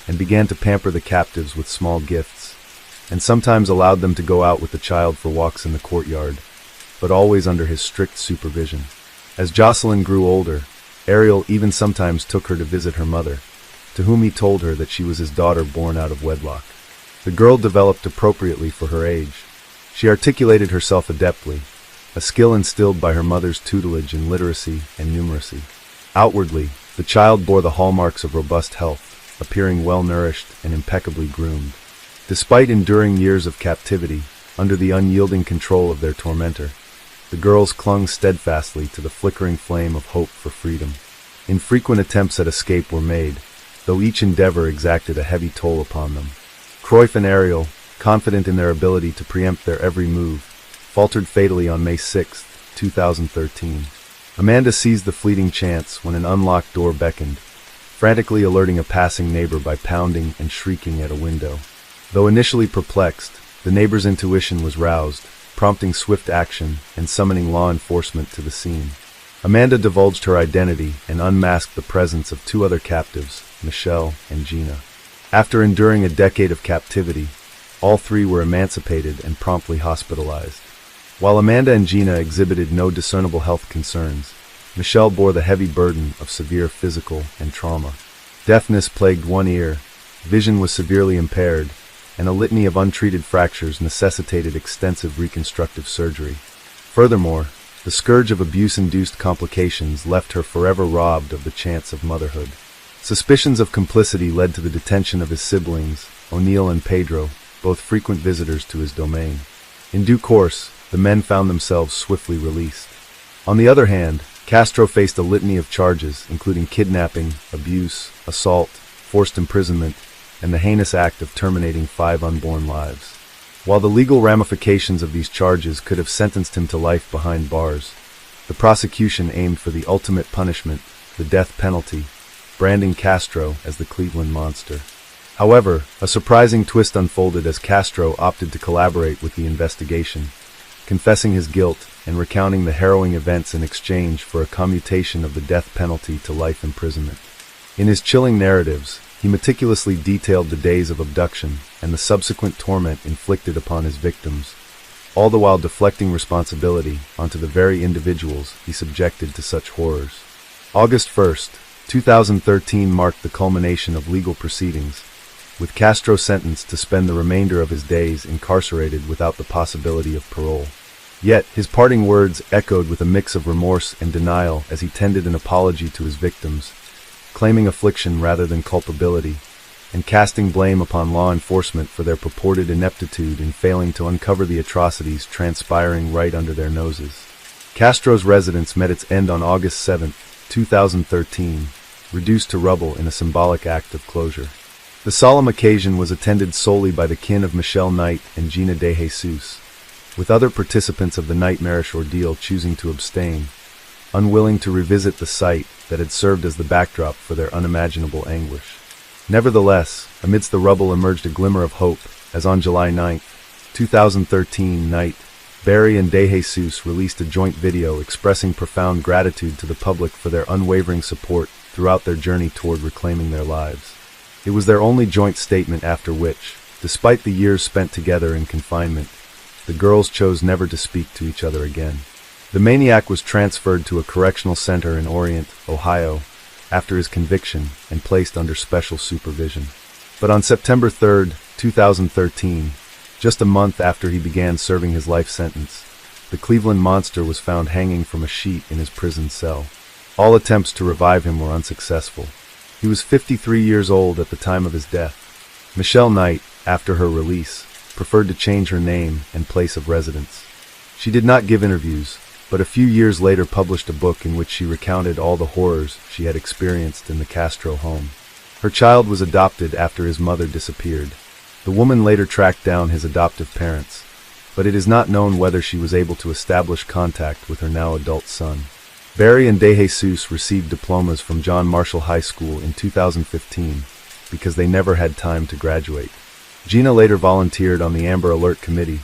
and began to pamper the captives with small gifts, and sometimes allowed them to go out with the child for walks in the courtyard, but always under his strict supervision. As Jocelyn grew older, Ariel even sometimes took her to visit her mother, to whom he told her that she was his daughter born out of wedlock. The girl developed appropriately for her age. She articulated herself adeptly, a skill instilled by her mother's tutelage in literacy and numeracy. Outwardly, the child bore the hallmarks of robust health, appearing well-nourished and impeccably groomed. Despite enduring years of captivity, under the unyielding control of their tormentor, the girls clung steadfastly to the flickering flame of hope for freedom. Infrequent attempts at escape were made, though each endeavor exacted a heavy toll upon them. Cruyff and Ariel, confident in their ability to preempt their every move, faltered fatally on May 6, 2013. Amanda seized the fleeting chance when an unlocked door beckoned, frantically alerting a passing neighbor by pounding and shrieking at a window. Though initially perplexed, the neighbor's intuition was roused, prompting swift action and summoning law enforcement to the scene. Amanda divulged her identity and unmasked the presence of two other captives, Michelle and Gina. After enduring a decade of captivity, all three were emancipated and promptly hospitalized. While Amanda and Gina exhibited no discernible health concerns, Michelle bore the heavy burden of severe physical and trauma. Deafness plagued one ear, vision was severely impaired, and a litany of untreated fractures necessitated extensive reconstructive surgery. Furthermore, the scourge of abuse-induced complications left her forever robbed of the chance of motherhood. Suspicions of complicity led to the detention of his siblings, O'Neill and Pedro, both frequent visitors to his domain. In due course, the men found themselves swiftly released. On the other hand, Castro faced a litany of charges, including kidnapping, abuse, assault, forced imprisonment, and the heinous act of terminating 5 unborn lives. While the legal ramifications of these charges could have sentenced him to life behind bars, the prosecution aimed for the ultimate punishment, the death penalty, branding Castro as the Cleveland Monster. However, a surprising twist unfolded as Castro opted to collaborate with the investigation, confessing his guilt and recounting the harrowing events in exchange for a commutation of the death penalty to life imprisonment. In his chilling narratives, he meticulously detailed the days of abduction and the subsequent torment inflicted upon his victims, all the while deflecting responsibility onto the very individuals he subjected to such horrors. August 1, 2013 marked the culmination of legal proceedings, with Castro sentenced to spend the remainder of his days incarcerated without the possibility of parole. Yet, his parting words echoed with a mix of remorse and denial as he tendered an apology to his victims, claiming affliction rather than culpability, and casting blame upon law enforcement for their purported ineptitude in failing to uncover the atrocities transpiring right under their noses. Castro's residence met its end on August 7, 2013, reduced to rubble in a symbolic act of closure. The solemn occasion was attended solely by the kin of Michelle Knight and Gina De Jesus, with other participants of the nightmarish ordeal choosing to abstain, unwilling to revisit the site that had served as the backdrop for their unimaginable anguish. Nevertheless, amidst the rubble emerged a glimmer of hope, as on July 9, 2013 night, Barry and De Jesus released a joint video expressing profound gratitude to the public for their unwavering support throughout their journey toward reclaiming their lives. It was their only joint statement after which, despite the years spent together in confinement, the girls chose never to speak to each other again. The maniac was transferred to a correctional center in Orient, Ohio, after his conviction and placed under special supervision. But on September 3, 2013, just a month after he began serving his life sentence, the Cleveland Monster was found hanging from a sheet in his prison cell. All attempts to revive him were unsuccessful. He was 53 years old at the time of his death. Michelle Knight, after her release, preferred to change her name and place of residence. She did not give interviews, but a few years later published a book in which she recounted all the horrors she had experienced in the Castro home. Her child was adopted after his mother disappeared. The woman later tracked down his adoptive parents, but it is not known whether she was able to establish contact with her now adult son. Barry and DeJesus received diplomas from John Marshall High School in 2015 because they never had time to graduate. Gina later volunteered on the Amber Alert Committee,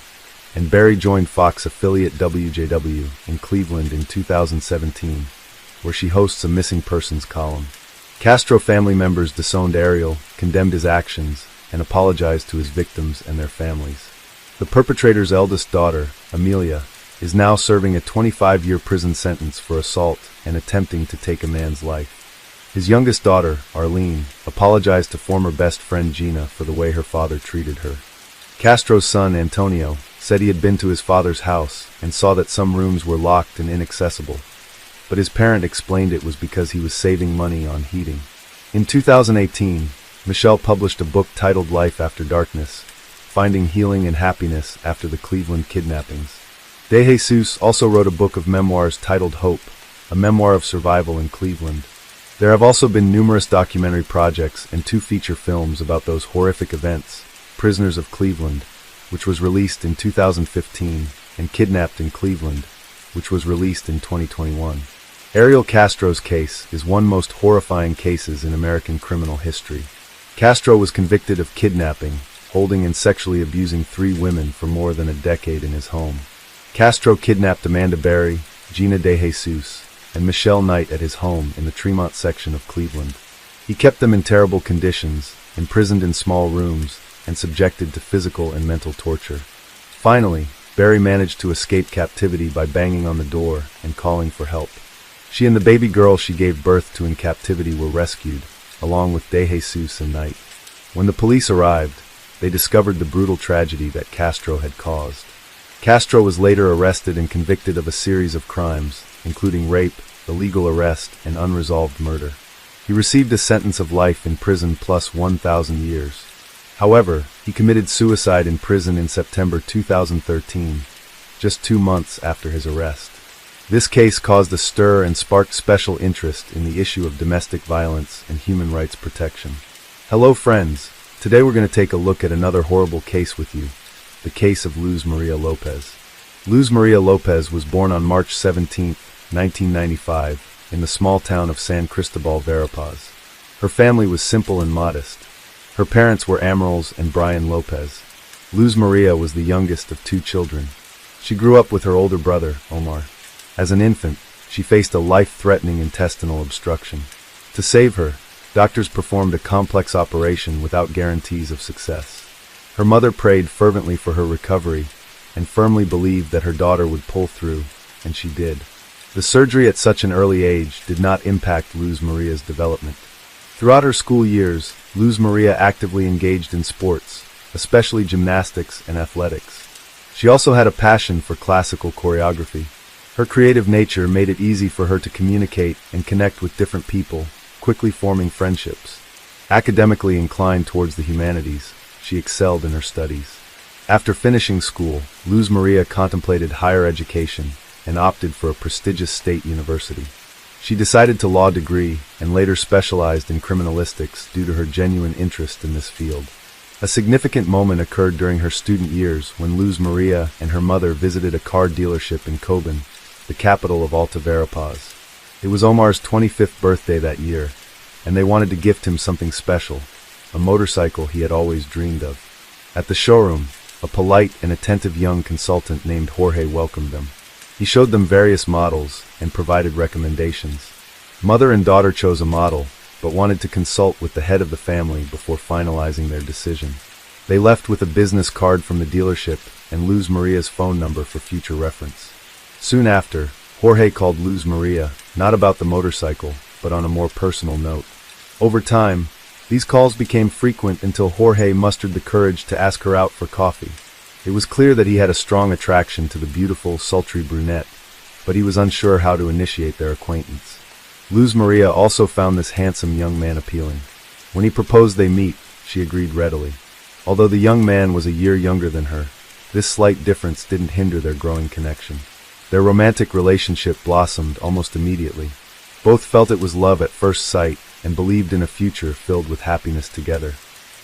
and Barry joined Fox affiliate WJW in Cleveland in 2017, where she hosts a missing persons column. Castro family members disowned Ariel, condemned his actions, and apologized to his victims and their families. The perpetrator's eldest daughter, Amelia, is now serving a 25-year prison sentence for assault and attempting to take a man's life. His youngest daughter, Arlene, apologized to former best friend Gina for the way her father treated her. Castro's son, Antonio, said he had been to his father's house and saw that some rooms were locked and inaccessible, but his parent explained it was because he was saving money on heating. In 2018, Michelle published a book titled Life After Darkness, Finding Healing and Happiness After the Cleveland Kidnappings. DeJesus also wrote a book of memoirs titled Hope, a memoir of survival in Cleveland. There have also been numerous documentary projects and 2 feature films about those horrific events, Prisoners of Cleveland, which was released in 2015, and Kidnapped in Cleveland, which was released in 2021. Ariel Castro's case is one most horrifying cases in American criminal history. Castro was convicted of kidnapping, holding and sexually abusing 3 women for more than a decade in his home. Castro kidnapped Amanda Berry, Gina DeJesus, and Michelle Knight at his home in the Tremont section of Cleveland. He kept them in terrible conditions, imprisoned in small rooms, and subjected to physical and mental torture. Finally, Berry managed to escape captivity by banging on the door and calling for help. She and the baby girl she gave birth to in captivity were rescued, along with DeJesus and Knight. When the police arrived, they discovered the brutal tragedy that Castro had caused. Castro was later arrested and convicted of a series of crimes, including rape, illegal arrest, and unresolved murder. He received a sentence of life in prison plus 1,000 years. However, he committed suicide in prison in September 2013, just 2 months after his arrest. This case caused a stir and sparked special interest in the issue of domestic violence and human rights protection. Hello friends, today we're going to take a look at another horrible case with you, the case of Luz Maria Lopez. Luz Maria Lopez was born on March 17, 1995, in the small town of San Cristobal, Verapaz. Her family was simple and modest. Her parents were Amarils and Brian Lopez. Luz Maria was the youngest of 2 children. She grew up with her older brother, Omar. As an infant, she faced a life-threatening intestinal obstruction. To save her, doctors performed a complex operation without guarantees of success. Her mother prayed fervently for her recovery and firmly believed that her daughter would pull through, and she did. The surgery at such an early age did not impact Luz Maria's development. Throughout her school years, Luz Maria actively engaged in sports, especially gymnastics and athletics. She also had a passion for classical choreography. Her creative nature made it easy for her to communicate and connect with different people, quickly forming friendships. Academically inclined towards the humanities, she excelled in her studies. After finishing school, Luz Maria contemplated higher education and opted for a prestigious state university. She decided to law degree and later specialized in criminalistics due to her genuine interest in this field. A significant moment occurred during her student years when Luz Maria and her mother visited a car dealership in Coban, the capital of Alta Verapaz. It was Omar's 25th birthday that year, and they wanted to gift him something special, a motorcycle he had always dreamed of. At the showroom, a polite and attentive young consultant named Jorge welcomed them. He showed them various models and provided recommendations. Mother and daughter chose a model, but wanted to consult with the head of the family before finalizing their decision. They left with a business card from the dealership and Luz Maria's phone number for future reference. Soon after, Jorge called Luz Maria, not about the motorcycle, but on a more personal note. Over time, these calls became frequent until Jorge mustered the courage to ask her out for coffee. It was clear that he had a strong attraction to the beautiful, sultry brunette, but he was unsure how to initiate their acquaintance. Luz Maria also found this handsome young man appealing. When he proposed they meet, she agreed readily. Although the young man was a year younger than her, this slight difference didn't hinder their growing connection. Their romantic relationship blossomed almost immediately. Both felt it was love at first sight and believed in a future filled with happiness together.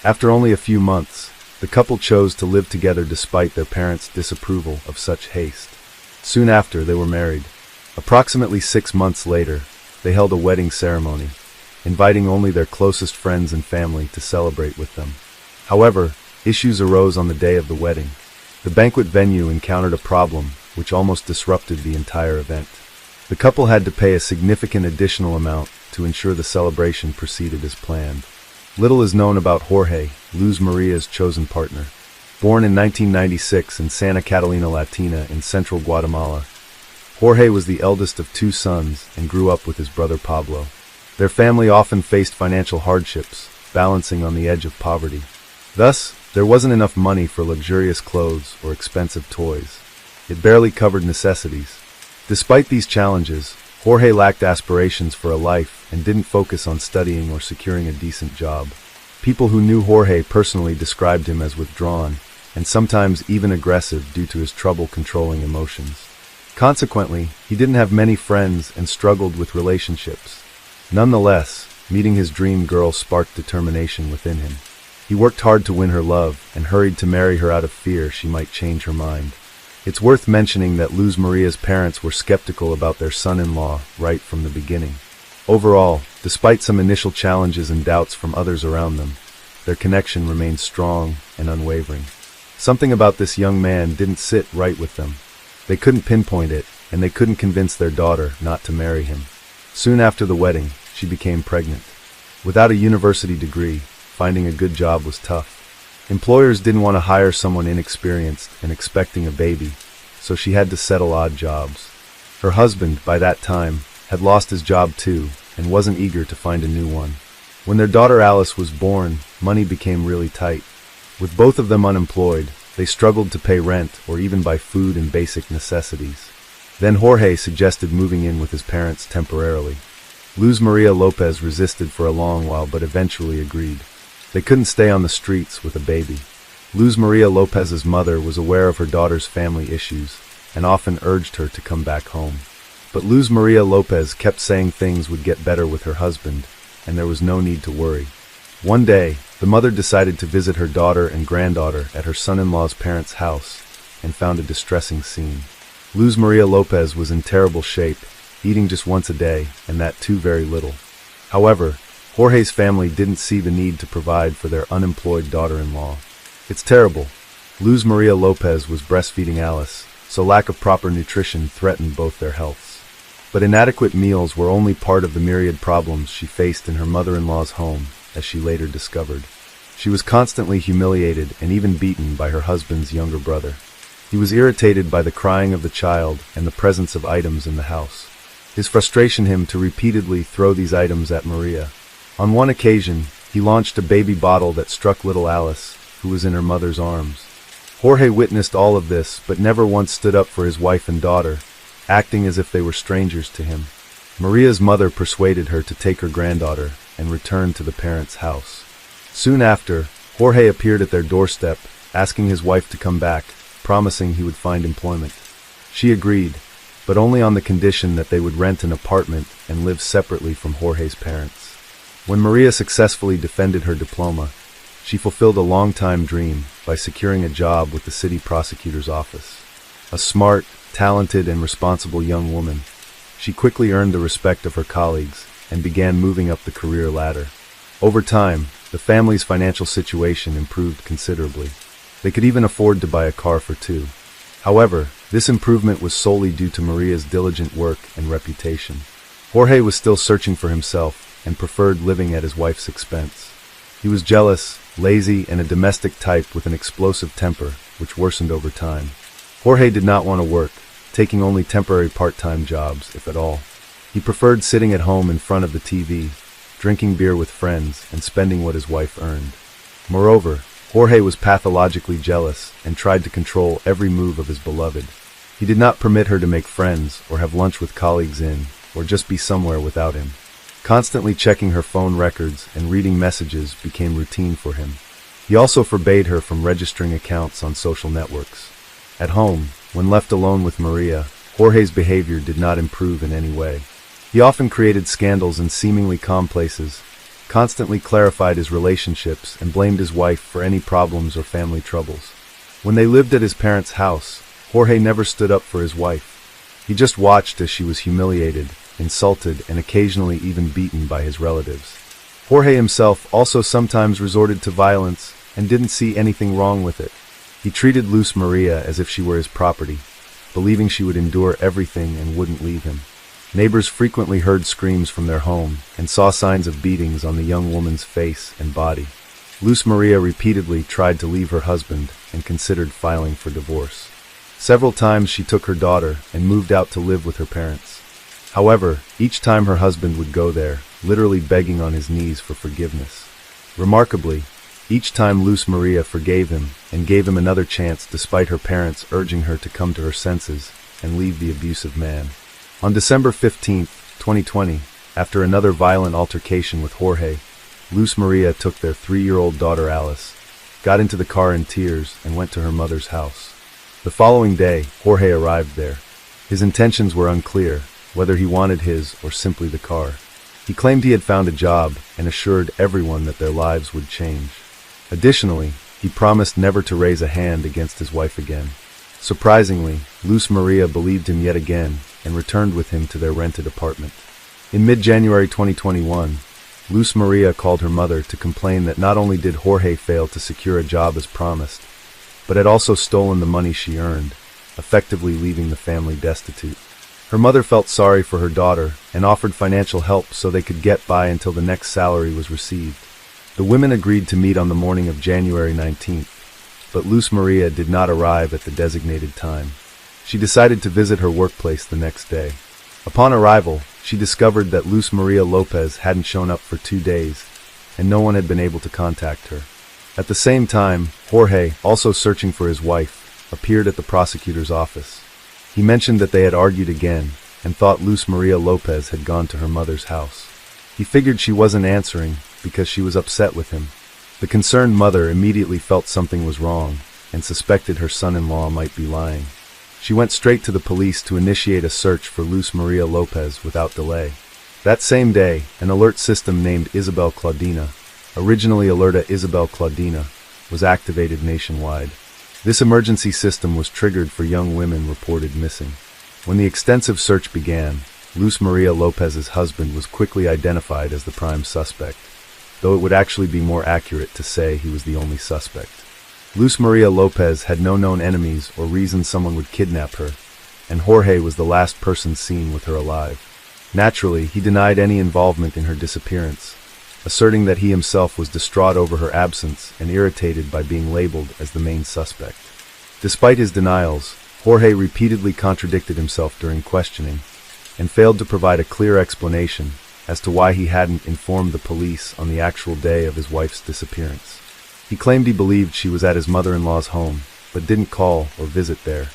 After only a few months, the couple chose to live together despite their parents' disapproval of such haste. Soon after, they were married. Approximately 6 months later, they held a wedding ceremony, inviting only their closest friends and family to celebrate with them. However, issues arose on the day of the wedding. The banquet venue encountered a problem which almost disrupted the entire event. The couple had to pay a significant additional amount to ensure the celebration proceeded as planned. Little is known about Jorge, Luz Maria's chosen partner. Born in 1996 in Santa Catalina Latina in central Guatemala, Jorge was the eldest of 2 sons and grew up with his brother Pablo. Their family often faced financial hardships, balancing on the edge of poverty. Thus, there wasn't enough money for luxurious clothes or expensive toys. It barely covered necessities. Despite these challenges, Jorge lacked aspirations for a life and didn't focus on studying or securing a decent job. People who knew Jorge personally described him as withdrawn, and sometimes even aggressive due to his trouble controlling emotions. Consequently, he didn't have many friends and struggled with relationships. Nonetheless, meeting his dream girl sparked determination within him. He worked hard to win her love and hurried to marry her out of fear she might change her mind. It's worth mentioning that Luz Maria's parents were skeptical about their son-in-law right from the beginning. Overall, despite some initial challenges and doubts from others around them, their connection remained strong and unwavering. Something about this young man didn't sit right with them. They couldn't pinpoint it, and they couldn't convince their daughter not to marry him. Soon after the wedding, she became pregnant. Without a university degree, finding a good job was tough. Employers didn't want to hire someone inexperienced and expecting a baby, so she had to settle odd jobs. Her husband, by that time, had lost his job too, and wasn't eager to find a new one. When their daughter Alice was born, money became really tight. With both of them unemployed, they struggled to pay rent or even buy food and basic necessities. Then Jorge suggested moving in with his parents temporarily. Luz Maria Lopez resisted for a long while but eventually agreed. They couldn't stay on the streets with a baby. Luz Maria Lopez's mother was aware of her daughter's family issues and often urged her to come back home. But Luz Maria Lopez kept saying things would get better with her husband, and there was no need to worry. One day, the mother decided to visit her daughter and granddaughter at her son-in-law's parents' house and found a distressing scene. Luz Maria Lopez was in terrible shape, eating just once a day, and that too very little. However, Jorge's family didn't see the need to provide for their unemployed daughter-in-law. It's terrible. Luz Maria Lopez was breastfeeding Alice, so lack of proper nutrition threatened both their healths. But inadequate meals were only part of the myriad problems she faced in her mother-in-law's home, as she later discovered. She was constantly humiliated and even beaten by her husband's younger brother. He was irritated by the crying of the child and the presence of items in the house. His frustration him to repeatedly throw these items at Maria. On one occasion, he launched a baby bottle that struck little Alice, who was in her mother's arms. Jorge witnessed all of this, but never once stood up for his wife and daughter, acting as if they were strangers to him. Maria's mother persuaded her to take her granddaughter and return to the parents' house. Soon after, Jorge appeared at their doorstep, asking his wife to come back, promising he would find employment. She agreed, but only on the condition that they would rent an apartment and live separately from Jorge's parents. When Maria successfully defended her diploma, she fulfilled a long-time dream by securing a job with the city prosecutor's office. A smart, talented, and responsible young woman, she quickly earned the respect of her colleagues and began moving up the career ladder. Over time, the family's financial situation improved considerably. They could even afford to buy a car for 2. However, this improvement was solely due to Maria's diligent work and reputation. Jorge was still searching for himself and preferred living at his wife's expense. He was jealous, lazy, and a domestic type with an explosive temper, which worsened over time. Jorge did not want to work, taking only temporary part-time jobs, if at all. He preferred sitting at home in front of the TV, drinking beer with friends, and spending what his wife earned. Moreover, Jorge was pathologically jealous and tried to control every move of his beloved. He did not permit her to make friends or have lunch with colleagues or just be somewhere without him. Constantly checking her phone records and reading messages became routine for him. He also forbade her from registering accounts on social networks. At home, when left alone with Maria, Jorge's behavior did not improve in any way. He often created scandals in seemingly calm places, constantly clarified his relationships, and blamed his wife for any problems or family troubles. When they lived at his parents' house, Jorge never stood up for his wife. He just watched as she was humiliated, insulted, and occasionally even beaten by his relatives. Jorge himself also sometimes resorted to violence and didn't see anything wrong with it. He treated Luz Maria as if she were his property, believing she would endure everything and wouldn't leave him. Neighbors frequently heard screams from their home and saw signs of beatings on the young woman's face and body. Luz Maria repeatedly tried to leave her husband and considered filing for divorce. Several times she took her daughter and moved out to live with her parents. However, each time her husband would go there, literally begging on his knees for forgiveness. Remarkably, each time Luz Maria forgave him and gave him another chance despite her parents urging her to come to her senses and leave the abusive man. On December 15, 2020, after another violent altercation with Jorge, Luz Maria took their 3-year-old daughter Alice, got into the car in tears, and went to her mother's house. The following day, Jorge arrived there. His intentions were unclear, whether he wanted his or simply the car. He claimed he had found a job and assured everyone that their lives would change. Additionally, he promised never to raise a hand against his wife again. Surprisingly, Luz Maria believed him yet again and returned with him to their rented apartment. In mid-January 2021, Luz Maria called her mother to complain that not only did Jorge fail to secure a job as promised, but had also stolen the money she earned, effectively leaving the family destitute. Her mother felt sorry for her daughter and offered financial help so they could get by until the next salary was received. The women agreed to meet on the morning of January 19th, but Luz Maria did not arrive at the designated time. She decided to visit her workplace the next day. Upon arrival, she discovered that Luz Maria Lopez hadn't shown up for 2 days, and no one had been able to contact her. At the same time, Jorge, also searching for his wife, appeared at the prosecutor's office. He mentioned that they had argued again and thought Luz Maria Lopez had gone to her mother's house. He figured she wasn't answering because she was upset with him. The concerned mother immediately felt something was wrong and suspected her son-in-law might be lying. She went straight to the police to initiate a search for Luz Maria Lopez without delay. That same day, an alert system named Isabel Claudina, originally Alerta Isabel Claudina, was activated nationwide. This emergency system was triggered for young women reported missing. When the extensive search began, Luz Maria Lopez's husband was quickly identified as the prime suspect, though it would actually be more accurate to say he was the only suspect. Luz Maria Lopez had no known enemies or reason someone would kidnap her, and Jorge was the last person seen with her alive. Naturally, he denied any involvement in her disappearance, asserting that he himself was distraught over her absence and irritated by being labeled as the main suspect. Despite his denials, Jorge repeatedly contradicted himself during questioning and failed to provide a clear explanation as to why he hadn't informed the police on the actual day of his wife's disappearance. He claimed he believed she was at his mother-in-law's home, but didn't call or visit there.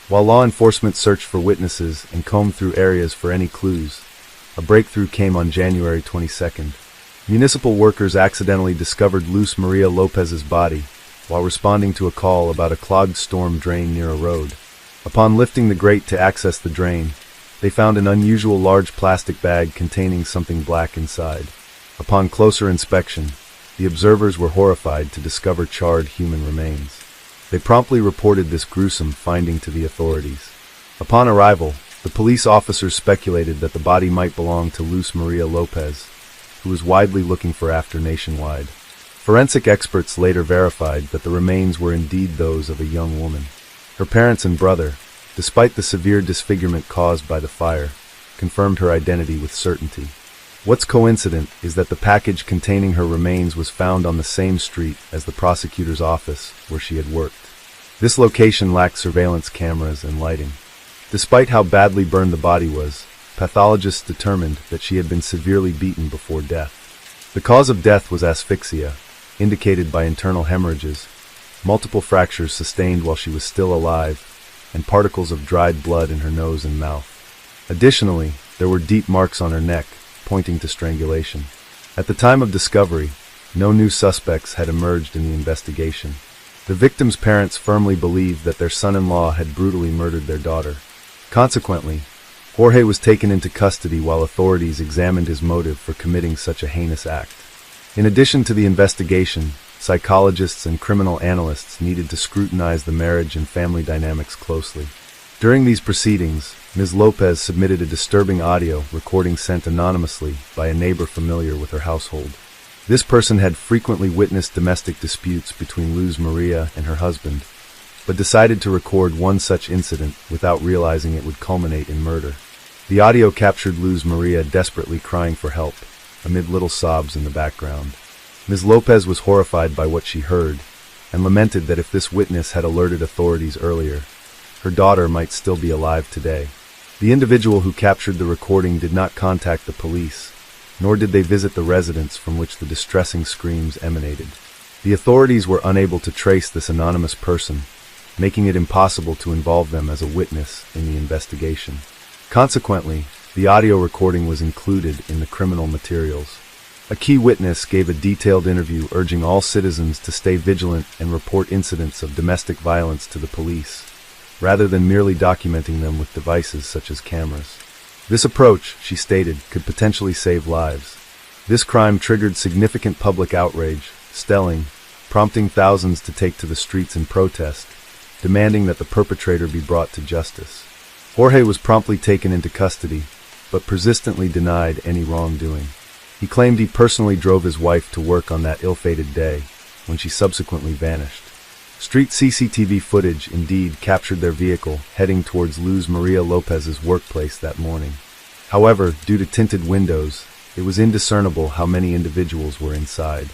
While law enforcement searched for witnesses and combed through areas for any clues, a breakthrough came on January 22nd. Municipal workers accidentally discovered Luz Maria Lopez's body while responding to a call about a clogged storm drain near a road. Upon lifting the grate to access the drain, they found an unusual large plastic bag containing something black inside. Upon closer inspection, the observers were horrified to discover charred human remains. They promptly reported this gruesome finding to the authorities. Upon arrival, the police officers speculated that the body might belong to Luz Maria Lopez, who was widely looking for after nationwide. Forensic experts later verified that the remains were indeed those of a young woman. Her parents and brother, despite the severe disfigurement caused by the fire, confirmed her identity with certainty. What's coincident is that the package containing her remains was found on the same street as the prosecutor's office where she had worked. This location lacked surveillance cameras and lighting. Despite how badly burned the body was, pathologists determined that she had been severely beaten before death. The cause of death was asphyxia, indicated by internal hemorrhages, multiple fractures sustained while she was still alive, and particles of dried blood in her nose and mouth. Additionally, there were deep marks on her neck, pointing to strangulation. At the time of discovery, no new suspects had emerged in the investigation. The victim's parents firmly believed that their son-in-law had brutally murdered their daughter. Consequently, Jorge was taken into custody while authorities examined his motive for committing such a heinous act. In addition to the investigation, psychologists and criminal analysts needed to scrutinize the marriage and family dynamics closely. During these proceedings, Ms. Lopez submitted a disturbing audio recording sent anonymously by a neighbor familiar with her household. This person had frequently witnessed domestic disputes between Luz Maria and her husband, but decided to record one such incident without realizing it would culminate in murder. The audio captured Luz Maria desperately crying for help, amid little sobs in the background. Ms. Lopez was horrified by what she heard, and lamented that if this witness had alerted authorities earlier, her daughter might still be alive today. The individual who captured the recording did not contact the police, nor did they visit the residence from which the distressing screams emanated. The authorities were unable to trace this anonymous person, making it impossible to involve them as a witness in the investigation. Consequently, the audio recording was included in the criminal materials. A key witness gave a detailed interview urging all citizens to stay vigilant and report incidents of domestic violence to the police, rather than merely documenting them with devices such as cameras. This approach, she stated, could potentially save lives. This crime triggered significant public outrage, prompting thousands to take to the streets in protest, demanding that the perpetrator be brought to justice. Jorge was promptly taken into custody, but persistently denied any wrongdoing. He claimed he personally drove his wife to work on that ill-fated day, when she subsequently vanished. Street CCTV footage indeed captured their vehicle heading towards Luz Maria Lopez's workplace that morning. However, due to tinted windows, it was indiscernible how many individuals were inside.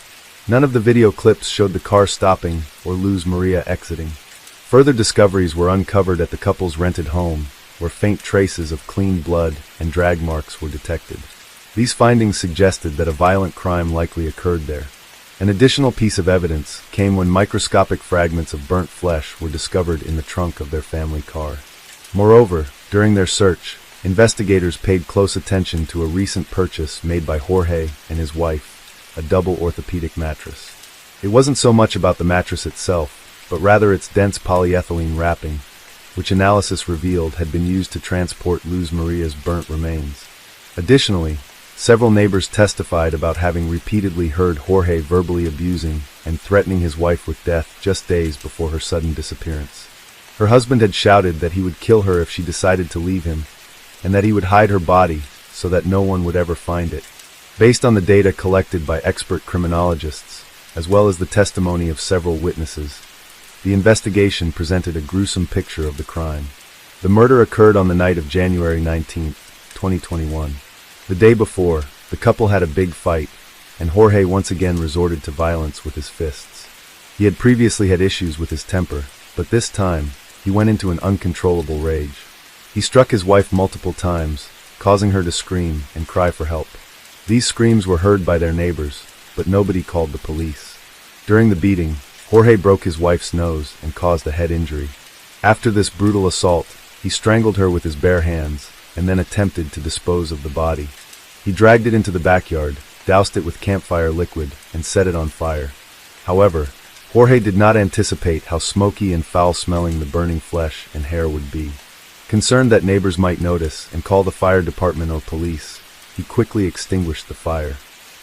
None of the video clips showed the car stopping or Luz Maria exiting. Further discoveries were uncovered at the couple's rented home, where faint traces of clean blood and drag marks were detected. These findings suggested that a violent crime likely occurred there. An additional piece of evidence came when microscopic fragments of burnt flesh were discovered in the trunk of their family car. Moreover, during their search, investigators paid close attention to a recent purchase made by Jorge and his wife, a double orthopedic mattress. It wasn't so much about the mattress itself, but rather its dense polyethylene wrapping, which analysis revealed had been used to transport Luz Maria's burnt remains. Additionally, several neighbors testified about having repeatedly heard Jorge verbally abusing and threatening his wife with death just days before her sudden disappearance. Her husband had shouted that he would kill her if she decided to leave him, and that he would hide her body so that no one would ever find it. Based on the data collected by expert criminologists, as well as the testimony of several witnesses, the investigation presented a gruesome picture of the crime. The murder occurred on the night of January 19, 2021. The day before, the couple had a big fight, and Jorge once again resorted to violence with his fists. He had previously had issues with his temper, but this time, he went into an uncontrollable rage. He struck his wife multiple times, causing her to scream and cry for help. These screams were heard by their neighbors, but nobody called the police. During the beating, Jorge broke his wife's nose and caused a head injury. After this brutal assault, he strangled her with his bare hands, and then attempted to dispose of the body. He dragged it into the backyard, doused it with campfire liquid, and set it on fire. However, Jorge did not anticipate how smoky and foul-smelling the burning flesh and hair would be. Concerned that neighbors might notice and call the fire department or police, he quickly extinguished the fire.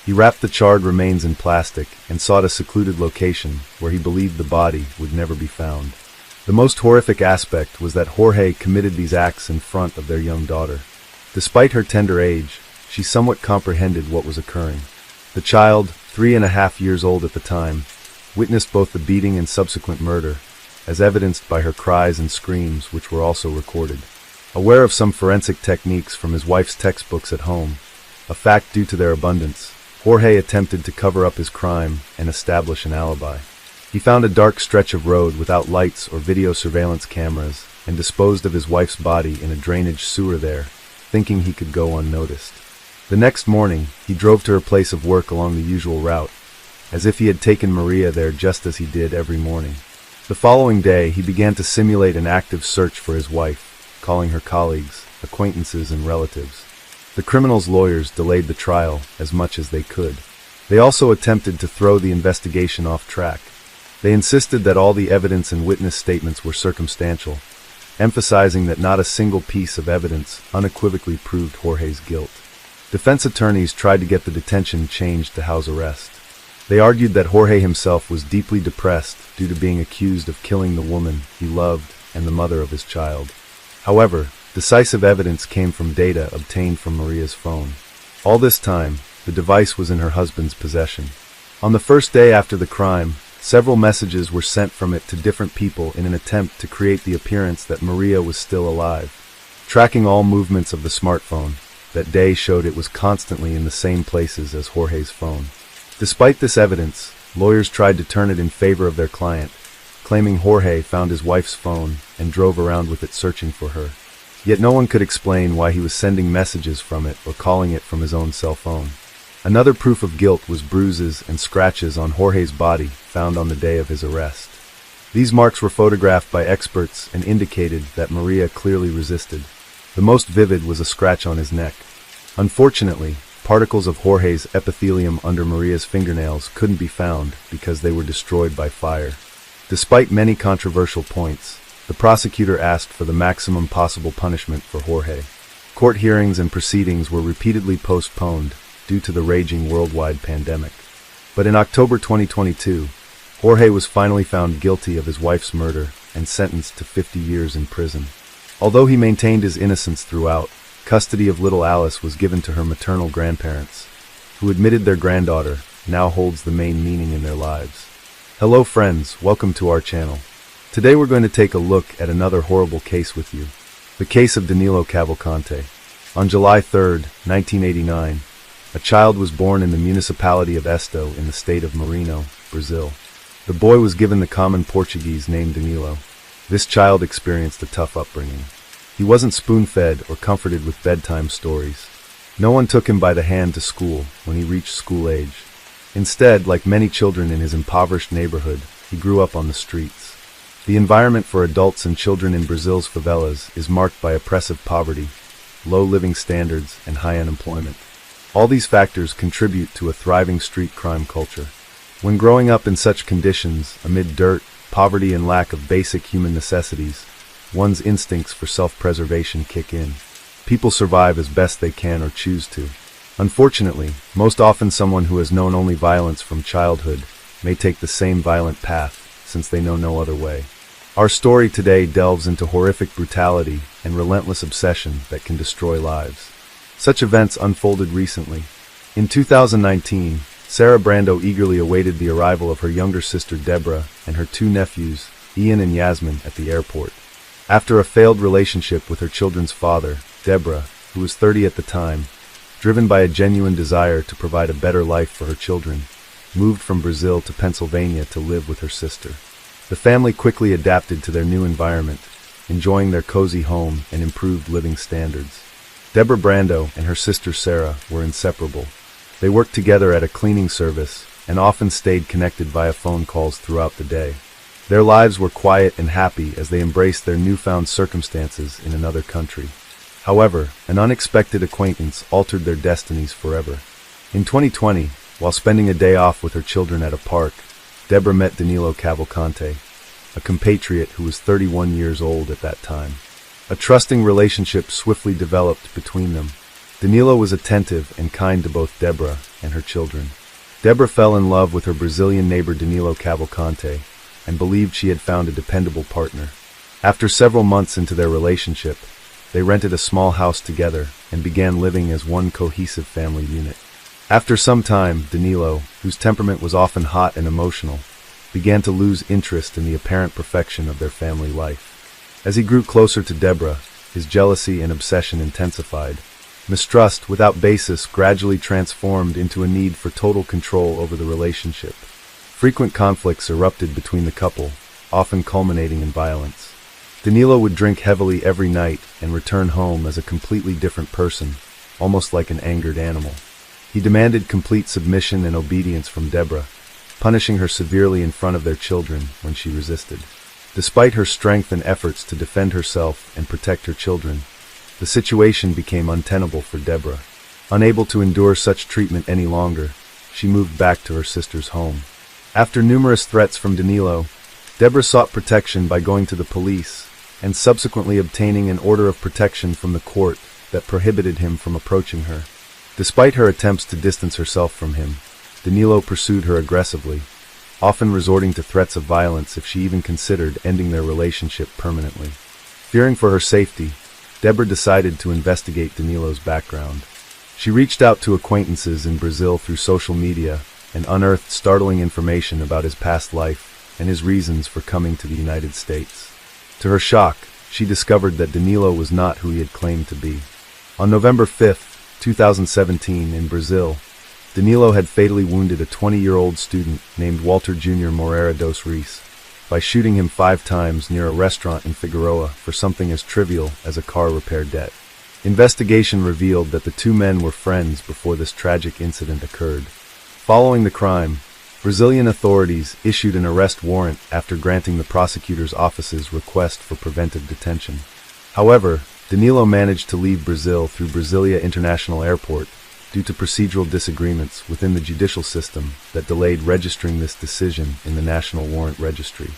He wrapped the charred remains in plastic and sought a secluded location where he believed the body would never be found. The most horrific aspect was that Jorge committed these acts in front of their young daughter. Despite her tender age, she somewhat comprehended what was occurring. The child, 3.5 years old at the time, witnessed both the beating and subsequent murder, as evidenced by her cries and screams, which were also recorded. Aware of some forensic techniques from his wife's textbooks at home, a fact due to their abundance, Jorge attempted to cover up his crime and establish an alibi. He found a dark stretch of road without lights or video surveillance cameras and disposed of his wife's body in a drainage sewer there, thinking he could go unnoticed. The next morning, he drove to her place of work along the usual route, as if he had taken Maria there just as he did every morning. The following day, he began to simulate an active search for his wife, calling her colleagues, acquaintances, and relatives. The criminal's lawyers delayed the trial as much as they could. They also attempted to throw the investigation off track. They insisted that all the evidence and witness statements were circumstantial, emphasizing that not a single piece of evidence unequivocally proved Jorge's guilt. Defense attorneys tried to get the detention changed to house arrest. They argued that Jorge himself was deeply depressed due to being accused of killing the woman he loved and the mother of his child. However, Decisive evidence came from data obtained from Maria's phone. All this time, the device was in her husband's possession. On the first day after the crime, several messages were sent from it to different people in an attempt to create the appearance that Maria was still alive. Tracking all movements of the smartphone, that day showed it was constantly in the same places as Jorge's phone. Despite this evidence, lawyers tried to turn it in favor of their client, claiming Jorge found his wife's phone and drove around with it searching for her. Yet no one could explain why he was sending messages from it or calling it from his own cell phone. Another proof of guilt was bruises and scratches on Jorge's body found on the day of his arrest. These marks were photographed by experts and indicated that Maria clearly resisted. The most vivid was a scratch on his neck. Unfortunately, particles of Jorge's epithelium under Maria's fingernails couldn't be found because they were destroyed by fire. Despite many controversial points, the prosecutor asked for the maximum possible punishment for Jorge. Court hearings and proceedings were repeatedly postponed due to the raging worldwide pandemic. But in October 2022, Jorge was finally found guilty of his wife's murder and sentenced to 50 years in prison. Although he maintained his innocence throughout, custody of little Alice was given to her maternal grandparents, who admitted their granddaughter now holds the main meaning in their lives. Hello friends, welcome to our channel. Today we're going to take a look at another horrible case with you. The case of Danilo Cavalcante. On July 3, 1989, a child was born in the municipality of Esto in the state of Maranhão, Brazil. The boy was given the common Portuguese name Danilo. This child experienced a tough upbringing. He wasn't spoon-fed or comforted with bedtime stories. No one took him by the hand to school when he reached school age. Instead, like many children in his impoverished neighborhood, he grew up on the streets. The environment for adults and children in Brazil's favelas is marked by oppressive poverty, low living standards, and high unemployment. All these factors contribute to a thriving street crime culture. When growing up in such conditions, amid dirt, poverty, and lack of basic human necessities, one's instincts for self-preservation kick in. People survive as best they can or choose to. Unfortunately, most often someone who has known only violence from childhood may take the same violent path, since they know no other way. Our story today delves into horrific brutality and relentless obsession that can destroy lives. Such events unfolded recently. In 2019, Sarah Brando eagerly awaited the arrival of her younger sister Deborah and her two nephews, Ian and Yasmin, at the airport. After a failed relationship with her children's father, Deborah, who was 30 at the time, driven by a genuine desire to provide a better life for her children, moved from Brazil to Pennsylvania to live with her sister. The family quickly adapted to their new environment, enjoying their cozy home and improved living standards. Deborah Brando and her sister Sarah were inseparable. They worked together at a cleaning service and often stayed connected via phone calls throughout the day. Their lives were quiet and happy as they embraced their newfound circumstances in another country. However, an unexpected acquaintance altered their destinies forever. In 2020, while spending a day off with her children at a park, Deborah met Danilo Cavalcante, a compatriot who was 31 years old at that time. A trusting relationship swiftly developed between them. Danilo was attentive and kind to both Deborah and her children. Deborah fell in love with her Brazilian neighbor Danilo Cavalcante and believed she had found a dependable partner. After several months into their relationship, they rented a small house together and began living as one cohesive family unit. After some time, Danilo, whose temperament was often hot and emotional, began to lose interest in the apparent perfection of their family life. As he grew closer to Deborah, his jealousy and obsession intensified. Mistrust, without basis, gradually transformed into a need for total control over the relationship. Frequent conflicts erupted between the couple, often culminating in violence. Danilo would drink heavily every night and return home as a completely different person, almost like an angered animal. He demanded complete submission and obedience from Deborah, punishing her severely in front of their children when she resisted. Despite her strength and efforts to defend herself and protect her children, the situation became untenable for Deborah. Unable to endure such treatment any longer, she moved back to her sister's home. After numerous threats from Danilo, Deborah sought protection by going to the police and subsequently obtaining an order of protection from the court that prohibited him from approaching her. Despite her attempts to distance herself from him, Danilo pursued her aggressively, often resorting to threats of violence if she even considered ending their relationship permanently. Fearing for her safety, Deborah decided to investigate Danilo's background. She reached out to acquaintances in Brazil through social media and unearthed startling information about his past life and his reasons for coming to the United States. To her shock, she discovered that Danilo was not who he had claimed to be. On November 5, 2017, in Brazil, Danilo had fatally wounded a 20-year-old student named Walter Jr. Moreira dos Reis by shooting him 5 times near a restaurant in Figueroa for something as trivial as a car repair debt. Investigation revealed that the two men were friends before this tragic incident occurred. Following the crime, Brazilian authorities issued an arrest warrant after granting the prosecutor's office's request for preventive detention. However, Danilo managed to leave Brazil through Brasilia International Airport due to procedural disagreements within the judicial system that delayed registering this decision in the National Warrant Registry.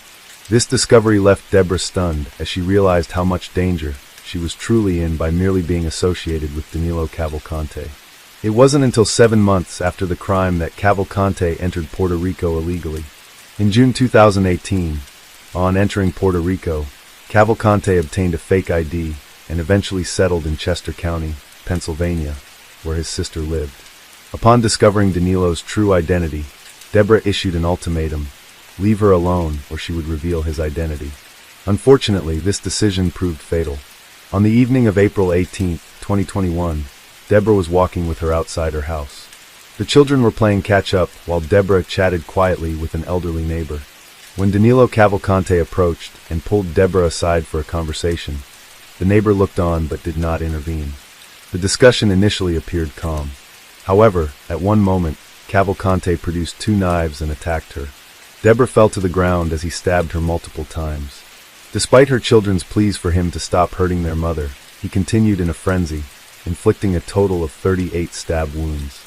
This discovery left Deborah stunned as she realized how much danger she was truly in by merely being associated with Danilo Cavalcante. It wasn't until 7 months after the crime that Cavalcante entered Puerto Rico illegally. In June 2018, on entering Puerto Rico, Cavalcante obtained a fake ID and eventually settled in Chester County, Pennsylvania, where his sister lived. Upon discovering Danilo's true identity, Deborah issued an ultimatum: leave her alone or she would reveal his identity. Unfortunately, this decision proved fatal. On the evening of April 18, 2021, Deborah was walking with her outside her house. The children were playing catch-up while Deborah chatted quietly with an elderly neighbor. When Danilo Cavalcante approached and pulled Deborah aside for a conversation, the neighbor looked on but did not intervene. The discussion initially appeared calm. However, at one moment, Cavalcante produced 2 knives and attacked her. Deborah fell to the ground as he stabbed her multiple times. Despite her children's pleas for him to stop hurting their mother, he continued in a frenzy, inflicting a total of 38 stab wounds.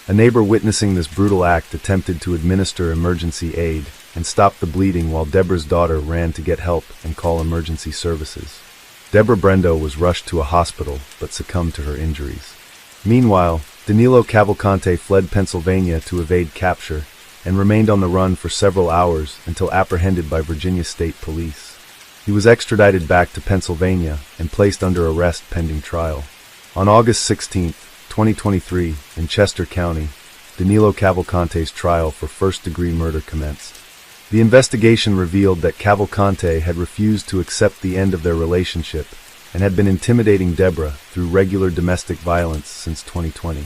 A neighbor witnessing this brutal act attempted to administer emergency aid and stop the bleeding while Deborah's daughter ran to get help and call emergency services. Deborah Brendo was rushed to a hospital but succumbed to her injuries. Meanwhile, Danilo Cavalcante fled Pennsylvania to evade capture and remained on the run for several hours until apprehended by Virginia State Police. He was extradited back to Pennsylvania and placed under arrest pending trial. On August 16, 2023, in Chester County, Danilo Cavalcante's trial for first-degree murder commenced. The investigation revealed that Cavalcante had refused to accept the end of their relationship and had been intimidating Deborah through regular domestic violence since 2020.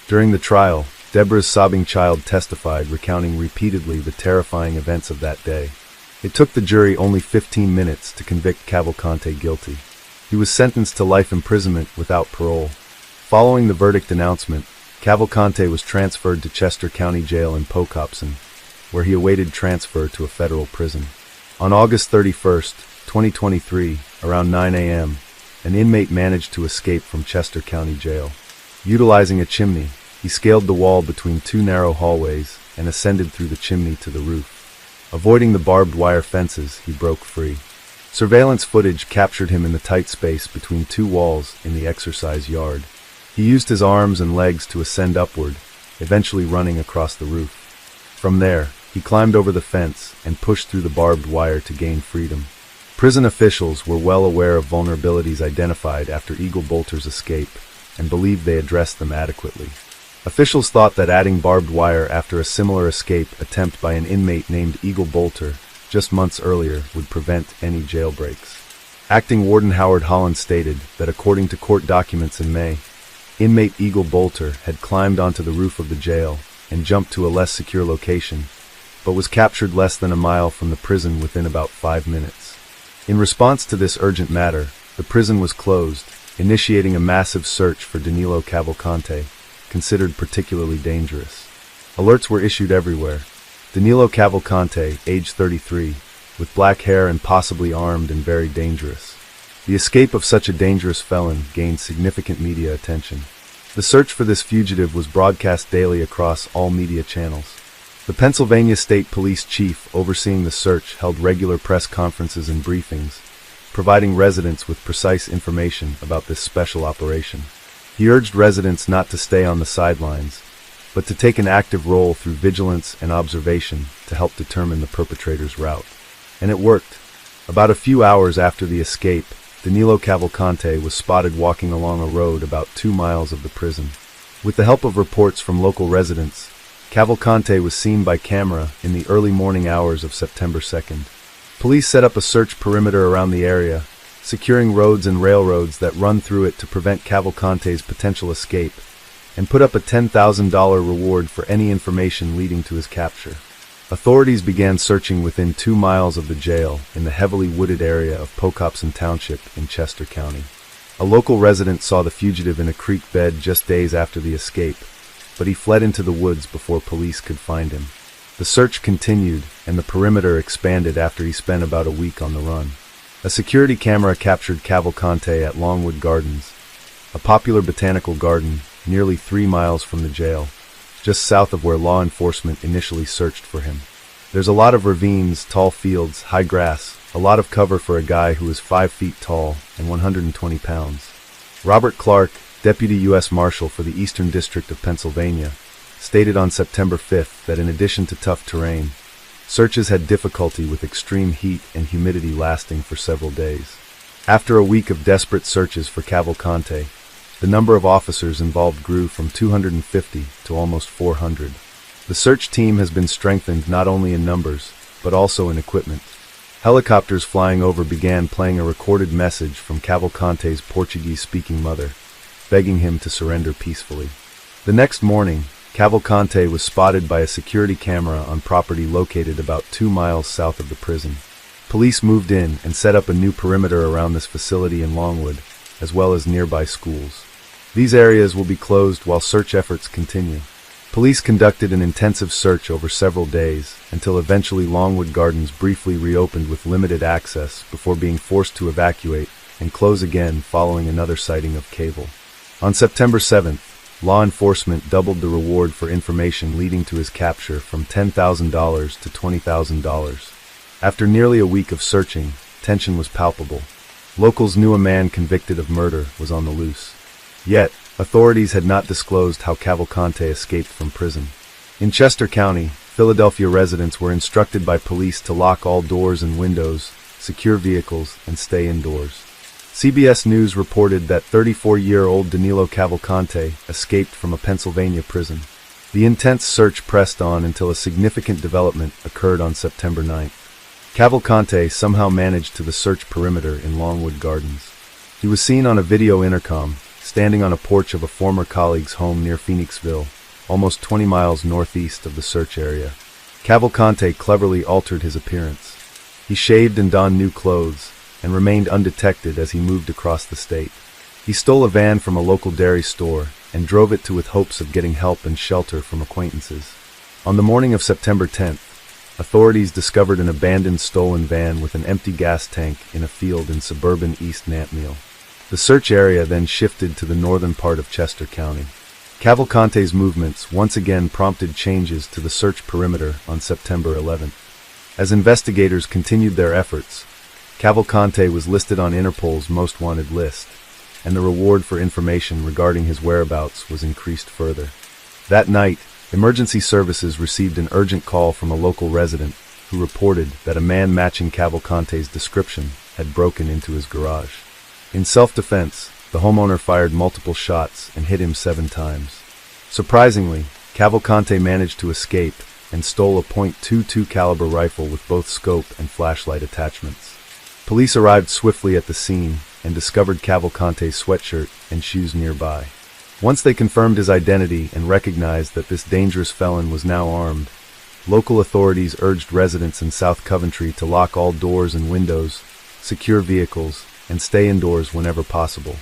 During the trial, Deborah's sobbing child testified, recounting repeatedly the terrifying events of that day. It took the jury only 15 minutes to convict Cavalcante guilty. He was sentenced to life imprisonment without parole. Following the verdict announcement, Cavalcante was transferred to Chester County Jail in Pocopson, where he awaited transfer to a federal prison. On August 31, 2023, around 9 a.m., an inmate managed to escape from Chester County Jail. Utilizing a chimney, he scaled the wall between 2 narrow hallways and ascended through the chimney to the roof. Avoiding the barbed wire fences, he broke free. Surveillance footage captured him in the tight space between 2 walls in the exercise yard. He used his arms and legs to ascend upward, eventually running across the roof. From there, he climbed over the fence and pushed through the barbed wire to gain freedom. Prison officials were well aware of vulnerabilities identified after Eagle Bolter's escape and believed they addressed them adequately. Officials thought that adding barbed wire after a similar escape attempt by an inmate named Eagle Bolter just months earlier would prevent any jailbreaks. Acting Warden Howard Holland stated that according to court documents in May, inmate Eagle Bolter had climbed onto the roof of the jail and jumped to a less secure location, but was captured less than a mile from the prison within about 5 minutes. In response to this urgent matter, the prison was closed, initiating a massive search for Danilo Cavalcante, considered particularly dangerous. Alerts were issued everywhere. Danilo Cavalcante, age 33, with black hair and possibly armed and very dangerous. The escape of such a dangerous felon gained significant media attention. The search for this fugitive was broadcast daily across all media channels. The Pennsylvania State Police chief overseeing the search held regular press conferences and briefings, providing residents with precise information about this special operation. He urged residents not to stay on the sidelines, but to take an active role through vigilance and observation to help determine the perpetrator's route. And it worked. About a few hours after the escape, Danilo Cavalcante was spotted walking along a road about 2 miles of the prison. With the help of reports from local residents, Cavalcante was seen by camera in the early morning hours of September 2nd. Police set up a search perimeter around the area, securing roads and railroads that run through it to prevent Cavalcante's potential escape, and put up a $10,000 reward for any information leading to his capture. Authorities began searching within 2 miles of the jail in the heavily wooded area of Pocopson Township in Chester County. A local resident saw the fugitive in a creek bed just days after the escape, but he fled into the woods before police could find him. The search continued, and the perimeter expanded after he spent about a week on the run. A security camera captured Cavalcante at Longwood Gardens, a popular botanical garden nearly 3 miles from the jail, just south of where law enforcement initially searched for him. There's a lot of ravines, tall fields, high grass, a lot of cover for a guy who is 5 feet tall and 120 pounds. Robert Clark, Deputy U.S. Marshal for the Eastern District of Pennsylvania, stated on September 5th that in addition to tough terrain, searches had difficulty with extreme heat and humidity lasting for several days. After a week of desperate searches for Cavalcante, the number of officers involved grew from 250 to almost 400. The search team has been strengthened not only in numbers, but also in equipment. Helicopters flying over began playing a recorded message from Cavalcante's Portuguese-speaking mother, begging him to surrender peacefully. The next morning, Cavalcante was spotted by a security camera on property located about 2 miles south of the prison. Police moved in and set up a new perimeter around this facility in Longwood, as well as nearby schools. These areas will be closed while search efforts continue. Police conducted an intensive search over several days until eventually Longwood Gardens briefly reopened with limited access before being forced to evacuate and close again following another sighting of Cable. On September 7th, law enforcement doubled the reward for information leading to his capture from $10,000 to $20,000. After nearly a week of searching, tension was palpable. Locals knew a man convicted of murder was on the loose. Yet, authorities had not disclosed how Cavalcante escaped from prison. In Chester County, Philadelphia residents were instructed by police to lock all doors and windows, secure vehicles, and stay indoors. CBS News reported that 34-year-old Danilo Cavalcante escaped from a Pennsylvania prison. The intense search pressed on until a significant development occurred on September 9th. Cavalcante somehow managed to the search perimeter in Longwood Gardens. He was seen on a video intercom, standing on a porch of a former colleague's home near Phoenixville, almost 20 miles northeast of the search area. Cavalcante cleverly altered his appearance. He shaved and donned new clothes, and remained undetected as he moved across the state. He stole a van from a local dairy store and drove it with hopes of getting help and shelter from acquaintances. On the morning of September 10th, authorities discovered an abandoned stolen van with an empty gas tank in a field in suburban East Nantmeal. The search area then shifted to the northern part of Chester County. Cavalcante's movements once again prompted changes to the search perimeter on September 11th. As investigators continued their efforts, Cavalcante was listed on Interpol's Most Wanted list, and the reward for information regarding his whereabouts was increased further. That night, emergency services received an urgent call from a local resident who reported that a man matching Cavalcante's description had broken into his garage. In self-defense, the homeowner fired multiple shots and hit him 7 times. Surprisingly, Cavalcante managed to escape and stole a .22 caliber rifle with both scope and flashlight attachments. Police arrived swiftly at the scene and discovered Cavalcante's sweatshirt and shoes nearby. Once they confirmed his identity and recognized that this dangerous felon was now armed, local authorities urged residents in South Coventry to lock all doors and windows, secure vehicles, and stay indoors whenever possible.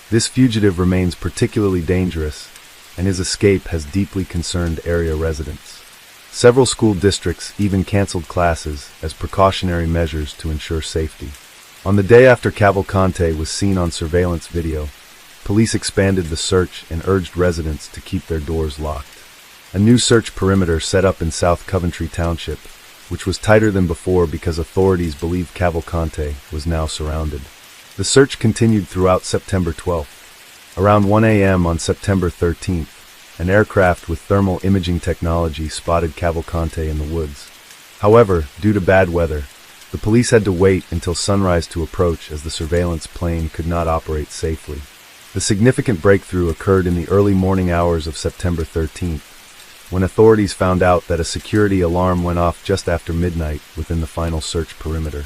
This fugitive remains particularly dangerous, and his escape has deeply concerned area residents. Several school districts even canceled classes as precautionary measures to ensure safety. On the day after Cavalcante was seen on surveillance video, police expanded the search and urged residents to keep their doors locked. A new search perimeter set up in South Coventry Township, which was tighter than before because authorities believed Cavalcante was now surrounded. The search continued throughout September 12th. Around 1 a.m. on September 13th, an aircraft with thermal imaging technology spotted Cavalcante in the woods. However, due to bad weather, The police had to wait until sunrise to approach as the surveillance plane could not operate safely. The significant breakthrough occurred in the early morning hours of September 13th, when authorities found out that a security alarm went off just after midnight within the final search perimeter.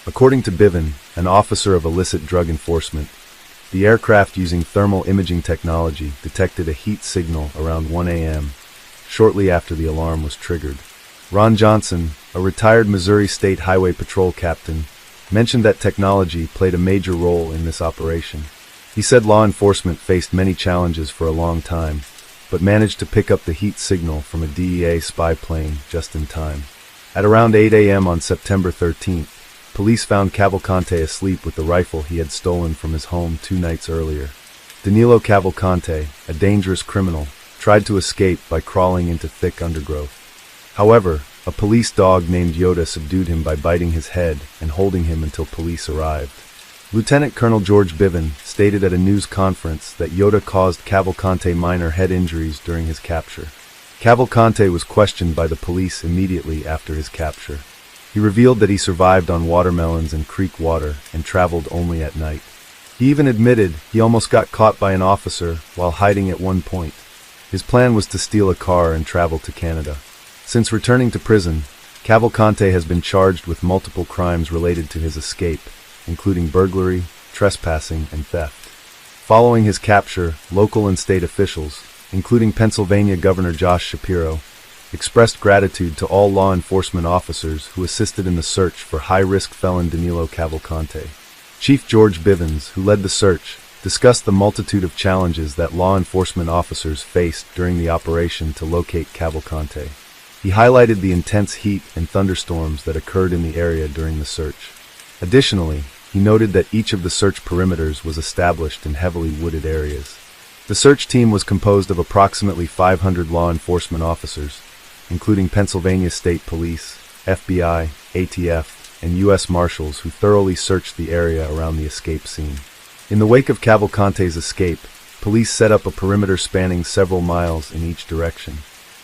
According to Biven, an officer of illicit drug enforcement, the aircraft using thermal imaging technology detected a heat signal around 1 a.m., shortly after the alarm was triggered. Ron Johnson, a retired Missouri State Highway Patrol captain, mentioned that technology played a major role in this operation. He said law enforcement faced many challenges for a long time, but managed to pick up the heat signal from a DEA spy plane just in time. At around 8 a.m. on September 13th, police found Cavalcante asleep with the rifle he had stolen from his home 2 nights earlier. Danilo Cavalcante, a dangerous criminal, tried to escape by crawling into thick undergrowth. However, a police dog named Yoda subdued him by biting his head and holding him until police arrived. Lieutenant Colonel George Biven stated at a news conference that Yoda caused Cavalcante minor head injuries during his capture. Cavalcante was questioned by the police immediately after his capture. He revealed that he survived on watermelons and creek water and traveled only at night. He even admitted he almost got caught by an officer while hiding at one point. His plan was to steal a car and travel to Canada. Since returning to prison, Cavalcante has been charged with multiple crimes related to his escape, including burglary, trespassing, and theft. Following his capture, local and state officials, including Pennsylvania Governor Josh Shapiro, expressed gratitude to all law enforcement officers who assisted in the search for high-risk felon Danilo Cavalcante. Chief George Bivens, who led the search, discussed the multitude of challenges that law enforcement officers faced during the operation to locate Cavalcante. He highlighted the intense heat and thunderstorms that occurred in the area during the search. Additionally, he noted that each of the search perimeters was established in heavily wooded areas. The search team was composed of approximately 500 law enforcement officers, including Pennsylvania State Police, FBI, ATF, and U.S. Marshals who thoroughly searched the area around the escape scene. In the wake of Cavalcante's escape, police set up a perimeter spanning several miles in each direction.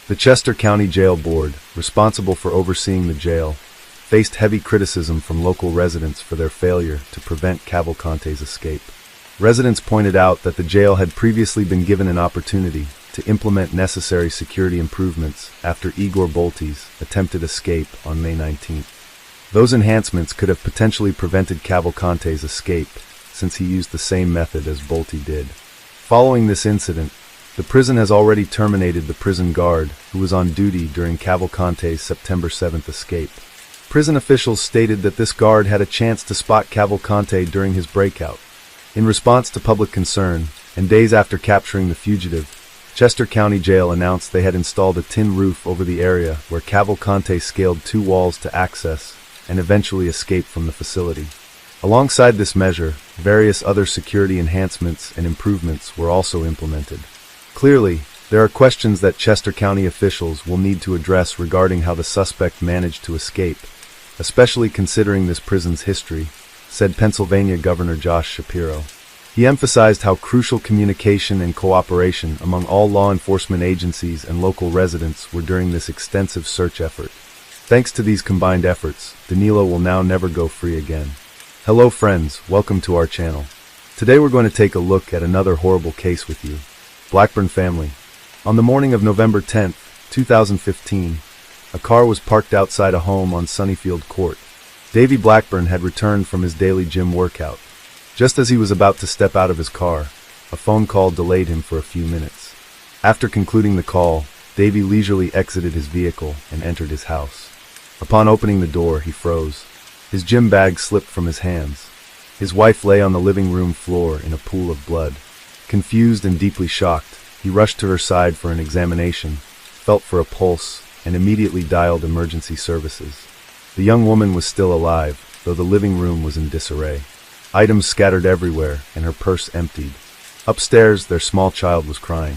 The Chester County Jail Board, responsible for overseeing the jail, faced heavy criticism from local residents for their failure to prevent Cavalcante's escape. Residents pointed out that the jail had previously been given an opportunity to implement necessary security improvements after Igor Bolti's attempted escape on May 19th. Those enhancements could have potentially prevented Cavalcante's escape, since he used the same method as Bolte did. Following this incident, the prison has already terminated the prison guard who was on duty during Cavalcante's September 7th escape. Prison officials stated that this guard had a chance to spot Cavalcante during his breakout. In response to public concern, and days after capturing the fugitive, Chester County Jail announced they had installed a tin roof over the area where Cavalcante scaled 2 walls to access and eventually escaped from the facility. Alongside this measure, various other security enhancements and improvements were also implemented. Clearly, there are questions that Chester County officials will need to address regarding how the suspect managed to escape, especially considering this prison's history, said Pennsylvania Governor Josh Shapiro. He emphasized how crucial communication and cooperation among all law enforcement agencies and local residents were during this extensive search effort. Thanks to these combined efforts, Danilo will now never go free again. Hello friends, welcome to our channel. Today we're going to take a look at another horrible case with you. Blackburn family. On the morning of November 10th, 2015, a car was parked outside a home on Sunnyfield Court. Davy Blackburn had returned from his daily gym workout. Just as he was about to step out of his car, a phone call delayed him for a few minutes. After concluding the call, Davy leisurely exited his vehicle and entered his house. Upon opening the door, he froze. His gym bag slipped from his hands. His wife lay on the living room floor in a pool of blood. Confused and deeply shocked, he rushed to her side for an examination, felt for a pulse, and immediately dialed emergency services. The young woman was still alive, though the living room was in disarray. Items scattered everywhere, and her purse emptied. Upstairs, their small child was crying.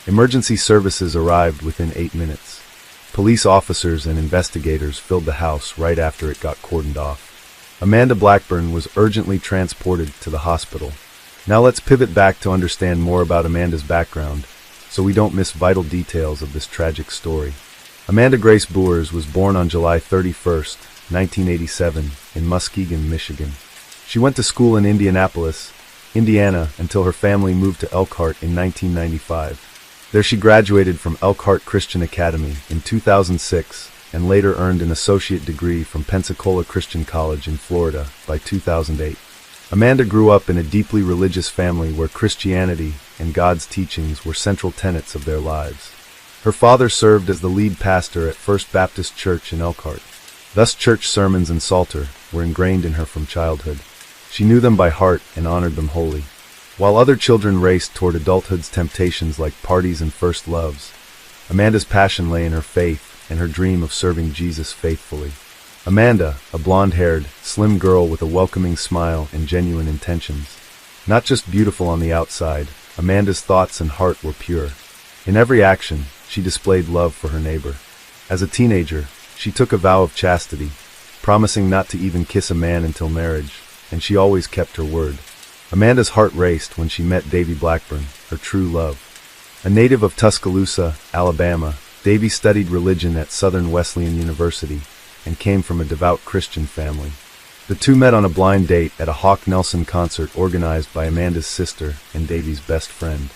Emergency services arrived within 8 minutes. Police officers and investigators filled the house right after it got cordoned off. Amanda Blackburn was urgently transported to the hospital. Now let's pivot back to understand more about Amanda's background, so we don't miss vital details of this tragic story. Amanda Grace Boers was born on July 31st, 1987, in Muskegon, Michigan. She went to school in Indianapolis, Indiana, until her family moved to Elkhart in 1995. There she graduated from Elkhart Christian Academy in 2006 and later earned an associate degree from Pensacola Christian College in Florida by 2008. Amanda grew up in a deeply religious family where Christianity and God's teachings were central tenets of their lives. Her father served as the lead pastor at First Baptist Church in Elkhart. Thus, church sermons and psalter were ingrained in her from childhood. She knew them by heart and honored them wholly. While other children raced toward adulthood's temptations like parties and first loves, Amanda's passion lay in her faith and her dream of serving Jesus faithfully. Amanda, a blonde-haired, slim girl with a welcoming smile and genuine intentions. Not just beautiful on the outside, Amanda's thoughts and heart were pure. In every action, she displayed love for her neighbor. As a teenager, she took a vow of chastity, promising not to even kiss a man until marriage, and she always kept her word. Amanda's heart raced when she met Davy Blackburn, her true love. A native of Tuscaloosa, Alabama, Davy studied religion at Southern Wesleyan University and came from a devout Christian family. The two met on a blind date at a Hawk Nelson concert organized by Amanda's sister and Davy's best friend.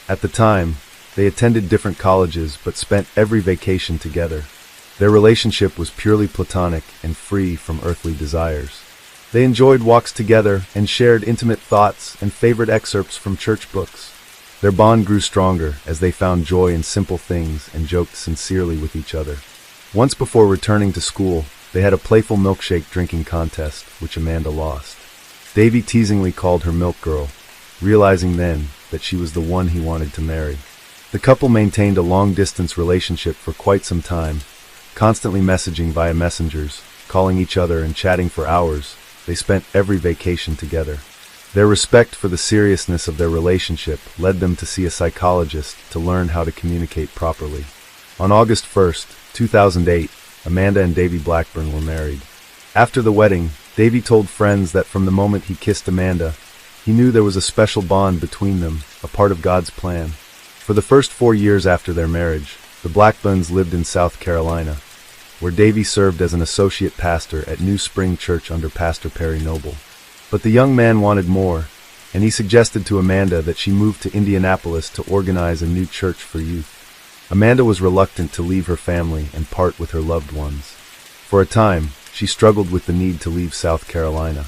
At the time, they attended different colleges but spent every vacation together. Their relationship was purely platonic and free from earthly desires. They enjoyed walks together and shared intimate thoughts and favorite excerpts from church books. Their bond grew stronger as they found joy in simple things and joked sincerely with each other. Once before returning to school, they had a playful milkshake drinking contest, which Amanda lost. Davy teasingly called her Milk Girl, realizing then that she was the one he wanted to marry. The couple maintained a long-distance relationship for quite some time, constantly messaging via messengers, calling each other and chatting for hours. They spent every vacation together. Their respect for the seriousness of their relationship led them to see a psychologist to learn how to communicate properly. On August 1st, 2008, Amanda and Davy Blackburn were married. After the wedding, Davy told friends that from the moment he kissed Amanda, he knew there was a special bond between them, a part of God's plan. For the first 4 years after their marriage, the Blackburns lived in South Carolina, where Davy served as an associate pastor at New Spring Church under Pastor Perry Noble. But the young man wanted more, and he suggested to Amanda that she move to Indianapolis to organize a new church for youth. Amanda was reluctant to leave her family and part with her loved ones. For a time, she struggled with the need to leave South Carolina.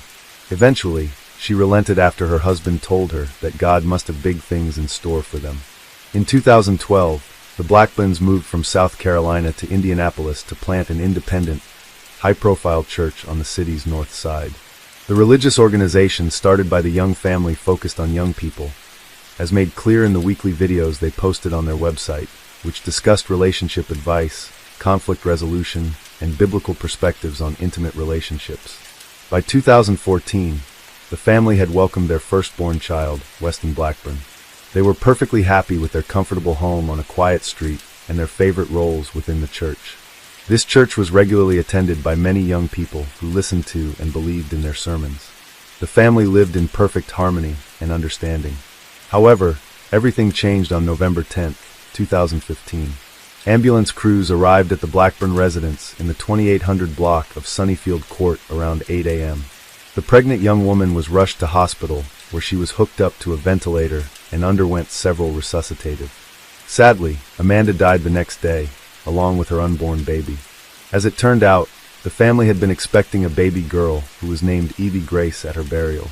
Eventually, she relented after her husband told her that God must have big things in store for them. In 2012, the Blackburns moved from South Carolina to Indianapolis to plant an independent, high-profile church on the city's north side. The religious organization started by the young family focused on young people, as made clear in the weekly videos they posted on their website, which discussed relationship advice, conflict resolution, and biblical perspectives on intimate relationships. By 2014, the family had welcomed their firstborn child, Weston Blackburn. They were perfectly happy with their comfortable home on a quiet street and their favorite roles within the church. This church was regularly attended by many young people who listened to and believed in their sermons. The family lived in perfect harmony and understanding. However, everything changed on November 10, 2015. Ambulance crews arrived at the Blackburn residence in the 2800 block of Sunnyfield Court around 8 a.m. The pregnant young woman was rushed to hospital, where she was hooked up to a ventilator and underwent several resuscitative. Sadly, Amanda died the next day, along with her unborn baby. As it turned out, the family had been expecting a baby girl who was named Evie Grace at her burial.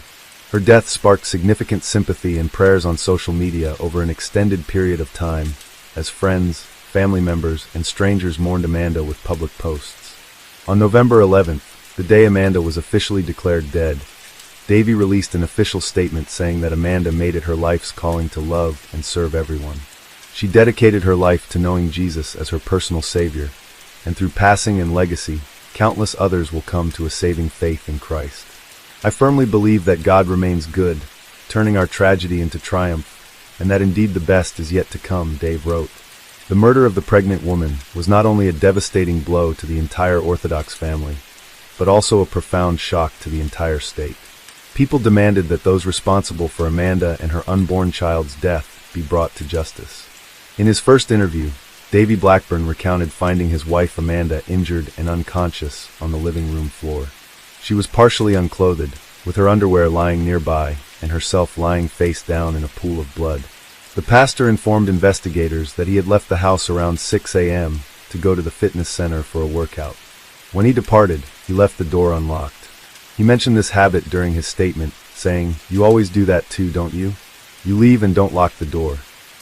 Her death sparked significant sympathy and prayers on social media over an extended period of time, as friends, family members, and strangers mourned Amanda with public posts. On November 11th, the day Amanda was officially declared dead, Davy released an official statement saying that Amanda made it her life's calling to love and serve everyone. She dedicated her life to knowing Jesus as her personal Savior, and through passing and legacy, countless others will come to a saving faith in Christ. I firmly believe that God remains good, turning our tragedy into triumph, and that indeed the best is yet to come, Dave wrote. The murder of the pregnant woman was not only a devastating blow to the entire Orthodox family, but also a profound shock to the entire state. People demanded that those responsible for Amanda and her unborn child's death be brought to justice. In his first interview, Davy Blackburn recounted finding his wife Amanda injured and unconscious on the living room floor. She was partially unclothed, with her underwear lying nearby and herself lying face down in a pool of blood. The pastor informed investigators that he had left the house around 6 a.m. to go to the fitness center for a workout. When he departed, he left the door unlocked. He mentioned this habit during his statement, saying, "You always do that too, don't you? You leave and don't lock the door."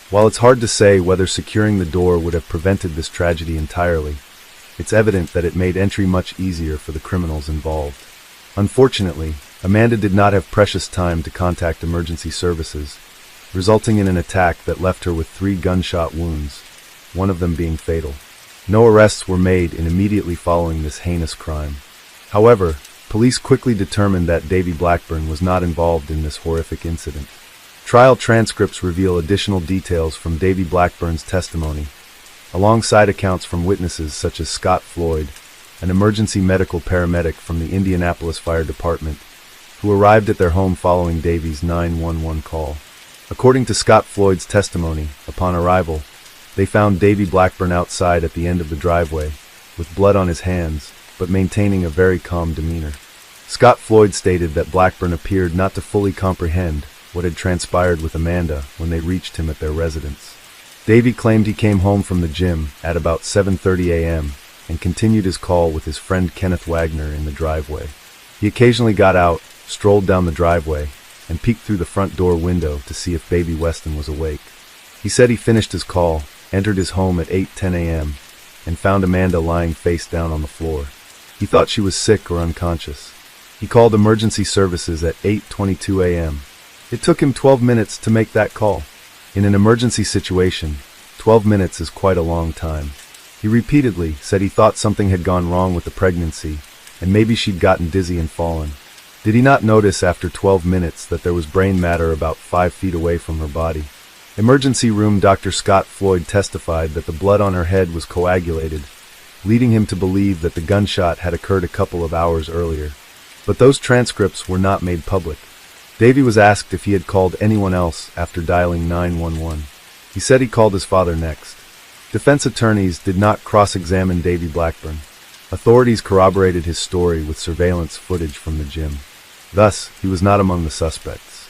While it's hard to say whether securing the door would have prevented this tragedy entirely, it's evident that it made entry much easier for the criminals involved. Unfortunately, Amanda did not have precious time to contact emergency services, resulting in an attack that left her with 3 gunshot wounds, one of them being fatal. No arrests were made immediately following this heinous crime. However, police quickly determined that Davy Blackburn was not involved in this horrific incident. Trial transcripts reveal additional details from Davy Blackburn's testimony, alongside accounts from witnesses such as Scott Floyd, an emergency medical paramedic from the Indianapolis Fire Department, who arrived at their home following Davy's 911 call. According to Scott Floyd's testimony, upon arrival, they found Davy Blackburn outside at the end of the driveway, with blood on his hands, but maintaining a very calm demeanor. Scott Floyd stated that Blackburn appeared not to fully comprehend what had transpired with Amanda when they reached him at their residence. Davy claimed he came home from the gym at about 7:30 a.m. and continued his call with his friend Kenneth Wagner in the driveway. He occasionally got out, strolled down the driveway, and peeked through the front door window to see if baby Weston was awake. He said he finished his call, entered his home at 8:10 a.m., and found Amanda lying face down on the floor. He thought she was sick or unconscious. He called emergency services at 8:22 a.m. It took him 12 minutes to make that call. In an emergency situation, 12 minutes is quite a long time. He repeatedly said he thought something had gone wrong with the pregnancy, and maybe she'd gotten dizzy and fallen. Did he not notice after 12 minutes that there was brain matter about 5 feet away from her body? Emergency room Dr. Scott Floyd testified that the blood on her head was coagulated, leading him to believe that the gunshot had occurred a couple of hours earlier. But those transcripts were not made public. Davy was asked if he had called anyone else after dialing 911. He said he called his father next. Defense attorneys did not cross-examine Davy Blackburn. Authorities corroborated his story with surveillance footage from the gym. Thus, he was not among the suspects.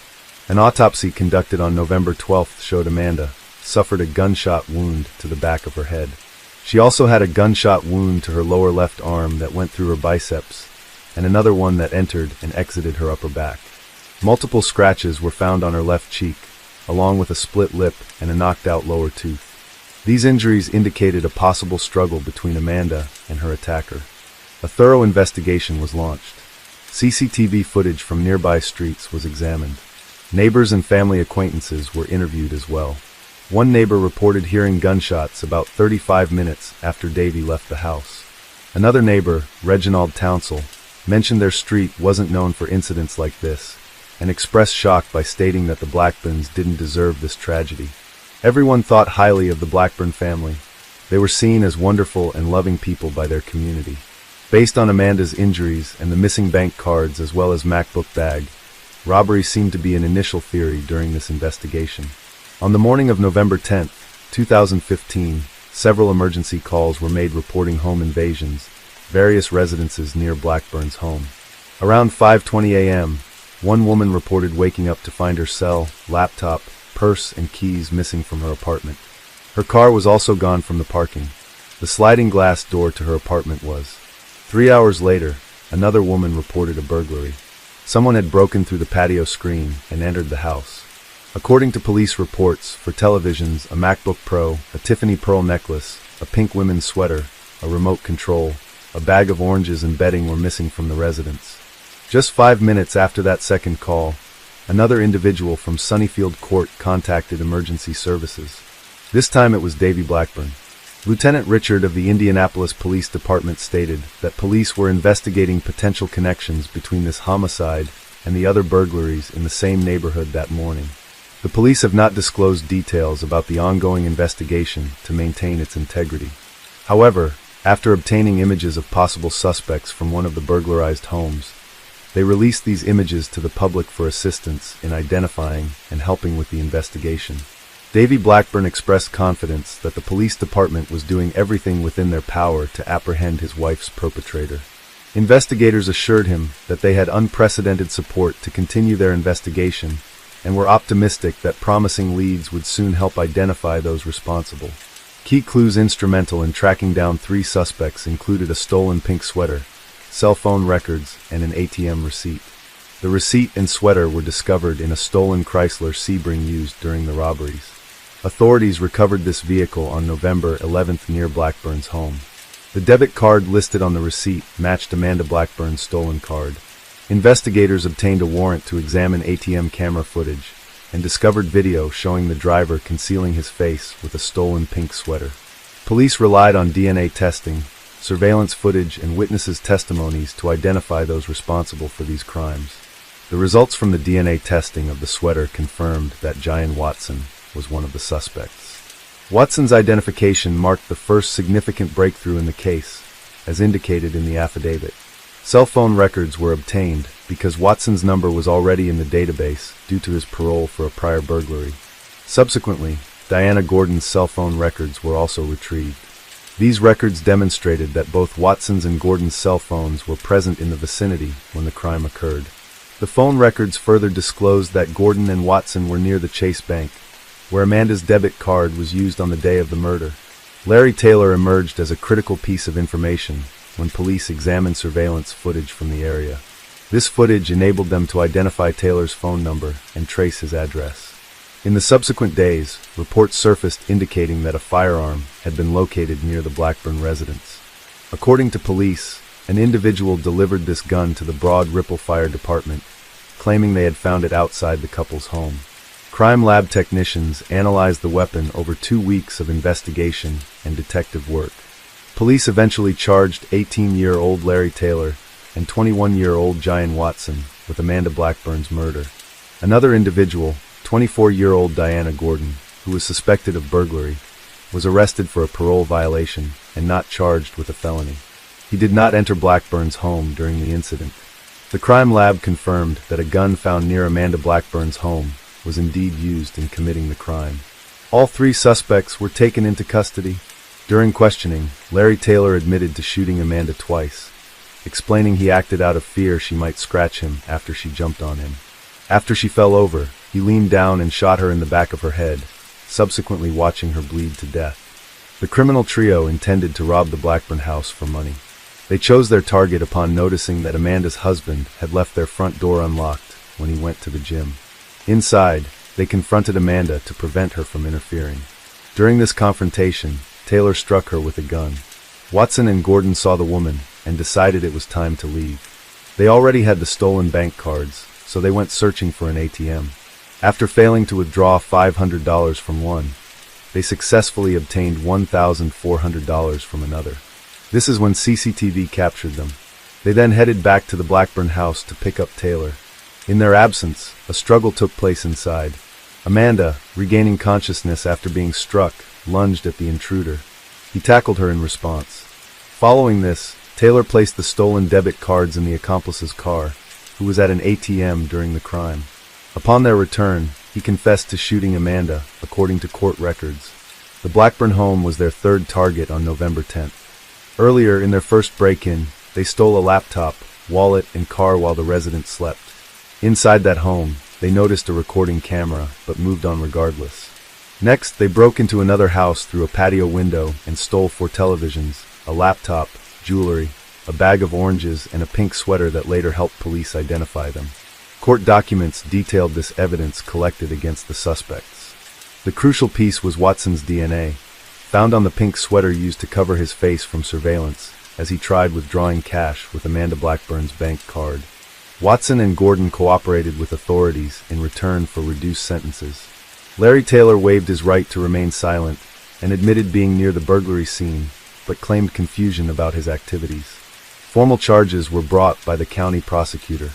An autopsy conducted on November 12th showed Amanda suffered a gunshot wound to the back of her head. She also had a gunshot wound to her lower left arm that went through her biceps, and another one that entered and exited her upper back. Multiple scratches were found on her left cheek, along with a split lip and a knocked-out lower tooth. These injuries indicated a possible struggle between Amanda and her attacker. A thorough investigation was launched. CCTV footage from nearby streets was examined. Neighbors and family acquaintances were interviewed as well. One neighbor reported hearing gunshots about 35 minutes after Davy left the house. Another neighbor, Reginald Townsell, mentioned their street wasn't known for incidents like this, and expressed shock by stating that the Blackburns didn't deserve this tragedy. Everyone thought highly of the Blackburn family. They were seen as wonderful and loving people by their community. Based on Amanda's injuries and the missing bank cards as well as MacBook bag, robbery seemed to be an initial theory during this investigation. On the morning of November 10, 2015, several emergency calls were made reporting home invasions, various residences near Blackburn's home. Around 5:20 a.m., one woman reported waking up to find her cell, laptop, purse, and keys missing from her apartment. Her car was also gone from the parking. The sliding glass door to her apartment was. 3 hours later, another woman reported a burglary. Someone had broken through the patio screen and entered the house. According to police reports, for televisions, a MacBook Pro, a Tiffany pearl necklace, a pink women's sweater, a remote control, a bag of oranges and bedding were missing from the residence. Just 5 minutes after that second call, another individual from Sunnyfield Court contacted emergency services. This time it was Davy Blackburn. Lieutenant Richard of the Indianapolis Police Department stated that police were investigating potential connections between this homicide and the other burglaries in the same neighborhood that morning. The police have not disclosed details about the ongoing investigation to maintain its integrity. However, after obtaining images of possible suspects from one of the burglarized homes, they released these images to the public for assistance in identifying and helping with the investigation. Davy Blackburn expressed confidence that the police department was doing everything within their power to apprehend his wife's perpetrator. Investigators assured him that they had unprecedented support to continue their investigation and were optimistic that promising leads would soon help identify those responsible. Key clues instrumental in tracking down 3 suspects included a stolen pink sweater, cell phone records, and an ATM receipt. The receipt and sweater were discovered in a stolen Chrysler Sebring used during the robberies. Authorities recovered this vehicle on November 11th near Blackburn's home. The debit card listed on the receipt matched Amanda Blackburn's stolen card. Investigators obtained a warrant to examine ATM camera footage and discovered video showing the driver concealing his face with a stolen pink sweater. Police relied on DNA testing, surveillance footage, and witnesses' testimonies to identify those responsible for these crimes. The results from the DNA testing of the sweater confirmed that Jyan Watson was one of the suspects. Watson's identification marked the first significant breakthrough in the case, as indicated in the affidavit. Cell phone records were obtained because Watson's number was already in the database due to his parole for a prior burglary. Subsequently, Diana Gordon's cell phone records were also retrieved. These records demonstrated that both Watson's and Gordon's cell phones were present in the vicinity when the crime occurred. The phone records further disclosed that Gordon and Watson were near the Chase Bank, where Amanda's debit card was used on the day of the murder. Larry Taylor emerged as a critical piece of information when police examined surveillance footage from the area. This footage enabled them to identify Taylor's phone number and trace his address. In the subsequent days, reports surfaced indicating that a firearm had been located near the Blackburn residence. According to police, an individual delivered this gun to the Broad Ripple Fire Department, claiming they had found it outside the couple's home. Crime lab technicians analyzed the weapon over 2 weeks of investigation and detective work. Police eventually charged 18-year-old Larry Taylor and 21-year-old Jyan Watson with Amanda Blackburn's murder. Another individual, 24-year-old Diana Gordon, who was suspected of burglary, was arrested for a parole violation and not charged with a felony. He did not enter Blackburn's home during the incident. The crime lab confirmed that a gun found near Amanda Blackburn's home was indeed used in committing the crime. All 3 suspects were taken into custody. During questioning, Larry Taylor admitted to shooting Amanda twice, explaining he acted out of fear she might scratch him after she jumped on him. After she fell over, he leaned down and shot her in the back of her head, subsequently watching her bleed to death. The criminal trio intended to rob the Blackburn house for money. They chose their target upon noticing that Amanda's husband had left their front door unlocked when he went to the gym. Inside, they confronted Amanda to prevent her from interfering. During this confrontation, Taylor struck her with a gun. Watson and Gordon saw the woman and decided it was time to leave. They already had the stolen bank cards, so they went searching for an ATM. After failing to withdraw $500 from one, they successfully obtained $1,400 from another. This is when CCTV captured them. They then headed back to the Blackburn house to pick up Taylor. In their absence, a struggle took place inside. Amanda, regaining consciousness after being struck, lunged at the intruder. He tackled her in response. Following this, Taylor placed the stolen debit cards in the accomplice's car, who was at an ATM during the crime. Upon their return, he confessed to shooting Amanda, according to court records. The Blackburn home was their 3rd target on November 10th. Earlier, in their first break-in, they stole a laptop, wallet, and car while the resident slept. Inside that home, they noticed a recording camera, but moved on regardless. Next, they broke into another house through a patio window and stole 4 televisions, a laptop, jewelry, a bag of oranges, and a pink sweater that later helped police identify them. Court documents detailed this evidence collected against the suspects. The crucial piece was Watson's DNA, found on the pink sweater used to cover his face from surveillance, as he tried withdrawing cash with Amanda Blackburn's bank card. Watson and Gordon cooperated with authorities in return for reduced sentences. Larry Taylor waived his right to remain silent and admitted being near the burglary scene, but claimed confusion about his activities. Formal charges were brought by the county prosecutor.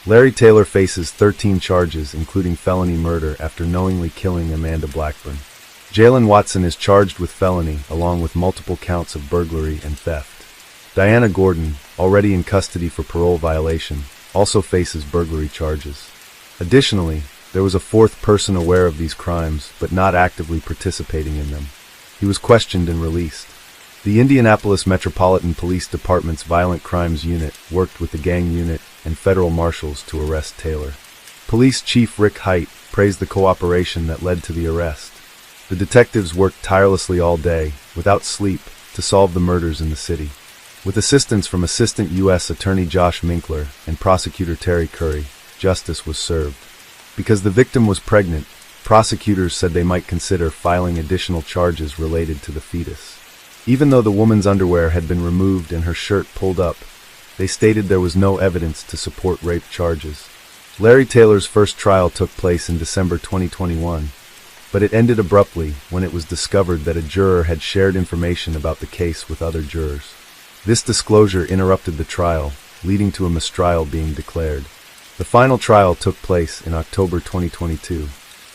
Larry Taylor faces 13 charges, including felony murder after knowingly killing Amanda Blackburn. Jalen Watson is charged with felony, along with multiple counts of burglary and theft. Diana Gordon, already in custody for parole violation, also faces burglary charges. Additionally, There was a fourth person aware of these crimes, but not actively participating in them. He was questioned and released. The Indianapolis Metropolitan Police Department's Violent Crimes Unit worked with the gang unit and federal marshals to arrest Taylor. Police Chief Rick Height praised the cooperation that led to the arrest. The detectives worked tirelessly all day, without sleep, to solve the murders in the city. With assistance from Assistant U.S. Attorney Josh Minkler and Prosecutor Terry Curry, justice was served. Because the victim was pregnant, prosecutors said they might consider filing additional charges related to the fetus. Even though the woman's underwear had been removed and her shirt pulled up, they stated there was no evidence to support rape charges. Larry Taylor's first trial took place in December 2021, but it ended abruptly when it was discovered that a juror had shared information about the case with other jurors. This disclosure interrupted the trial, leading to a mistrial being declared. The final trial took place in October 2022.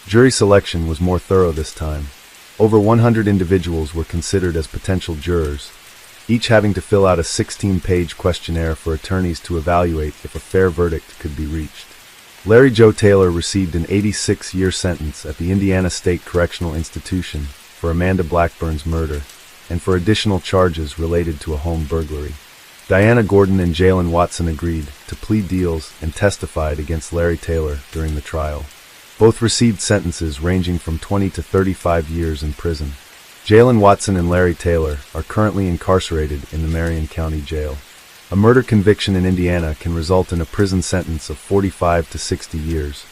Jury selection was more thorough this time. Over 100 individuals were considered as potential jurors, each having to fill out a 16-page questionnaire for attorneys to evaluate if a fair verdict could be reached. Larry Joe Taylor received an 86-year sentence at the Indiana State Correctional Institution for Amanda Blackburn's murder and for additional charges related to a home burglary. Diana Gordon and Jalen Watson agreed to plea deals and testified against Larry Taylor during the trial. Both received sentences ranging from 20 to 35 years in prison. Jalen Watson and Larry Taylor are currently incarcerated in the Marion County Jail. A murder conviction in Indiana can result in a prison sentence of 45 to 60 years,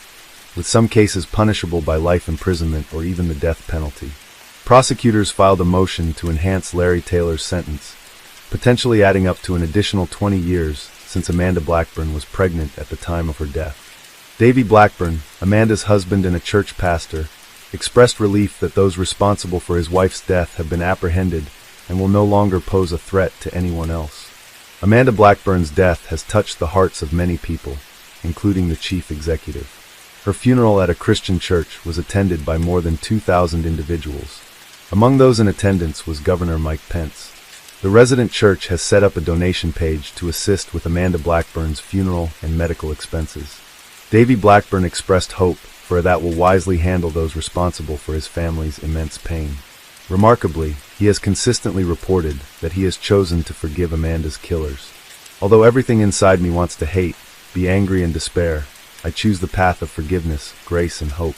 with some cases punishable by life imprisonment or even the death penalty. Prosecutors filed a motion to enhance Larry Taylor's sentence, potentially adding up to an additional 20 years since Amanda Blackburn was pregnant at the time of her death. Davy Blackburn, Amanda's husband and a church pastor, expressed relief that those responsible for his wife's death have been apprehended and will no longer pose a threat to anyone else. Amanda Blackburn's death has touched the hearts of many people, including the chief executive. Her funeral at a Christian church was attended by more than 2,000 individuals. Among those in attendance was Governor Mike Pence. The resident church has set up a donation page to assist with Amanda Blackburn's funeral and medical expenses. Davy Blackburn expressed hope for that will wisely handle those responsible for his family's immense pain. Remarkably, he has consistently reported that he has chosen to forgive Amanda's killers. Although everything inside me wants to hate, be angry and despair, I choose the path of forgiveness, grace, and hope.